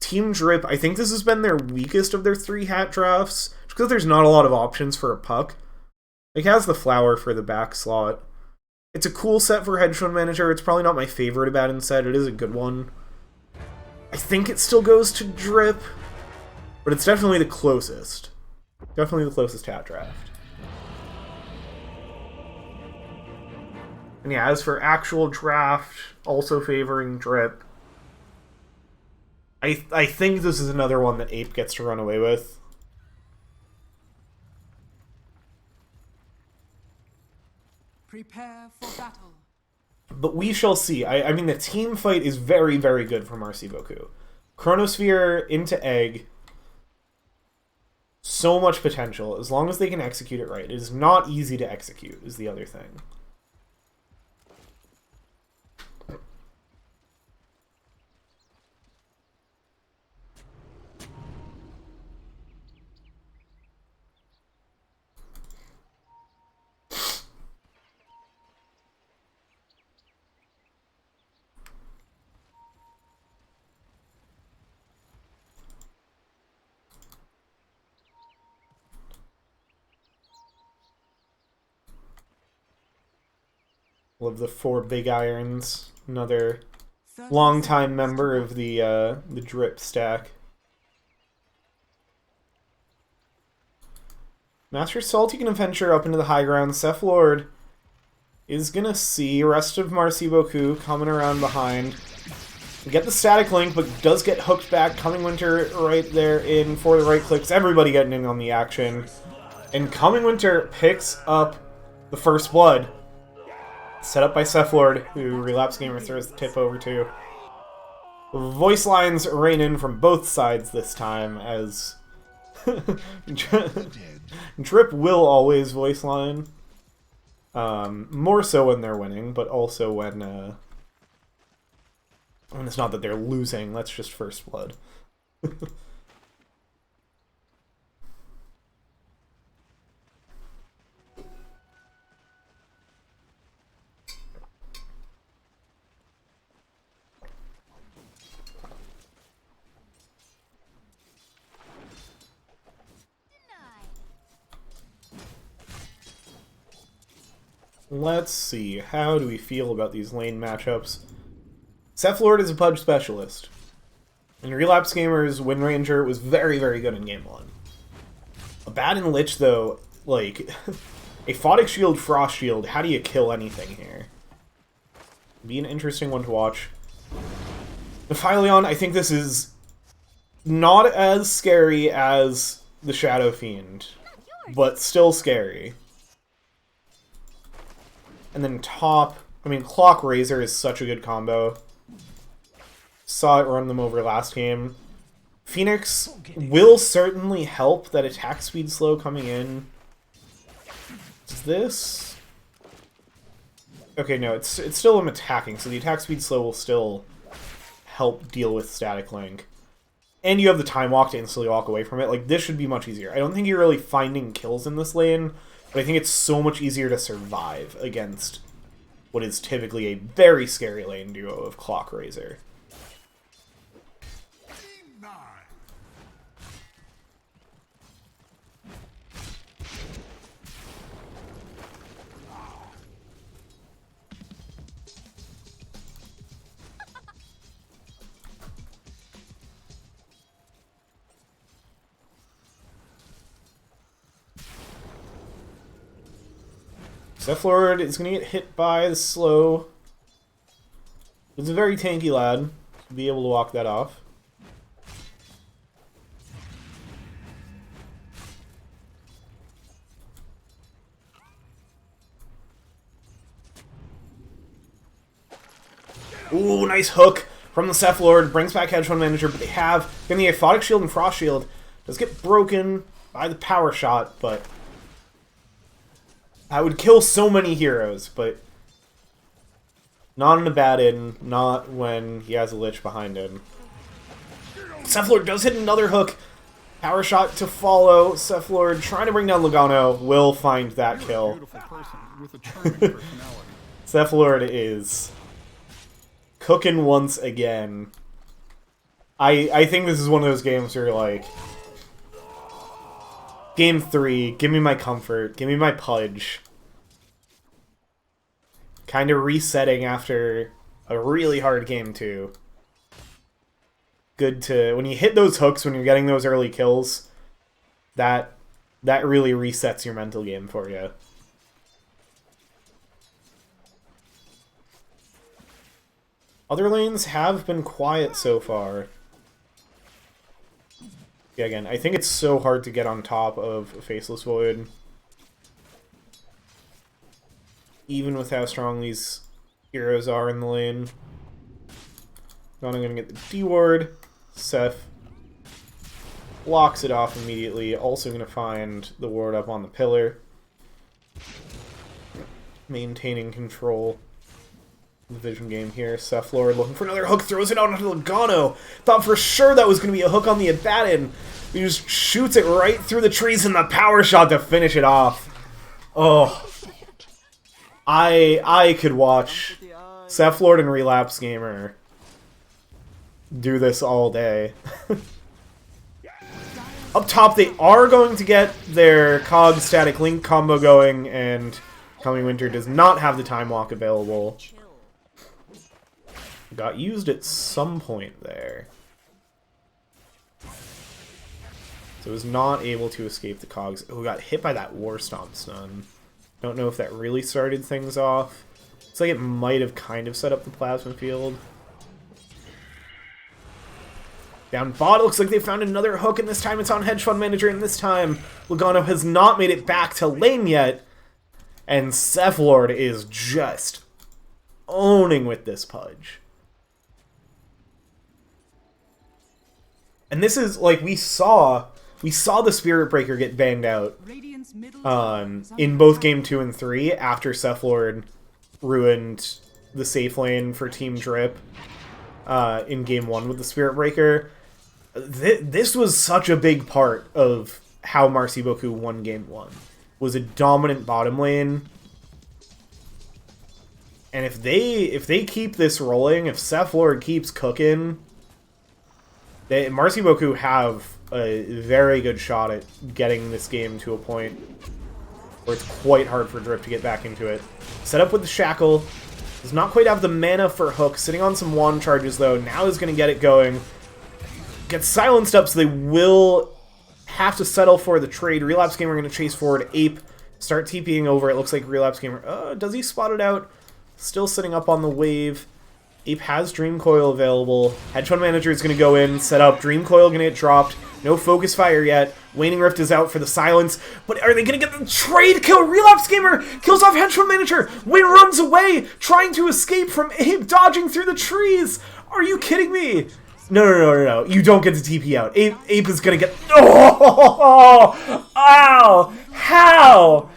A: Team Drip, I think this has been their weakest of their 3 hat drafts, just because there's not a lot of options for a puck. It has the flower for the back slot. It's a cool set for Hedge Fund Manager. It's probably not my favorite Abaddon set. It is a good one. I think it still goes to Drip, but it's definitely the closest. Definitely the closest hat draft. And yeah, as for actual draft, also favoring Drip. I think this is another one that Ape gets to run away with.
B: Prepare for battle.
A: But we shall see. I mean, the team fight is very, very good for Marci, Beaucoup. Chronosphere into Egg. So much potential, as long as they can execute it right. It is not easy to execute, is the other thing. Of the 4 Big Irons, another longtime member of the Drip stack. Master Salty can venture up into the high ground. Cephalord is gonna see rest of Marci, Beaucoup coming around behind. Get the static link, but does get hooked back. Coming Winter right there in for the right clicks. Everybody getting in on the action. And Coming Winter picks up the first blood. Set up by Cephalord, who Relapse Gamer throws the tip over to. Voice lines rain in from both sides this time, as Drip will always voice line. More so when they're winning, but also when it's not that they're losing. That's just first blood. Let's see, how do we feel about these lane matchups? Cephalord is a Pudge specialist. And Relapse Gamer's Wind Ranger was very, very good in Game 1. Abaddon Lich, though, like, a Photic Shield, Frost Shield, how do you kill anything here? Be an interesting one to watch. Nephilion, I think this is not as scary as the Shadow Fiend, but still scary. And then top, I mean, Clock Razor is such a good combo. Saw it run them over last game. Phoenix will certainly help that attack speed slow coming in. Is this? Okay, no, it's still him attacking, so the attack speed slow will still help deal with Static Link. And you have the Time Walk to instantly walk away from it. Like, this should be much easier. I don't think you're really finding kills in this lane, but I think it's so much easier to survive against what is typically a very scary lane duo of Clock Razor. Cephalord is going to get hit by the slow. It's a very tanky lad to be able to walk that off. Ooh, nice hook from the Seth Lord. Brings back Hedge Fund Manager, but they have getting the Aphotic Shield and Frost Shield. Does get broken by the power shot, but that would kill so many heroes, but not in a bad in, not when he has a Lich behind him. Seth Lord does hit another hook. Power shot to follow. Seth Lord trying to bring down Logano. Will find that kill. Seth Lord is cooking once again. I think this is one of those games where you're like, Game 3, give me my comfort, give me my pudge. Kind of resetting after a really hard game 2. Good to, when you hit those hooks, when you're getting those early kills, that really resets your mental game for you. Other lanes have been quiet so far. Yeah, again, I think it's so hard to get on top of Faceless Void. Even with how strong these heroes are in the lane. I'm going to get the D-Ward. Seth blocks it off immediately. Also going to find the ward up on the pillar. Maintaining control of the vision game here. Seth Lord looking for another hook. Throws it out onto Logano. Thought for sure that was going to be a hook on the Abaddon. He just shoots it right through the trees and the power shot to finish it off. Oh. I could watch Seth Lord and Relapse Gamer do this all day. Up top, they are going to get their Cog Static Link combo going, and Coming Winter does not have the Time Walk available. Got used at some point there. So was not able to escape the Cogs. Oh, got hit by that War Stomp stun. Don't know if that really started things off. Looks like it might have kind of set up the Plasma Field. Down bot, it looks like they found another hook, and this time it's on Hedge Fund Manager, and this time Logano has not made it back to lane yet. And Seth Lord is just owning with this pudge. And this is, like, we saw the Spirit Breaker get banged out in both Game 2 and 3 after Seth Lord ruined the safe lane for Team Drip in Game 1 with the Spirit Breaker. This was such a big part of how Marci Beaucoup won Game 1. Was a dominant bottom lane. And if they keep this rolling, if Seth Lord keeps cooking, Marci Beaucoup have a very good shot at getting this game to a point where it's quite hard for Drip to get back into it. Set up with the Shackle. Does not quite have the mana for Hook. Sitting on some wand charges, though. Now is going to get it going. Gets silenced up, so they will have to settle for the trade. Relapse Gamer going to chase forward. Ape start TPing over. It looks like Relapse Gamer... does he spot it out? Still sitting up on the wave. Ape has Dream Coil available. Hedge Fund Manager is going to go in, set up. Dream Coil going to get dropped. No Focus Fire yet. Waning Rift is out for the silence. But are they going to get the trade kill? Relapse Gamer kills off Hedge Fund Manager. Win runs away, trying to escape from Ape dodging through the trees. Are you kidding me? No. You don't get to TP out. Ape is going to get... Oh! Ow! How?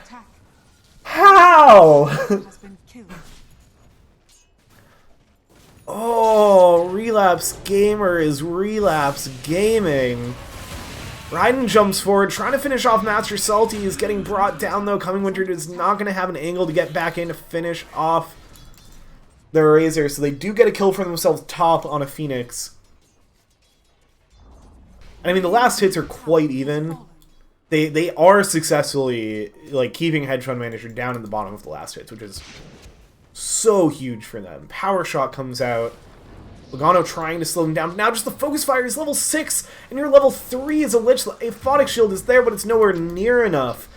A: Oh, Relapse Gamer is Relapse Gaming. Raiden jumps forward, trying to finish off Master Salty. Is getting brought down, though. Coming Winter is not going to have an angle to get back in to finish off the Razor. So they do get a kill for themselves top on a Phoenix. And I mean, the last hits are quite even. They are successfully like keeping Hedge Fund Manager down in the bottom of the last hits, which is so huge for them. Power Shot comes out. Logano trying to slow him down. Now just the Focus Fire is level 6, and you're level 3 as a Lich. A Aphotic Shield is there, but it's nowhere near enough.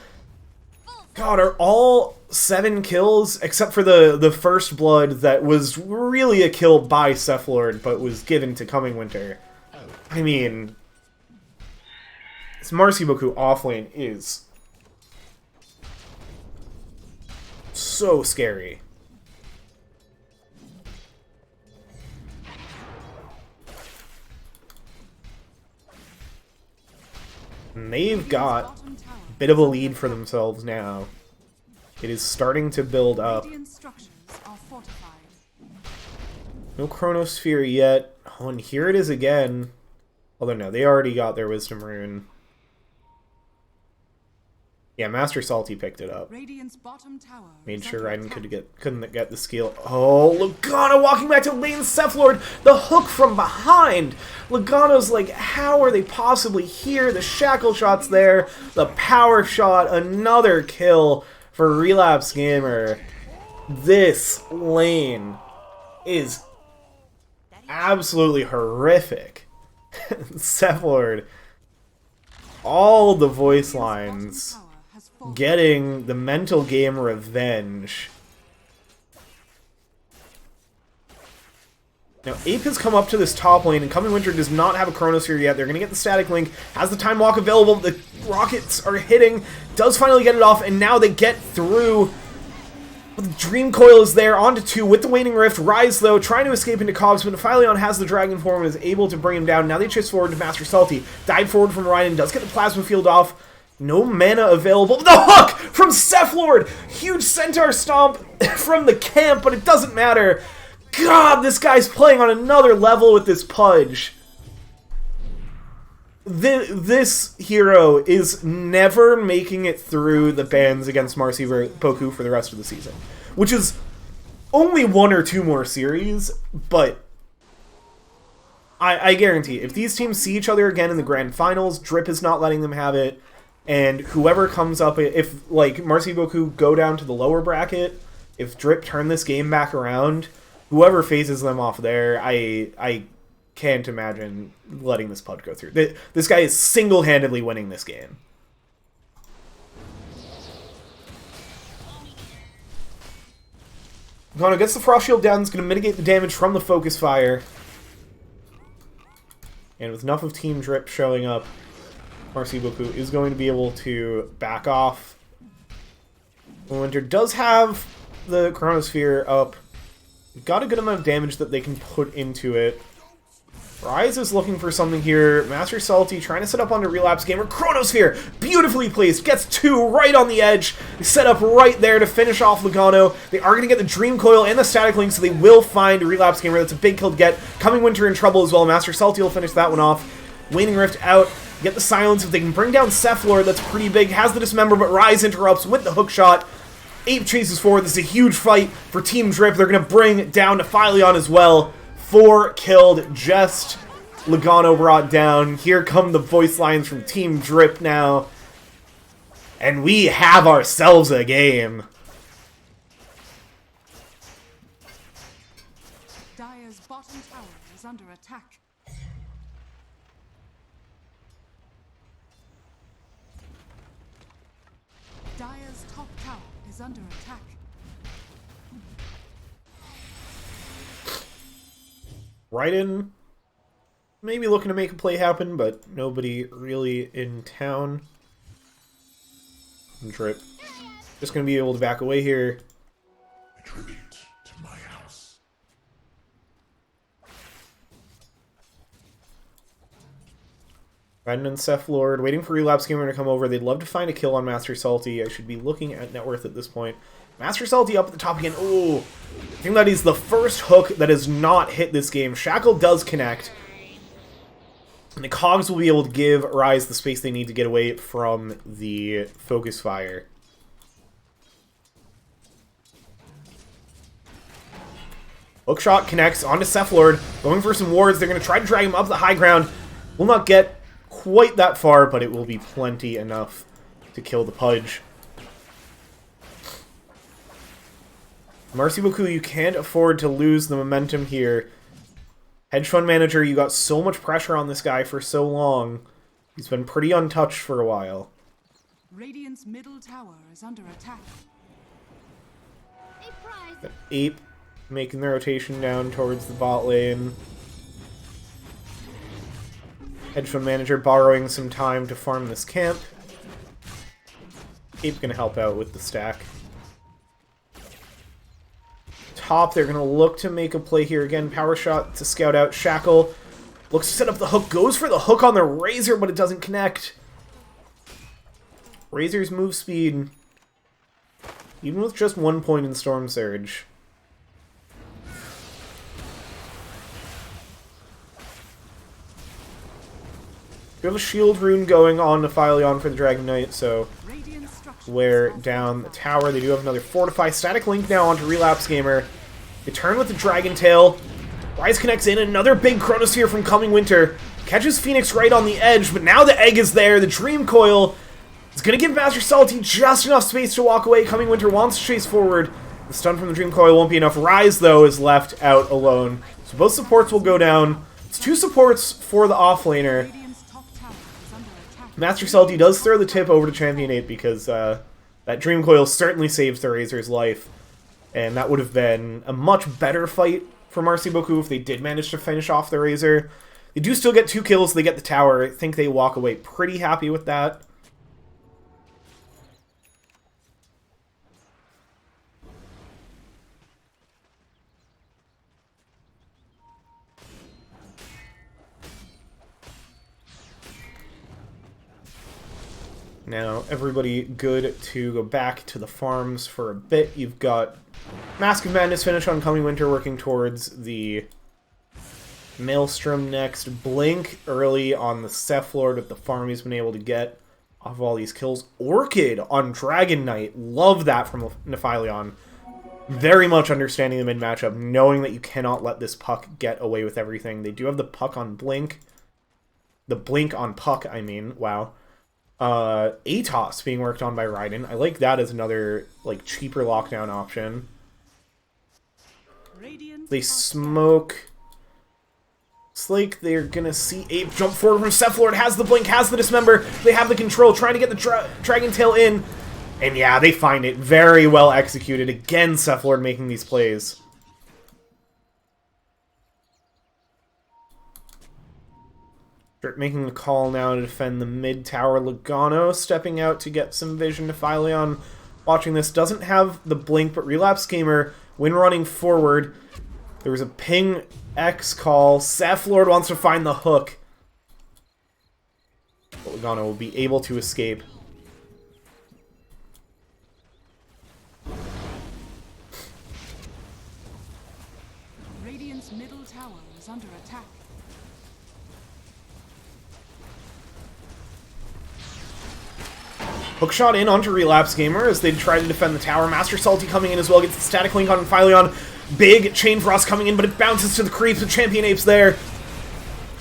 A: God, are all 7 kills, except for the first blood that was really a kill by Seth Lord, but was given to Coming Winter. I mean, this Marci Beaucoup offlane is so scary. And they've got a bit of a lead for themselves now. It is starting to build up. No Chronosphere yet. Oh, and here it is again. Although no, they already got their Wisdom Rune. Yeah, Master Salty picked it up. Made sure Raiden couldn't get the skill. Oh, Logano walking back to lane Cephalord. The hook from behind. Logano's like, how are they possibly here? The shackle shot's there. The power shot. Another kill for Relapse Gamer. This lane is absolutely horrific. Cephalord. All the voice lines getting the mental game revenge. Now, Ape has come up to this top lane, and Coming Winter does not have a Chronosphere yet. They're going to get the Static Link, has the Time Walk available, the rockets are hitting, does finally get it off, and now they get through. The Dream Coil is there, onto 2 with the Waning Rift. Rise, though, trying to escape into Cogs, but Philion has the Dragon Form and is able to bring him down. Now they chase forward to Master Salty. Dive forward from Raiden, does get the Plasma Field off. No mana available. The hook from Cephalord! Huge Centaur Stomp from the camp, but it doesn't matter. God, this guy's playing on another level with this Pudge. This hero is never making it through the bans against Marci Beaucoup for the rest of the season. Which is only 1 or 2 more series, but I guarantee, if these teams see each other again in the Grand Finals, Drip is not letting them have it, and whoever comes up, if, like, Marci Beaucoup go down to the lower bracket, if Drip turn this game back around, whoever faces them off there, I can't imagine letting this Pud go through. This guy is single-handedly winning this game. Logano gets the Frost Shield down, is going to mitigate the damage from the Focus Fire. And with enough of Team Drip showing up, Marci Beaucoup is going to be able to back off. Winter does have the Chronosphere up. Got a good amount of damage that they can put into it. Rise is looking for something here. Master Salty trying to set up onto Relapse Gamer. Chronosphere, beautifully placed, gets 2 right on the edge. Set up right there to finish off Logano. They are going to get the Dream Coil and the Static Link, so they will find Relapse Gamer. That's a big kill to get. Coming Winter in trouble as well. Master Salty will finish that one off. Waning Rift out. Get the silence. If they can bring down Cephalord, that's pretty big. Has the Dismember, but Rise interrupts with the hook shot. Ape chases forward. This is a huge fight for Team Drip. They're going to bring down Philion as well. 4 killed, just Logano brought down. Here come the voice lines from Team Drip now. And we have ourselves a game.
B: Dire's bottom tower is under attack. Dire's top tower is under attack.
A: Raiden maybe looking to make a play happen, but nobody really in town. And Drip just going to be able to back away here.
D: A tribute to my house.
A: Raiden and Cephalord waiting for Relapse Gamer to come over. They'd love to find a kill on Master Salty. I should be looking at net worth at this point. Master Salty up at the top again. Oh, I think that is the first hook that has not hit this game. Shackle does connect. And the Cogs will be able to give Rise the space they need to get away from the Focus Fire. Hookshot connects onto Cephalord. Going for some wards. They're going to try to drag him up the high ground. Will not get quite that far, but it will be plenty enough to kill the Pudge. Marci Beaucoup, you can't afford to lose the momentum here. Hedge fund manager, you got so much pressure on this guy for so long. He's been pretty untouched for a while.
B: Radiant's middle tower is under attack.
A: Got Ape making the rotation down towards the bot lane. Hedge fund manager borrowing some time to farm this camp. Ape gonna help out with the stack. Top, they're going to look to make a play here again. Power shot to scout out. Shackle looks to set up the hook. Goes for the hook on the Razor, but it doesn't connect. Razor's move speed, even with just 1 point in Storm Surge. We have a shield rune going on to Nephileon for the Dragon Knight, so wear down the tower. They do have another Fortify. Static Link now onto Relapse Gamer. They turn with the Dragon Tail. Rise connects in. Another big Chronosphere from Coming Winter. Catches Phoenix right on the edge, but now the egg is there. The Dream Coil is going to give Master Salty just enough space to walk away. Coming Winter wants to chase forward. The stun from the Dream Coil won't be enough. Rise, though, is left out alone. So both supports will go down. It's 2 supports for the offlaner. Master Salty does throw the tip over to Champion 8 because that Dream Coil certainly saves the Razor's life. And that would have been a much better fight for Marci Beaucoup if they did manage to finish off the Razor. They do still get 2 kills, they get the tower. I think they walk away pretty happy with that. Now, everybody good to go back to the farms for a bit. You've got Mask of Madness finish on Coming Winter, working towards the Maelstrom next. Blink early on the Cephalord with the farm he's been able to get off of all these kills. Orchid on Dragon Knight. Love that from Nephileon. Very much understanding the mid-matchup, knowing that you cannot let this Puck get away with everything. They do have the Puck on Blink. The Blink on Puck, I mean. Wow. Atos being worked on by Raiden. I like that as another, like, cheaper lockdown option. They smoke. It's like they're gonna see Ape jump forward from Cephalord. Has the blink, has the dismember. They have the control, trying to get the Dragon Tail in. And yeah, they find it. Very well executed. Again, Cephalord making these plays. Making the call now to defend the mid tower. Logano stepping out to get some vision. Nephileon watching this. Doesn't have the blink, but Relapse Gamer, when running forward, there was a ping X call. Cephalord wants to find the hook. But Logano will be able to escape.
B: Radiant's middle tower is under attack.
A: Hookshot in onto Relapse Gamer as they try to defend the tower. Master Salty coming in as well, gets the Static Link on Nephileon. Big Chain Frost coming in, but it bounces to the creeps with Champion Apes there.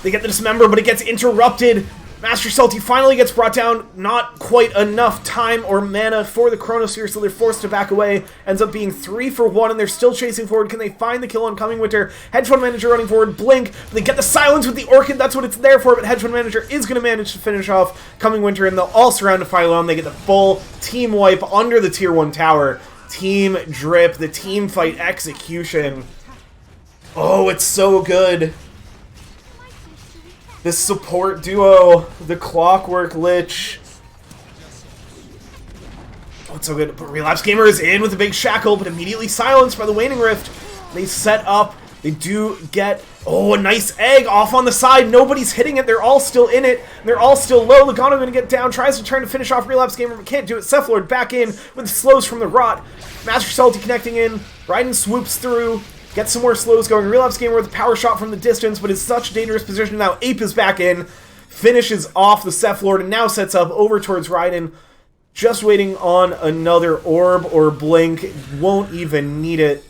A: They get the Dismember, but it gets interrupted. Master Salty finally gets brought down. Not quite enough time or mana for the Chronosphere, so they're forced to back away. Ends up being 3 for 1, and they're still chasing forward. Can they find the kill on Coming Winter? Hedge Fund Manager running forward. Blink. They get the silence with the Orchid. That's what it's there for, but Hedge Fund Manager is going to manage to finish off Coming Winter, and they'll all surround Nephileon. They get the full team wipe under the Tier 1 tower. Team Drip. The team fight execution. Oh, it's so good. This support duo, the Clockwork Lich. Oh, it's so good. But Relapse Gamer is in with a big shackle, but immediately silenced by the Waning Rift. They set up. They do get, oh, a nice egg off on the side. Nobody's hitting it. They're all still in it. They're all still low. Logano going to get down. Tries to turn to finish off Relapse Gamer, but can't do it. Cephalord back in with the slows from the Rot. Master Salty connecting in. Raiden swoops through. Get some more slows going. Relapse Gamer with a power shot from the distance, but in such a dangerous position now. Ape is back in. Finishes off the Cephalord and now sets up over towards Raiden. Just waiting on another orb or blink. Won't even need it.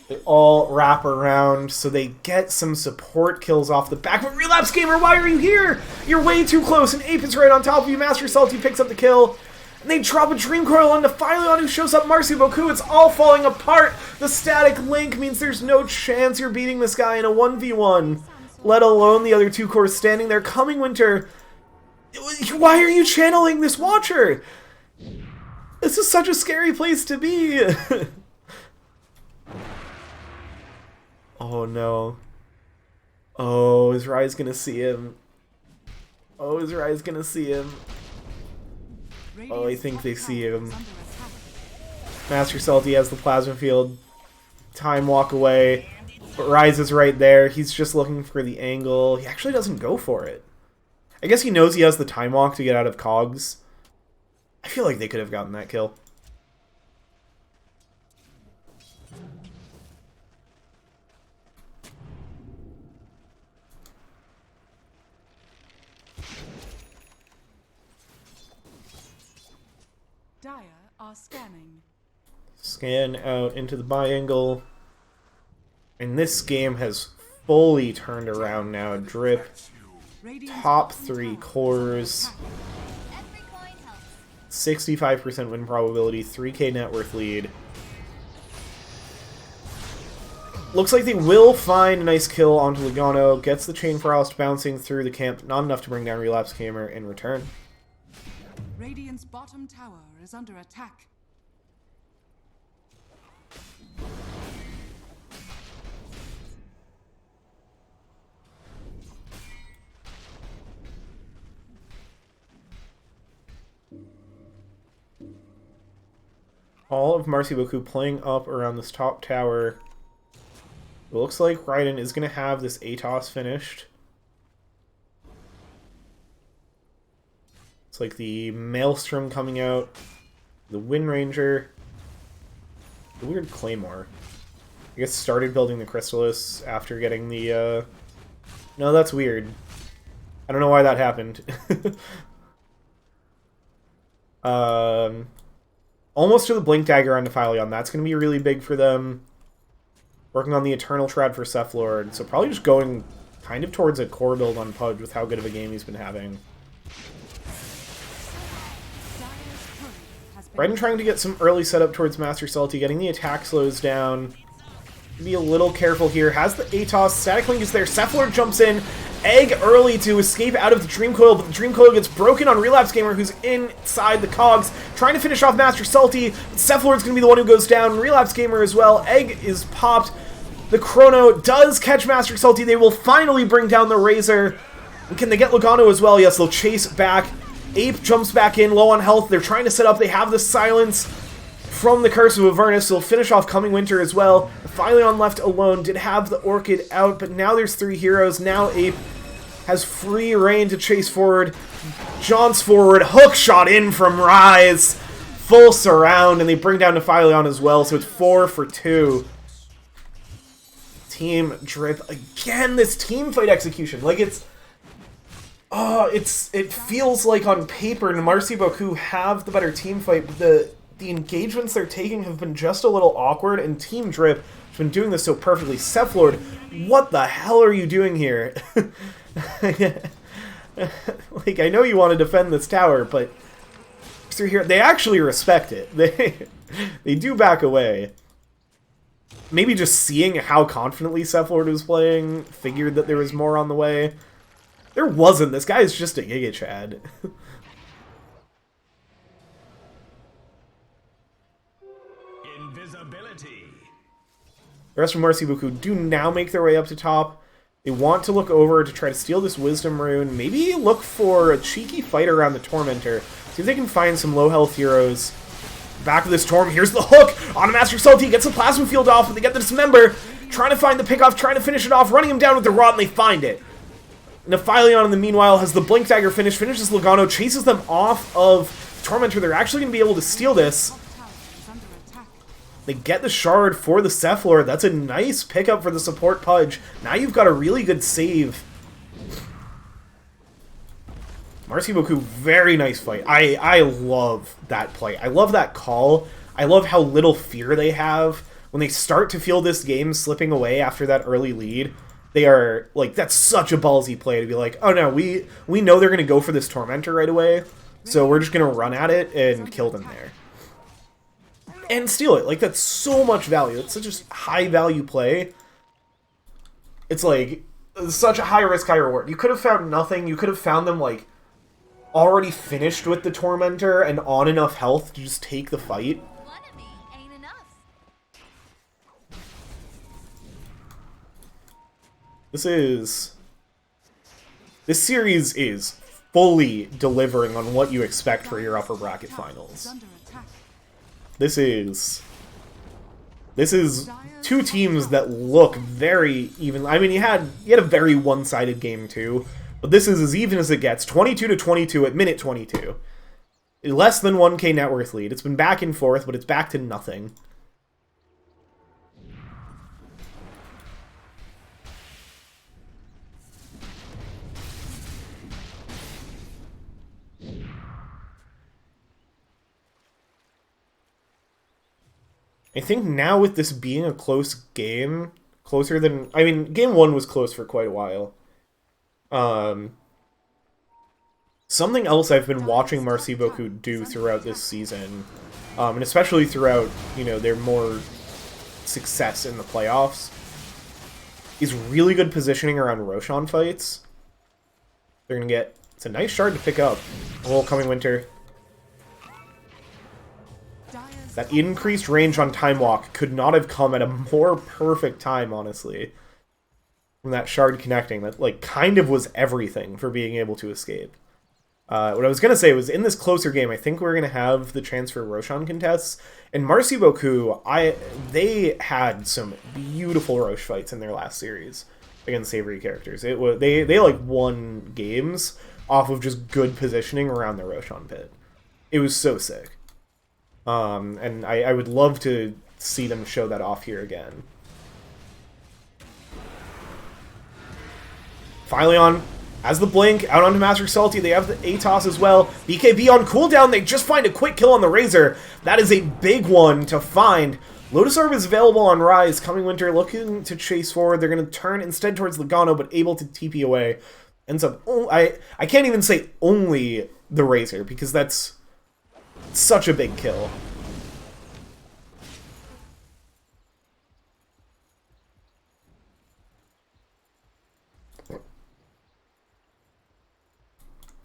A: They all wrap around, so they get some support kills off the back. But Relapse Gamer, why are you here? You're way too close, and Ape is right on top of you. Master Salty picks up the kill. And they drop a Dream Coil on Nephileon, who shows up Marci Beaucoup. It's all falling apart. The Static Link means there's no chance you're beating this guy in a 1v1. Let alone the other 2 cores standing there. Coming Winter, why are you channeling this Watcher? This is such a scary place to be. Oh no. Oh, is Rise gonna see him? Oh, is Rise gonna see him? Oh, I think they see him. Master Salty has the Plasma Field. Time walk away. But Rise is right there. He's just looking for the angle. He actually doesn't go for it. I guess he knows he has the Time Walk to get out of Cogs. I feel like they could have gotten that kill.
B: Dire are scanning.
A: Scan out into the biangle. And this game has fully turned around now. Drip,
B: Radiant's
A: top
B: bottom
A: 3
B: tower
A: cores, 65% win probability, 3k net worth lead. Looks like they will find a nice kill onto Logano. Gets the Chain Frost bouncing through the camp. Not enough to bring down Relapse Gamer in return.
B: Radiant's bottom tower is under attack.
A: All of Marci Beaucoup playing up around this top tower. It looks like Raiden is going to have this ATOS finished. It's like the Maelstrom coming out. The Wind Ranger. The weird Claymore. I guess started building the Crystallis after getting the, No, that's weird. I don't know why that happened. Almost to the Blink Dagger on Defileon. That's going to be really big for them. Working on the Eternal Shroud for Cephalord. So probably just going kind of towards a core build on Pudge with how good of a game he's been having. Raiden trying to get some early setup towards Master Salty. Getting the attack slows down. Be a little careful here. Has the ATOS. Static Link is there. Cephalord jumps in. Egg early to escape out of the Dream Coil, but the Dream Coil gets broken on Relapse Gamer, who's inside the cogs, trying to finish off Master Salty. Cephalord's going to be the one who goes down. Relapse Gamer as well. Egg is popped. The Chrono does catch Master Salty. They will finally bring down the Razor. And can they get Logano as well? Yes, they'll chase back. Ape jumps back in, low on health. They're trying to set up. They have the silence from the Curse of Avernus. They'll finish off Coming Winter as well. Phyllion left alone. Did have the Orchid out, but now there's 3 heroes. Now Ape has free reign to chase forward. Jaunts forward. Hook shot in from Rise. Full surround, and they bring down Phyllion as well, so it's 4 for 2. Team Drip. Again, this team fight execution. Like, it feels like on paper Marci Beaucoup have the better team fight, but the engagements they're taking have been just a little awkward, and Team Drip has been doing this so perfectly. Cephalord, what the hell are you doing here? Like, I know you want to defend this tower, but through here, they actually respect it. They do back away. Maybe just seeing how confidently Cephalord was playing, figured that there was more on the way. There wasn't. This guy is just a Giga Chad.
C: Invisibility.
A: The rest of Marci Beaucoup do now make their way up to top. They want to look over to try to steal this Wisdom Rune. Maybe look for a cheeky fight around the Tormentor. See if they can find some low health heroes. Back of this Torm. Here's the hook on Master Salty. Gets the Plasma Field off, but they get the Dismember. Trying to find the pickoff, trying to finish it off, running him down with the Rod, and they find it. Phyllion, in the meanwhile, has the Blink Dagger finish, finishes Logano, chases them off of Tormentor. They're actually going to be able to steal this. They get the Shard for the Cephalord. That's a nice pickup for the support Pudge. Now you've got a really good save. Marci Beaucoup, very nice fight. I love that play. I love that call. I love how little fear they have. When they start to feel this game slipping away after that early lead, they are, like, that's such a ballsy play to be like, oh no, we know they're going to go for this Tormentor right away, so we're just going to run at it and kill them there. And steal it. Like, that's so much value. It's such a high value play. It's like, such a high risk, high reward. You could have found nothing. You could have found them, like, already finished with the Tormentor and on enough health to just take the fight. This series is fully delivering on what you expect for your upper bracket finals. This is 2 teams that look very even. I mean, you had a very one-sided game too, but this is as even as it gets. 22-22 at minute 22. Less than 1k net worth lead. It's been back and forth, but it's back to nothing. I think now with this being a close game, closer than... I mean, game 1 was close for quite a while. Something else I've been watching Marci Beaucoup do throughout this season, and especially throughout, you know, their more success in the playoffs, is really good positioning around Roshan fights. They're going to get... It's a nice shard to pick up. Oh, coming winter. That increased range on Time Walk could not have come at a more perfect time, honestly. From that shard connecting. That, like, kind of was everything for being able to escape. What I was going to say was, in this closer game, I think we're going to have the chance for Roshan contests. And Marci Beaucoup, they had some beautiful Roche fights in their last series against Savory characters. It was they like won games off of just good positioning around the Roshan pit. It was so sick. And I would love to see them show that off here again. Finally on, as the blink, out onto Master Salty, they have the Atos as well. BKB on cooldown, they just find a quick kill on the Razor. That is a big one to find. Lotus Orb is available on Rise. Coming Winter looking to chase forward. They're going to turn instead towards Logano, but able to TP away. Ends up, I can't even say only the Razor, because that's such a big kill.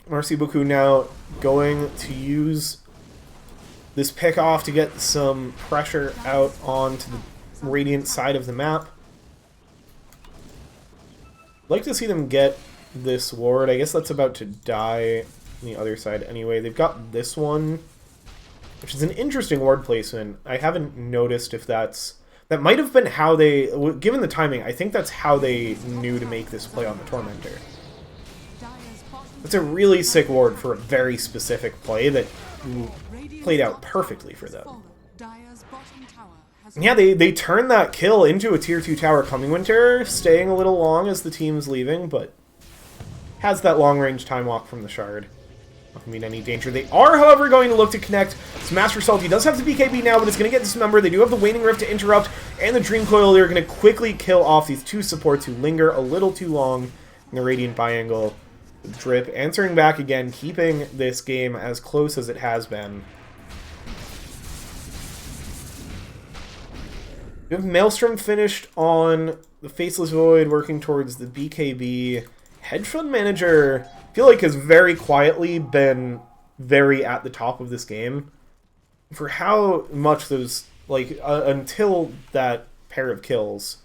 A: Marci Beaucoup now going to use this pick off to get some pressure out onto the Radiant side of the map. I'd like to see them get this ward. I guess that's about to die on the other side anyway. They've got this one, which is an interesting ward placement. I haven't noticed if that's... That might have been how they... Given the timing, I think that's how they knew to make this play on the Tormentor. It's a really sick ward for a very specific play that played out perfectly for them. And yeah, they turn that kill into a tier 2 tower. Coming Winter, staying a little long as the team's leaving, but has that long-range time walk from the shard. Not gonna mean any danger. They are, however, going to look to connect. So Master Salty does have the BKB now, but it's going to get dismembered. They do have the Waning Rift to interrupt, and the Dream Coil. They're going to quickly kill off these two supports who linger a little too long in the Radiant Biangle. Drip answering back again, keeping this game as close as it has been. We have Maelstrom finished on the Faceless Void, working towards the BKB. Hedge Fund Manager, I feel like, has very quietly been very at the top of this game. For how much those, like, until that pair of kills,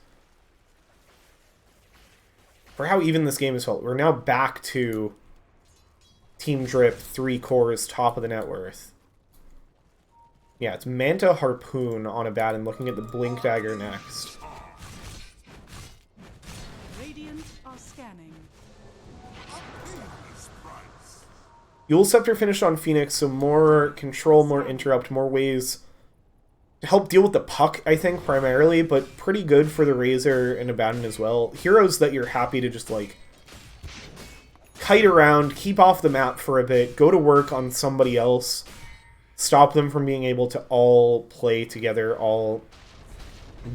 A: for how even this game has felt, we're now back to Team Drip, 3 cores, top of the net worth. Yeah, it's Manta Harpoon on Abaddon, looking at the Blink Dagger next.
B: Radiant are scanning.
A: Eul Scepter finished on Phoenix, so more control, more interrupt, more ways to help deal with the puck, I think, primarily, but pretty good for the Razor and Abaddon as well. Heroes that you're happy to just, like, kite around, keep off the map for a bit, go to work on somebody else, stop them from being able to all play together, all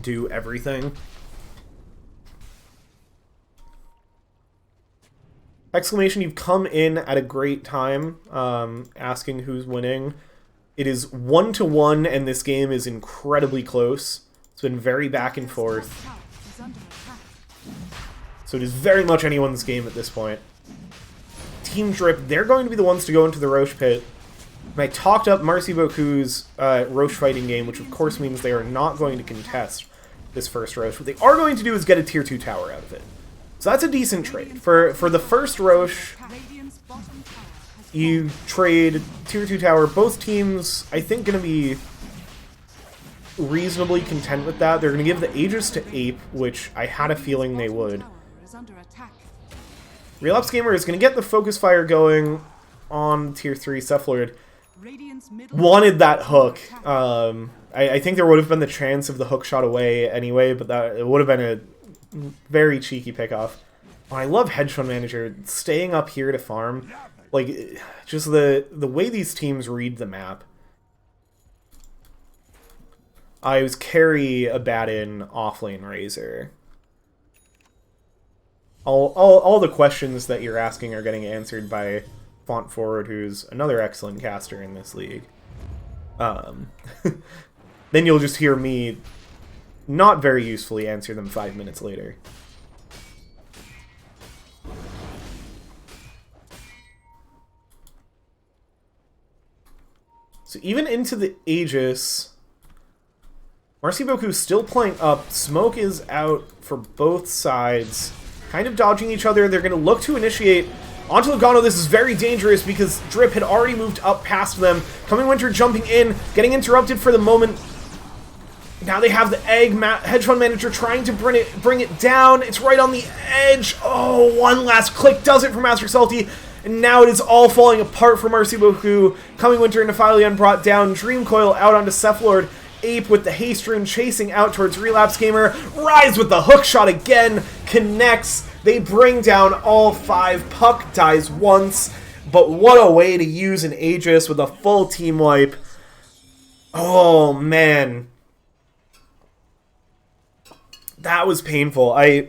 A: do everything. Exclamation, you've come in at a great time, asking who's winning. It is 1-1, and this game is incredibly close. It's been very back and forth. So it is very much anyone's game at this point. Team Drip, they're going to be the ones to go into the Roche pit. And I talked up Marci Beaucoux's Roche fighting game, which of course means they are not going to contest this first Roche. What they are going to do is get a tier 2 tower out of it. So that's a decent trade. For the first Roche, you trade tier 2 tower. Both teams, I think, going to be reasonably content with that. They're going to give the Aegis to Ape, which I had a feeling they would. Relapse Gamer is going to get the Focus Fire going on tier 3 Cephalord.
B: Radiant's middle
A: wanted that
B: tower is under
A: hook.
B: attack.
A: I think there would have been the chance of the hook shot away anyway, but that it would have been a very cheeky pickoff. Oh, I love Hedge Fund Manager staying up here to farm. Like, just the way these teams read the map. I was carry a Abaddon offlane Razor. All the questions that you're asking are getting answered by Font Forward, who's another excellent caster in this league. Then you'll just hear me not very usefully answer them 5 minutes later. So even into the Aegis, Marci Beaucoup still playing up. Smoke is out for both sides, kind of dodging each other. They're going to look to initiate onto Logano. This is very dangerous because Drip had already moved up past them. Coming Winter jumping in, getting interrupted for the moment. Now they have the egg. Hedge Fund Manager trying to bring it down. It's right on the edge. Oh, one last click does it for Master Salty. And now it is all falling apart for Marci Beaucoup. Coming Winter and Nephilion brought down. Dream Coil out onto Cephalord. Ape with the haste rune chasing out towards Relapse Gamer. Rise with the hook shot again. Connects. They bring down all 5. Puck dies once. But what a way to use an Aegis with a full team wipe. Oh, man. That was painful. I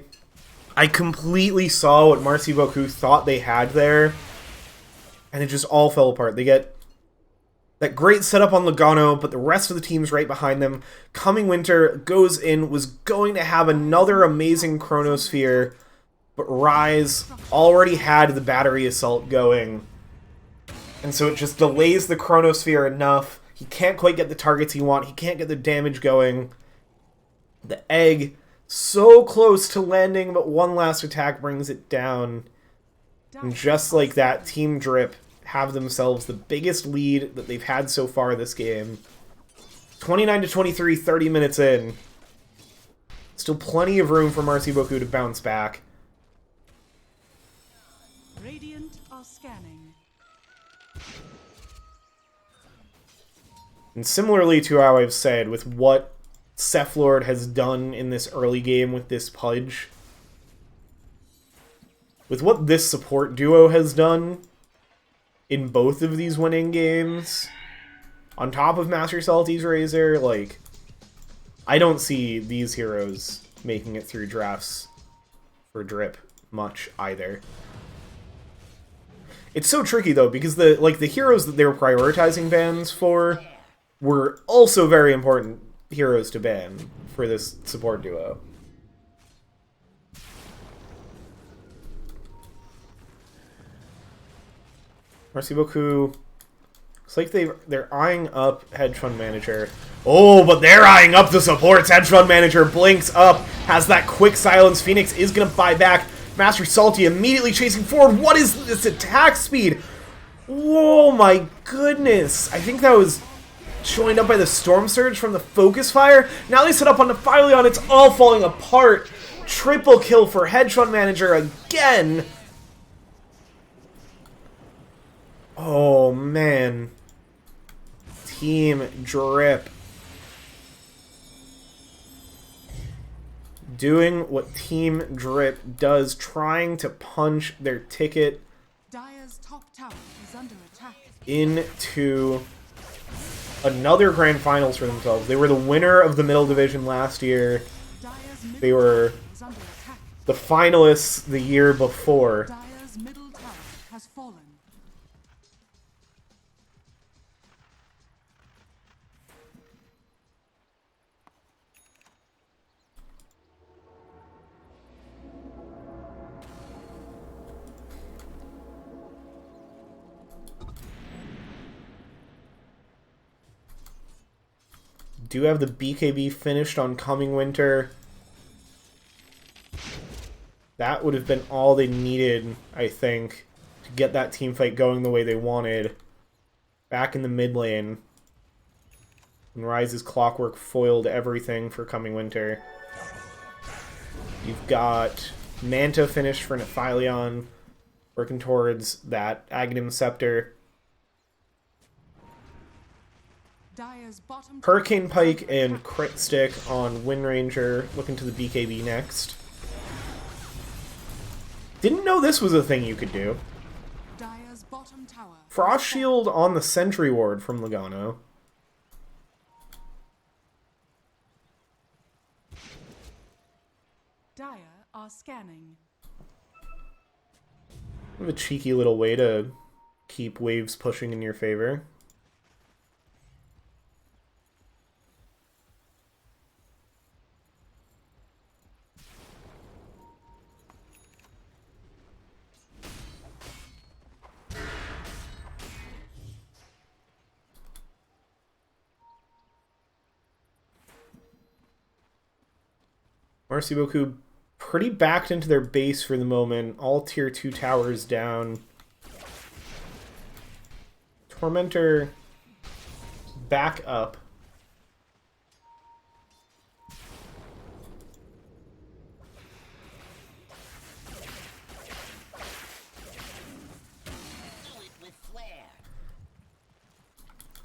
A: completely saw what Marci Beaucoup thought they had there, and it just all fell apart. They get that great setup on Logano, but the rest of the team's right behind them. Coming Winter goes in, was going to have another amazing Chronosphere, but Rise already had the battery assault going, and so it just delays the Chronosphere enough. He can't quite get the targets he wants. He can't get the damage going. The egg so close to landing, but one last attack brings it down. And just like that, Team Drip have themselves the biggest lead that they've had so far this game. 29-23, 30 minutes in. Still plenty of room for Marci Beaucoup to bounce back.
B: Radiant are scanning.
A: And similarly to how I've said, with what Cephalord has done in this early game with this Pudge, with what this support duo has done in both of these winning games, on top of Master Salty's Razor, like, I don't see these heroes making it through drafts for Drip much either. It's so tricky though, because the heroes that they were prioritizing bans for were also very important heroes to ban for this support duo. Marci Beaucoup, looks like they're eyeing up Hedge Fund Manager. Oh, but they're eyeing up the supports. Hedge Fund Manager blinks up, has that quick silence. Phoenix is gonna buy back. Master Salty immediately chasing forward. What is this attack speed? Oh my goodness. I think that was joined up by the Storm Surge from the Focus Fire. Now they set up on the Nephilion. It's all falling apart. Triple kill for Hedge Fund Manager again. Oh, man. Team Drip doing what Team Drip does, trying to punch their ticket
B: Dire's top tower is under attack.
A: into another Grand Finals for themselves. They were the winner of the Middle Division last year.
B: Dire's middle
A: They were
B: tower is under attack.
A: the finalists the year before.
B: Dire's middle tower has fallen.
A: Do have the BKB finished on Coming Winter. That would have been all they needed, I think, to get that team fight going the way they wanted. Back in the mid lane. And Rise's Clockwork foiled everything for Coming Winter. You've got Manta finished for Nephilion, working towards that Aghanim Scepter.
B: Dire's bottom
A: Hurricane
B: tower is
A: Pike
B: under
A: and
B: attack.
A: Crit Stick on Wind Ranger, looking to the BKB next. Didn't know this was a thing you could do.
B: Dire's bottom tower.
A: Frost
B: has
A: Shield on the Sentry Ward from Logano.
B: fallen. Dire are scanning.
A: Kind of a cheeky little way to keep waves pushing in your favor. Marci Beaucoup pretty backed into their base for the moment. All tier 2 towers down. Tormentor back up.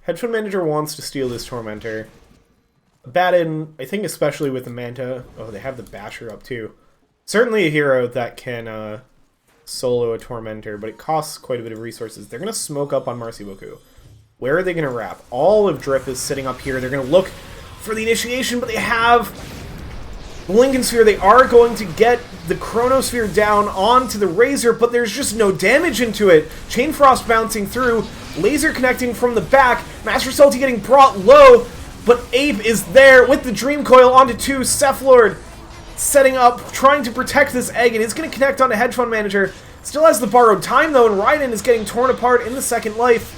A: Hedge fund manager wants to steal this Tormentor. Batten, I think especially with the Manta. Oh, they have the Basher up too. Certainly a hero that can solo a Tormentor, but it costs quite a bit of resources. They're going to smoke up on Marci Beaucoup. Where are they going to wrap? All of Drip is sitting up here. They're going to look for the initiation, but they have the Lincoln Sphere. They are going to get the Chronosphere down onto the Razor, but there's just no damage into it. Chain Frost bouncing through. Laser connecting from the back. Master Salty getting brought low. But Ape is there with the Dream Coil onto 2. Cephalord setting up, trying to protect this egg. It is going to connect onto Hedge Fund Manager. Still has the borrowed time, though, and Raiden is getting torn apart in the second life.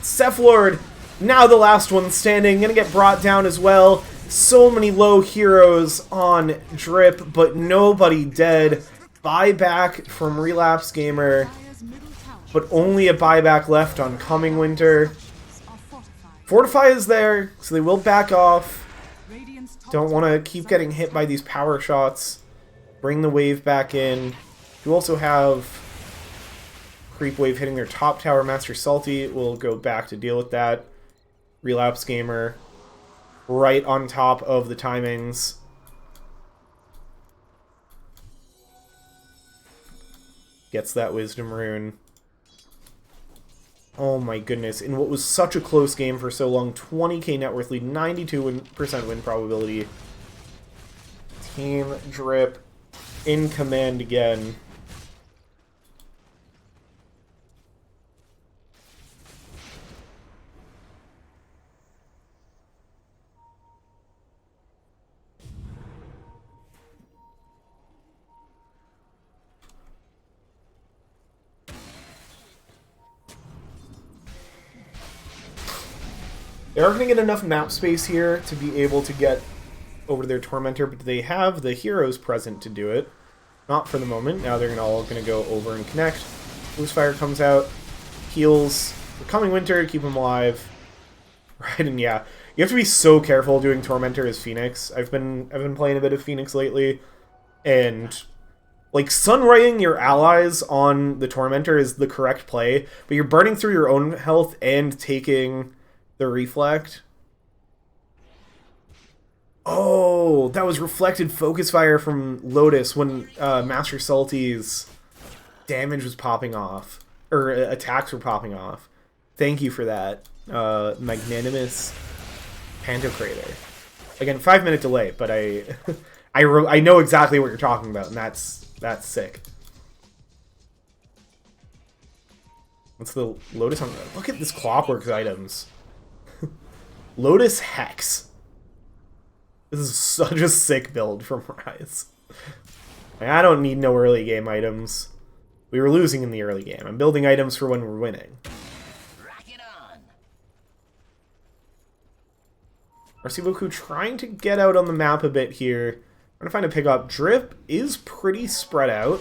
A: Cephalord, now the last one standing, going to get brought down as well. So many low heroes on Drip, but nobody dead. Buyback from Relapse Gamer,
B: Dire's middle tower
A: but only a buyback left on Coming Winter.
B: are fortified.
A: Fortify is there, so they will back off.
B: Radiant's top
A: Don't want
B: tower
A: to keep
B: is
A: getting
B: under
A: hit by
B: attack.
A: these power shots. Bring the wave back in. You also have Creep Wave hitting their top tower. Master Salty will go back to deal with that. Relapse Gamer right on top of the timings. Gets that Wisdom Rune. Oh my goodness. In what was such a close game for so long, 20k net worth lead, 92% win probability. Team Drip in command again. They are going to get enough map space here to be able to get over to their Tormentor, but they have the heroes present to do it. Not for the moment. Now they're all going to go over and connect. Loose Fire comes out, heals the Coming Winter to keep him alive. Right, and yeah, you have to be so careful doing Tormentor as Phoenix. I've been playing a bit of Phoenix lately, and like Sunraying your allies on the Tormentor is the correct play, but you're burning through your own health and taking the Reflect. Oh, that was reflected focus fire from Lotus when Master Salty's damage was popping off, or attacks were popping off. Thank you for that, magnanimous Pantocrator. Again, 5-minute delay, but I know exactly what you're talking about, and that's sick. What's the Lotus on? Look at this Clockworks items. Lotus Hex. This is such a sick build from Rise. I don't need no early game items. We were losing in the early game. I'm building items for when we're winning.
E: Rock it on.
A: Marci Beaucoup trying to get out on the map a bit here. I'm gonna find a pickup. Drip is pretty spread out.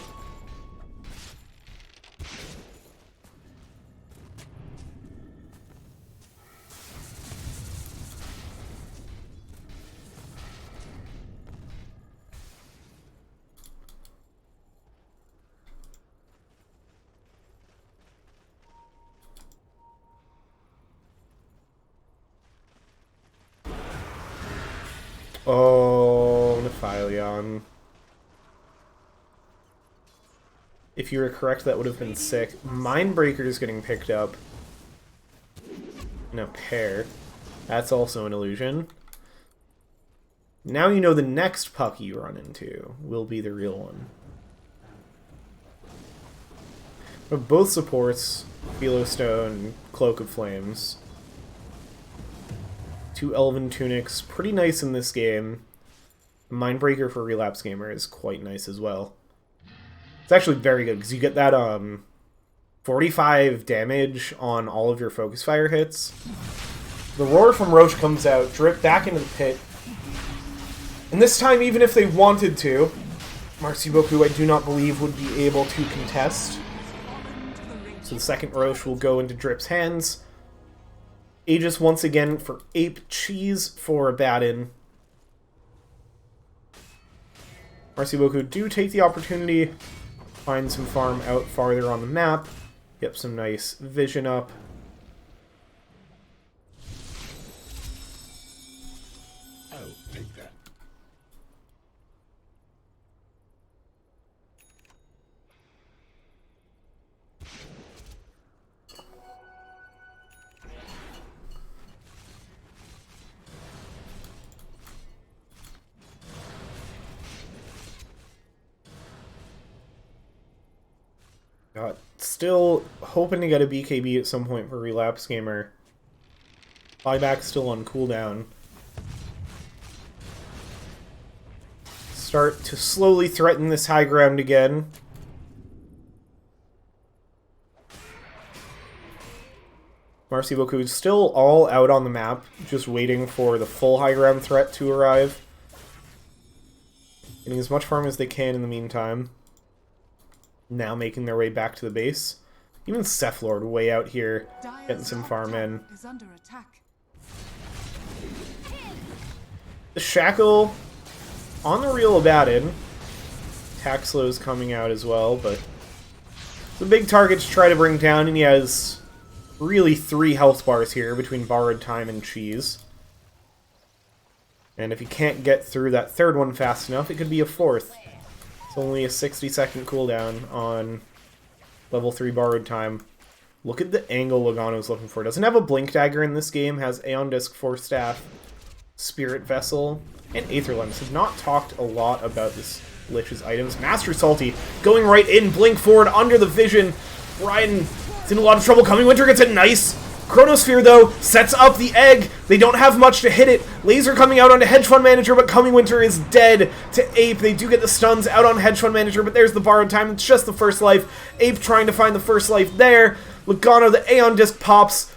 A: Oh, Nephilion. If you were correct, that would have been sick. Mindbreaker is getting picked up in a pair. That's also an illusion. Now you know the next puck you run into will be the real one. But both supports, Philostone, Cloak of Flames. 2 Elven Tunics, pretty nice in this game. Mindbreaker for Relapse Gamer is quite nice as well. It's actually very good, because you get that 45 damage on all of your Focus Fire hits. The Roar from Roche comes out, drip back into the pit. And this time, even if they wanted to, Marci Beaucoup, I do not believe, would be able to contest. So the second Roche will go into Drip's hands. Aegis once again for Ape, Cheese for Abaddon. Marci Beaucoup do take the opportunity, find some farm out farther on the map, get some nice vision up.
D: I'll take that.
A: Still hoping to get a BKB at some point for Relapse Gamer. Buyback still on cooldown. Start to slowly threaten this high ground again. Marci Beaucoup is still all out on the map, just waiting for the full high ground threat to arrive. Getting as much farm as they can in the meantime. Now making their way back to the base. Even Cephalord way out here, getting some farm in. The Shackle on the real Abaddon. Attack slow's coming out as well, but the big target to try to bring down, and he has really 3 health bars here between Borrowed Time and Cheese. And if you can't get through that third one fast enough, it could be a 4th. It's only a 60-second cooldown on level 3 Borrowed Time. Look at the angle Logano's looking for. Doesn't have a Blink Dagger in this game, has Aeon Disc, Force Staff, Spirit Vessel, and Aether Lens. Have not talked a lot about this Lich's items. Master Salty going right in, blink forward under the vision. Ryan is in a lot of trouble. Coming Winter gets a nice Chronosphere, though, sets up the egg. They don't have much to hit it. Laser coming out onto Hedge Fund Manager, but Coming Winter is dead to Ape. They do get the stuns out on Hedge Fund Manager, but there's the Borrowed Time. It's just the first life. Ape trying to find the first life there. Logano, the Aeon Disc pops.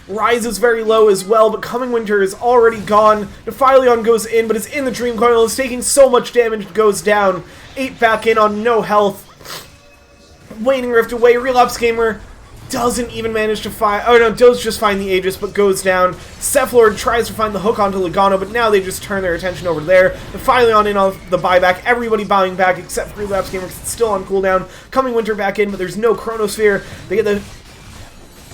A: Rises very low as well, but Coming Winter is already gone. Nephilion goes in, but is in the Dream Coil. Is taking so much damage, goes down. Ape back in on no health. Waning Rift away. Relapse Gamer doesn't even manage to find... Oh no, does just find the Aegis, but goes down. Cephalord tries to find the hook onto Logano, but now they just turn their attention over there. Nephilion in on the buyback. Everybody buying back except for Relapse Gamer, because it's still on cooldown. Coming Winter back in, but there's no Chronosphere. They get the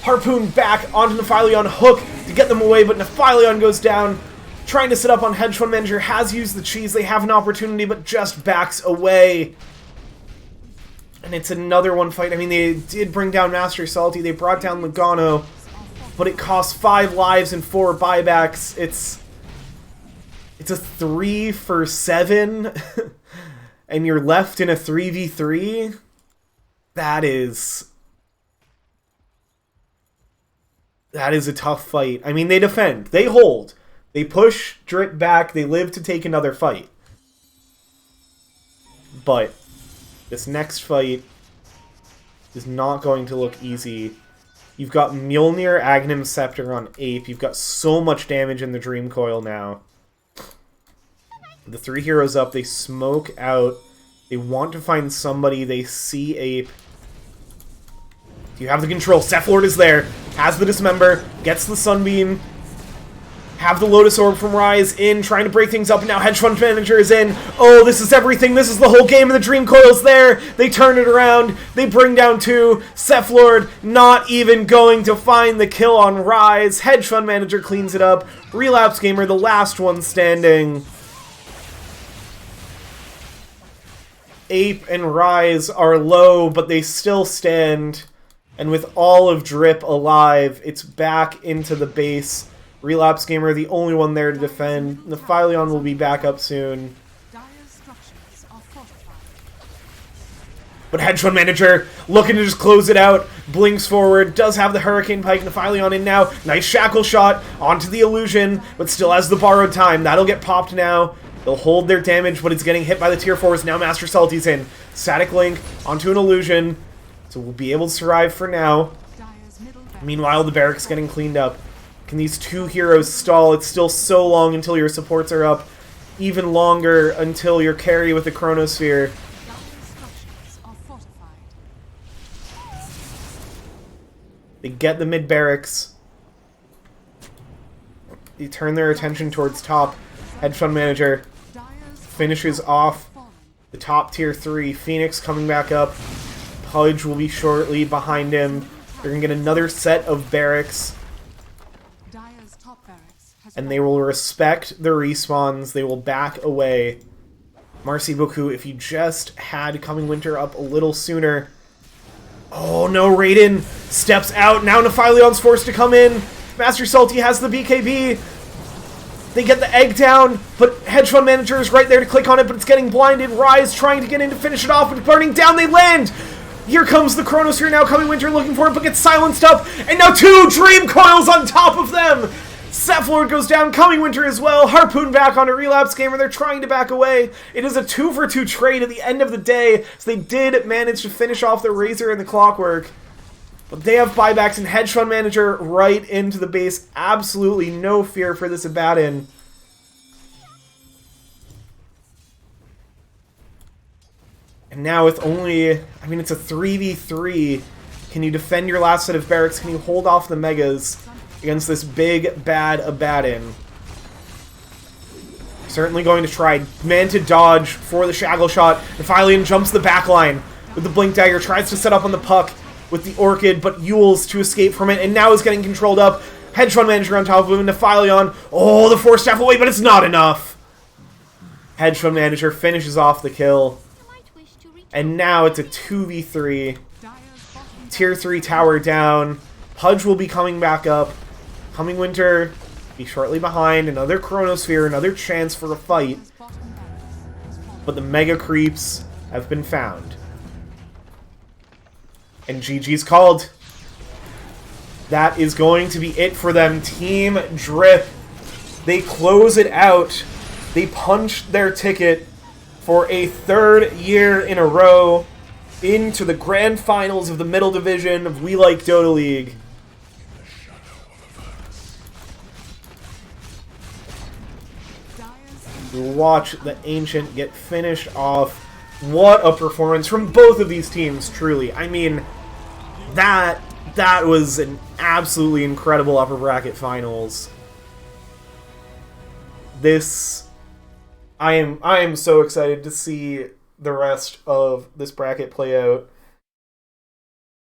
A: Harpoon back onto Nephilion, hook to get them away, but Nephilion goes down. Trying to sit up on Hedge Fund Manager, has used the cheese. They have an opportunity, but just backs away. And it's another one fight. I mean, they did bring down Master Salty. They brought down Logano, but it costs 5 lives and 4 buybacks. It's a 3 for 7, and you're left in a 3v3. That is a tough fight. I mean, they defend. They hold. They push Drip back. They live to take another fight. But this next fight is not going to look easy. You've got Mjolnir, Aghanim Scepter on Ape. You've got so much damage in the Dream Coil now. The 3 heroes up. They smoke out. They want to find somebody. They see Ape. Do you have the control? Cephalord is there. Has the Dismember. Gets the Sunbeam. Have the Lotus Orb from Rise in, trying to break things up, and now Hedge Fund Manager is in. Oh, this is everything. This is the whole game, and the Dream Coil's there. They turn it around. They bring down 2. Cephalord not even going to find the kill on Rise. Hedge Fund Manager cleans it up. Relapse Gamer, the last one standing. Ape and Rise are low, but they still stand. And with all of Drip alive, it's back into the base. Relapse Gamer, the only one there to defend. Nephilion will be back up soon. But Hedge Fund Manager looking to just close it out. Blinks forward, does have the Hurricane Pike. Nephilion in now. Nice Shackle Shot onto the Illusion, but still has the borrowed time. That'll get popped now. They'll hold their damage, but it's getting hit by the tier 4s. Now Master Salty's in. Static Link onto an Illusion. So we'll be able to survive for now. Meanwhile, the barracks getting cleaned up. Can these 2 heroes stall? It's still so long until your supports are up. Even longer until your carry with the Chronosphere. They get the mid barracks. They turn their attention towards top. Hedge Fund Manager finishes off the top tier 3. Phoenix coming back up. Pudge will be shortly behind him. They're going to get another set of barracks. And they will respect the respawns. They will back away. Marci, Beaucoup, if you just had Coming Winter up a little sooner. Oh no, Raiden steps out. Now Nephilion's forced to come in. Master Salty has the BKB. They get the egg down, but Hedge Fund Manager is right there to click on it, but it's getting blinded. Rise trying to get in to finish it off, but it's burning down. They land. Here comes the Chronosphere now. Coming Winter looking for it, but gets silenced up. And now 2 Dream Coils on top of them. Cephalord goes down, Coming Winter as well. Harpoon back on a Relapse Gamer. They're trying to back away. It is a 2-for-2 trade at the end of the day, so they did manage to finish off the Razor and the Clockwork. But they have buybacks, and Hedge Fund Manager right into the base. Absolutely no fear for this Abaddon. And now with only, I mean, it's a 3v3. Can you defend your last set of barracks? Can you hold off the Megas against this big, bad Abaddon? Certainly going to try. Man to dodge for the Shackle Shot. Nephilion jumps the backline with the Blink Dagger. Tries to set up on the puck with the Orchid, but Yules to escape from it, and now is getting controlled up. Hedge Fund Manager on top of him. Nephilion. Oh, the Force Staff away, but it's not enough. Hedge Fund Manager finishes off the kill. And now it's a 2v3. Tier 3 tower down. Pudge will be coming back up. Coming Winter be shortly behind. Another Chronosphere, another chance for a fight. But the Mega Creeps have been found. And GG's called. That is going to be it for them. Team Drip. They close it out. They punch their ticket for a 3rd year in a row into the grand finals of the middle division of We Like Dota League. We'll watch the Ancient get finished off. What a performance from both of these teams, truly. I mean, that was an absolutely incredible upper bracket finals. I am so excited to see the rest of this bracket play out.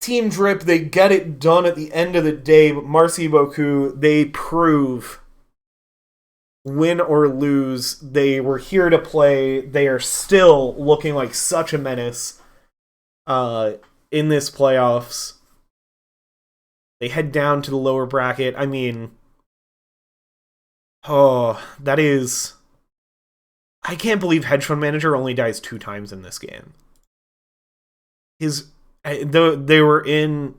A: Team Drip, they get it done at the end of the day, but Marci, Beaucoup, they prove, win or lose, they were here to play. They are still looking like such a menace in this playoffs. They head down to the lower bracket. I mean, oh, that is... I can't believe Hedge Fund Manager only dies 2 times in this game. They were in...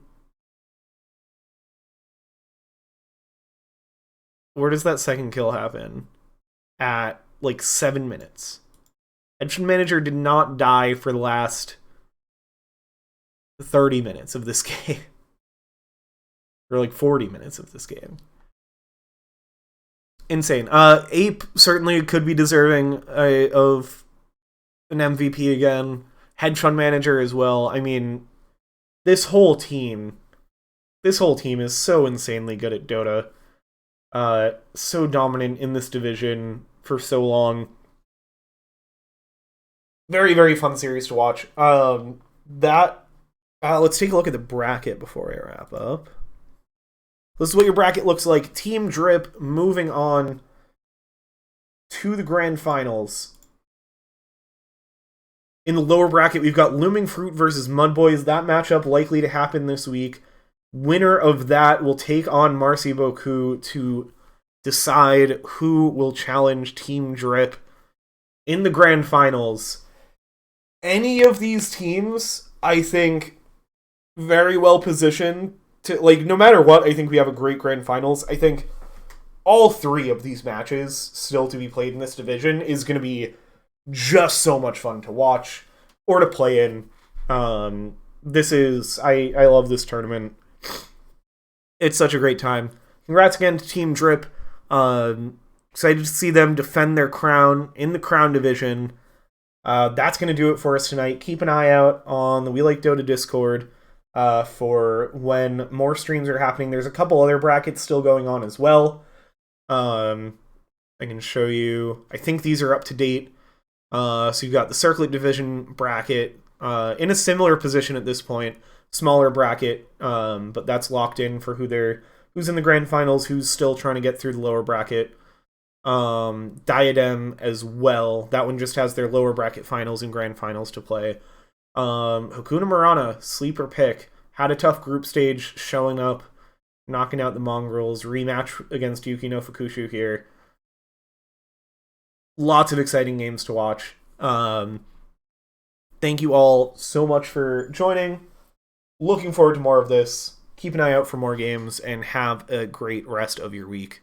A: Where does that second kill happen? At, like, 7 minutes. Hedge Fund Manager did not die for the last 30 minutes of this game. Or, like, 40 minutes of this game. Insane. Ape certainly could be deserving of an MVP again. Hedge Fund Manager as well. I mean, this whole team is so insanely good at Dota. So dominant in this division for so long. Very, very fun series to watch. Let's take a look at the bracket before I wrap up. This is what your bracket looks like. Team Drip moving on to the grand finals. In the lower bracket, we've got Looming Fruit versus Mudboys. That matchup likely to happen this week. Winner of that will take on Marci Beaucoup to decide who will challenge Team Drip in the grand finals. Any of these teams, I think, very well positioned to, like, no matter what, I think we have a great grand finals. I think all three of these matches still to be played in this division is going to be just so much fun to watch or to play in. I love this tournament. It's such a great time. Congrats again to Team Drip. Excited to see them defend their crown in the crown division. That's going to do it for us tonight. Keep an eye out on the We Like Dota Discord for when more streams are happening. There's a couple other brackets still going on as well. I can show you. I think these are up to date. So you've got the Circlet Division bracket in a similar position at this point. Smaller bracket, but that's locked in for who's in the grand finals, who's still trying to get through the lower bracket. Diadem as well. That one just has their lower bracket finals and grand finals to play. Hakuna Marana, sleeper pick, had a tough group stage, showing up, knocking out the Mongrels, rematch against Yuki no Fukushu here. Lots of exciting games to watch. Thank you all so much for joining. Looking forward to more of this. Keep an eye out for more games, and have a great rest of your week.